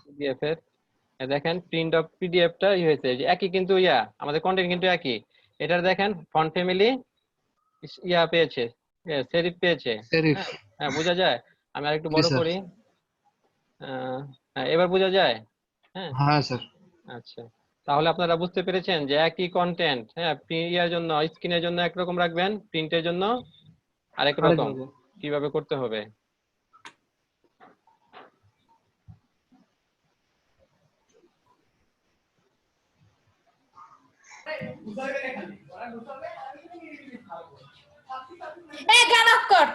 S1: পিডিএফ এর। দেখেন print.pdf টা হয়েছে, যে একই কিন্তু আমাদের কন্টেন্ট কিন্তু একই। এটার দেখেন ফন্ট ফ্যামিলি পেয়েছে, সেরিফ পেয়েছে।
S2: সেরিফ।
S1: হ্যাঁ, বোঝা যায়। আমি আরেকটু
S2: জি
S1: বড়
S2: স্যার।
S1: করি। হ্যাঁ, এবার বোঝা যায়। হ্যাঁ
S2: হ্যাঁ স্যার।
S1: আচ্ছা, তাহলে আপনারা বুঝতে পেরেছেন যে একই কন্টেন্ট, হ্যাঁ, জন্য স্ক্রিনের জন্য একরকম রাখবেন, প্রিন্টের জন্য আরেক রকম কিভাবে করতে হবে।
S6: গান অফ কর।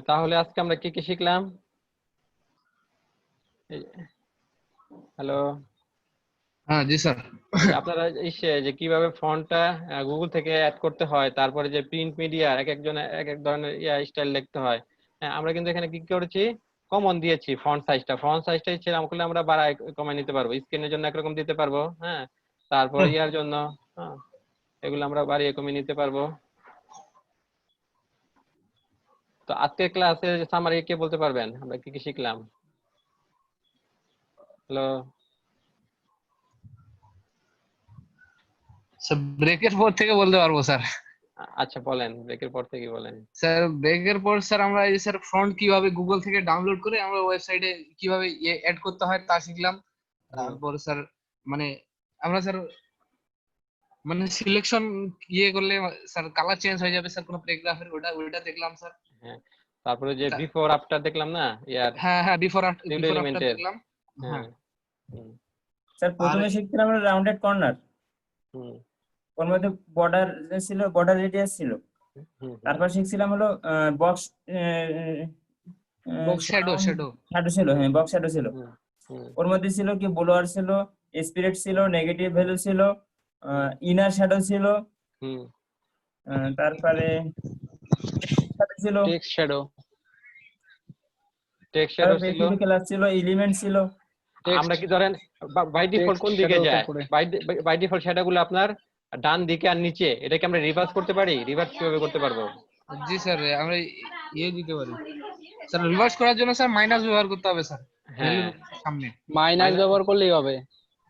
S1: তাহলে আজকে আমরা কি কি শিখলাম? হ্যালো,
S2: হ্যাঁ জি স্যার।
S1: আপনারা যে কিভাবে ফন্টটা গুগল থেকে অ্যাড করতে হয়, তারপরে যে প্রিন্ট মিডিয়া এক একজন এক এক ধরনের স্টাইল লিখতে হয়। হ্যাঁ, আমরা কিন্তু এখানে কি করেছি, কমন দিয়েছি ফন্ট সাইজটা ইচ্ছে করলে আমরা বাড়ায় কমায় নিতে পারবো, স্ক্রিনের জন্য একরকম দিতে পারবো। হ্যাঁ, তারপরে জন্য এগুলো আমরা বাড়িয়ে কমিয়ে নিতে পারবো। তো আজকের ক্লাসের সামারি কে বলতে পারবেন আমরা কি কি শিখলাম? হ্যালো,
S2: স্যার ব্রেকের পর থেকে বলতে পারবো স্যার।
S1: আচ্ছা বলেন, ব্রেকের পর থেকে বলেন।
S2: স্যার ব্রেকের পর স্যার আমরা এই স্যার ফ্রন্ট কিভাবে গুগল থেকে ডাউনলোড করে আমরা ওয়েবসাইটে কিভাবে অ্যাড করতে হয় তা শিখলাম। তারপর স্যার মানে আমরা স্যার মানে সিলেকশন করলে স্যার কালার চেঞ্জ হয়ে যাবে স্যার কোন প্যারাগ্রাফের, ওটা দেখলাম স্যার।
S1: হ্যাঁ, তারপরে যে বিফোর আফটার দেখলাম না,
S2: হ্যাঁ বিফোর আফটার
S1: এলিমেন্টের।
S2: দেখলাম। হ্যাঁ
S4: স্যার প্রথমে শিখছিলাম আমরা রাউন্ডেড কর্নার, ওর মধ্যে বর্ডার ছিল, বর্ডার রেডিয়াস ছিল। তারপর শিখছিলাম হলো বক্স
S2: বক্স শ্যাডো
S4: ছিল, হ্যাঁ বক্স শ্যাডো ছিল।
S1: হুম
S4: ওর মধ্যে ছিল কি ব্লোয়ার ছিল, স্পিরিট ছিল, নেগেটিভ ভ্যালু ছিল, ইনার শ্যাডো ছিল,
S1: হুম
S4: তারপরে ছিল,
S2: টেক্সট শ্যাডো
S1: টেক্সট শ্যাডো ছিল।
S4: বেসিক ক্লাস ছিল, এলিমেন্ট ছিল।
S1: আমরা কি ধরেন বাই ডিফল্ট
S2: টেক্সট
S1: কোন দিকে
S2: শ্যাডোর
S1: যায়?
S2: উপরে
S1: বাই ডিফল্ট শ্যাডোগুলো আপনার ডান দিকে আর নিচে, এটা কি আমরা রিভার্স করতে পারি? রিভার্স কিভাবে করতে পারবো?
S2: জি স্যার আমরা ইয়ে দিতে পারি স্যার। রিভার্স করার জন্য স্যার মাইনাস ব্যবহার করতে হবে স্যার,
S1: হ্যাঁ
S2: ভ্যালুর সামনে।
S7: মাইনাস ব্যবহার করলেই হবে।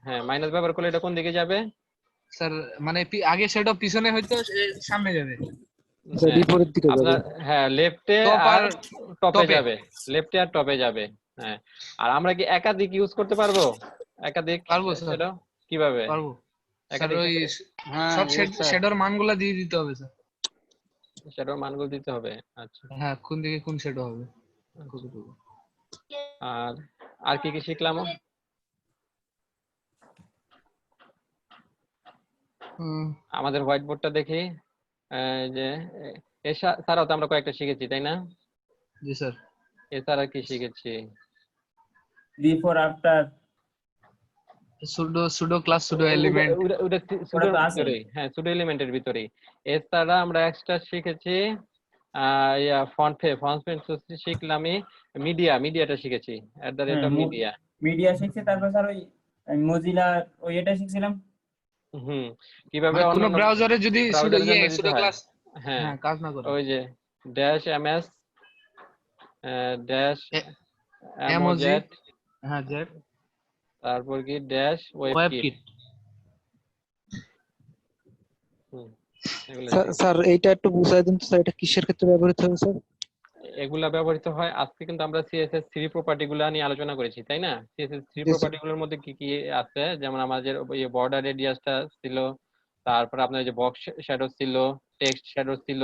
S1: হ্যাঁ মাইনাস ব্যবহার করলে এটা কোন দিকে যাবে?
S2: স্যার মানে আগে শ্যাডো পিছনে হয়তো সামনে যাবে।
S1: হ্যাঁ,
S8: বিপরীত দিকে যাবে।
S1: আপনার হ্যাঁ লেফটে
S2: টপ
S1: আর
S2: আর
S1: টপে
S2: টপে।
S1: যাবে, লেফটে আর টপে যাবে। হ্যাঁ, আর আমরা কি একাধিক ইউজ করতে পারবো? একাধিক
S2: পারবো স্যার,
S1: সেটা কিভাবে?
S2: পারবো স্যার।
S1: একাধিক
S2: ওই
S7: হ্যাঁ
S2: সব
S7: yes, sir.
S2: শ্যাডোর মানগুলো দিয়ে দিতে হবে স্যার।
S1: সেটার মানগুলো দিতে হবে। আচ্ছা,
S2: হ্যাঁ, কোন দিকে কোন শ্যাডো হবে।
S1: আর আর কি কি শিখলাম? আমাদের হোয়াইট বোর্ডটা দেখি। যে এছাড়াও তো আমরা কয়েকটা শিখেছি, তাই না?
S2: জি স্যার।
S1: এছাড়া কি শিখেছি?
S4: Before after,
S2: pseudo class, pseudo element.
S1: ওটা
S4: ওটা তো আছে।
S1: ভিতরেই, হ্যাঁ সুডো এলিমেন্টের ভিতরেই। এছাড়া আমরা এক্সট্রা শিখেছি ফন্ট শিখলামই, মিডিয়াটা শিখেছি, মিডিয়া।
S4: মিডিয়া শিখছি। তারপর স্যার ওই মজিলা ওই এটা শিখছিলাম।
S1: হুম, কিভাবে
S2: মানে কোনো
S1: অন্যান্য
S2: ব্রাউজারে যদি সুডো
S1: ব্রাউজারের জন্য দিতে
S2: সুডো
S1: হয়।
S2: ক্লাস
S1: হ্যাঁ,
S2: হ্যাঁ কাজ না করে,
S1: ওই যে -ms ড্যাশ
S2: এমওজি, হ্যাঁ জেড,
S1: তারপর কি dash web
S2: web
S1: kit.
S2: Kit.
S1: এগুলো
S8: স্যার এইটা একটু বুঝাই দিন তো স্যার, এটা কিসের ক্ষেত্রে ব্যবহৃত হবে স্যার?
S1: এগুলা ব্যবহৃত হয়। আজকে কিন্তু আমরা CSS3 প্রপার্টি গুলা নিয়ে আলোচনা করেছি, তাই না? CSS3
S8: Yes, sir.
S1: প্রপার্টি গুলোর মধ্যে কি কি আছে, যেমন আমাদের বর্ডার রেডিয়াসটা ছিল, তারপর আপনার যে বক্স শ্যাডো ছিল, টেক্সট শ্যাডো ছিল,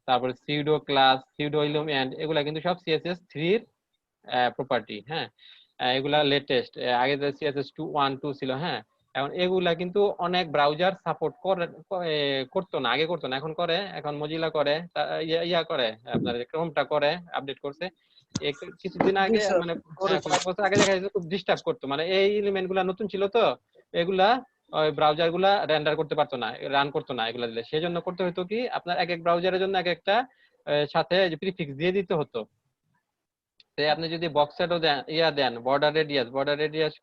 S1: তারপর সিউডো ক্লাস, সিউডো এলিমেন্ট, এগুলা কিন্তু সব CSS3 এর প্রপার্টি। হ্যাঁ, এগুলা লেটেস্ট, আগে যে CSS2 1 2 ছিল। হ্যাঁ, এখন এগুলা কিন্তু অনেক ব্রাউজার সাপোর্ট করতো না, আগে করতো না, এখন করে। এখন মজিলা করে, ইয়া করে, আপনার ক্রোমটা করে, আপডেট করছে। কিছুদিন আগে মানে কয়েক বছর আগে দেখা যাচ্ছে খুব ডিস্টার্ব করতো, মানে এই এলিমেন্ট গুলা নতুন ছিল তো, এগুলা ওই ব্রাউজার গুলা রেন্ডার করতে পারতো না, রান করতো না এগুলা দিলে। সেই জন্য করতে হতো কি, আপনার এক এক ব্রাউজারের জন্য এক একটা সাথে প্রিফিক্স দিয়ে দিতে হতো। আপনি যদি বক্স শ্যাডো দেন, দেন বর্ডার রেডিয়াস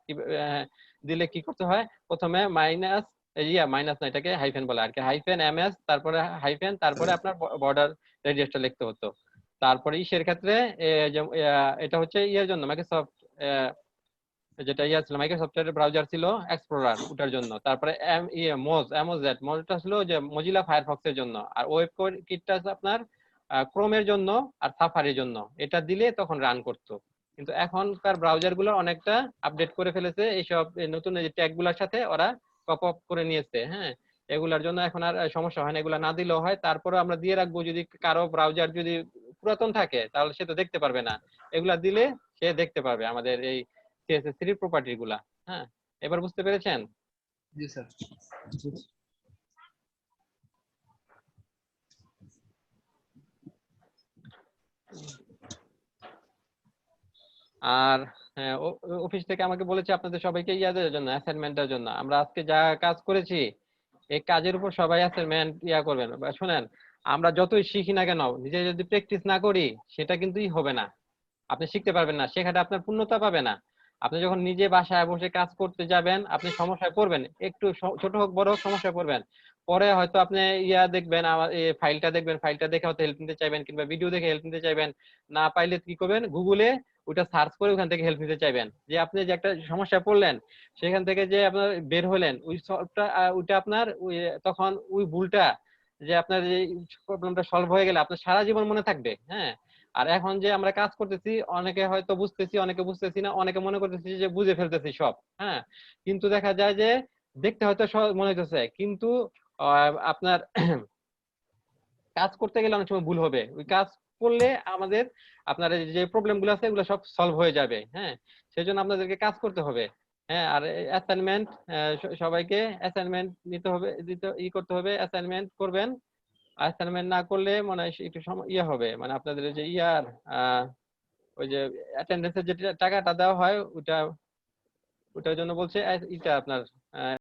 S1: দিলে কি করতে হয়, প্রথমে মাইনাস না, এটাকে হাইফেন বলে আর কি, হাইফেন ms, তারপরে হাইফেন, তারপরে আপনার বর্ডার রেডিয়াসটা লিখতে হতো। তারপরে ইসের ক্ষেত্রে এটা হচ্ছে ইয়ের জন্য, মাইক্রোসফট যেটা ছিল, মাইক্রোসফটের ব্রাউজার ছিল এক্সপ্লোরার, ওটার জন্য। তারপরে মোজটা ছিল যে মজিলা ফায়ারফক্সের জন্য। আর ওয়েব কিটটা আছে আপনার ক্রোমের জন্য আর সাফারির জন্য। এটা দিলে তখন রান করতো। কিন্তু এখনকার ব্রাউজার গুলো অনেকটা আপডেট করে ফেলেছে, এইসব নতুন যে ট্যাগ গুলার সাথে ওরা কপ আপ করে নিয়েছে। হ্যাঁ, এগুলার জন্য এখন আর সমস্যা হয় না, এগুলা না দিলেও হয়। তারপরে আমরা দিয়ে রাখবো, যদি কারো ব্রাউজার যদি পুরাতন থাকে তাহলে সে তো দেখতে পারবে না, এগুলা দিলে সে দেখতে পারবে আমাদের এই CSS3 প্রপার্টি গুলা। হ্যাঁ, এবার বুঝতে পেরেছেন?
S2: জি স্যার।
S1: আর হ্যাঁ, অফিস থেকে আমাকে বলেছে আপনাদের সবাইকে ইয়াদের জন্য, অ্যাসাইনমেন্টের জন্য। আমরা আজকে যা কাজ করেছি, এই কাজের উপর সবাই অ্যাসাইনমেন্ট করবেন। শুনেন, আমরা যতই শিখি না কেন, নিজে যদি প্র্যাকটিস না করি, সেটা কিন্তু হবে না, আপনি শিখতে পারবেন না, শেখাটা আপনার পূর্ণতা পাবে না। আপনি যখন নিজে বাসায় বসে কাজ করতে যাবেন, আপনি সমস্যায় পড়বেন, একটু ছোট হোক বড় হোক সমস্যায় পড়বেন। পরে হয়তো আপনি দেখবেন, আমার এই ফাইলটা দেখবেন, ফাইলটা দেখে হয়তো হেল্প নিতে চাইবেন, কিংবা ভিডিও দেখে হেল্প নিতে চাইবেন। না পাইলে কি করবেন, গুগলে ওটা সার্চ করে ওখান থেকে হেল্প নিতে চাইবেন। যে আপনি যে একটা সমস্যায় পড়লেন, সেখান থেকে যে আপনার বের হলেন, ওই সলভটা, ওইটা আপনার তখন ওই ভুলটা, যে আপনার যে প্রবলেমটা সলভ হয়ে গেলে আপনার সারা জীবন মনে থাকবে। হ্যাঁ, আর এখন যে আমরা কাজ করতেছি, অনেকে হয়তো বুঝতেছি, অনেকে বুঝতেছি না, অনেকে মনে করতেছি যে বুঝে ফেলতেছি সব। হ্যাঁ, কিন্তু দেখা যায় যে দেখতে হয়তো সব মনে হইতেছে, কিন্তু আপনার কাজ করতে গেলে অনেক সময় ভুল হবে। ওই কাজ করলে আমাদের আপনার যে প্রবলেম গুলো আছে, এগুলো সব সলভ হয়ে যাবে। হ্যাঁ, সেই জন্য আপনাদেরকে কাজ করতে হবে। হ্যাঁ, আর অ্যাসাইনমেন্ট, সবাইকে অ্যাসাইনমেন্ট নিতে হবে, করতে হবে, অ্যাসাইনমেন্ট করবেন। অ্যাসাইনমেন্ট না করলে মনে হয় একটু হবে, মানে আপনাদের যে ওই যে অ্যাটেন্ডেন্সের যে টাকাটা দেওয়া হয়, ওটা ওটার জন্য বলছে এটা আপনার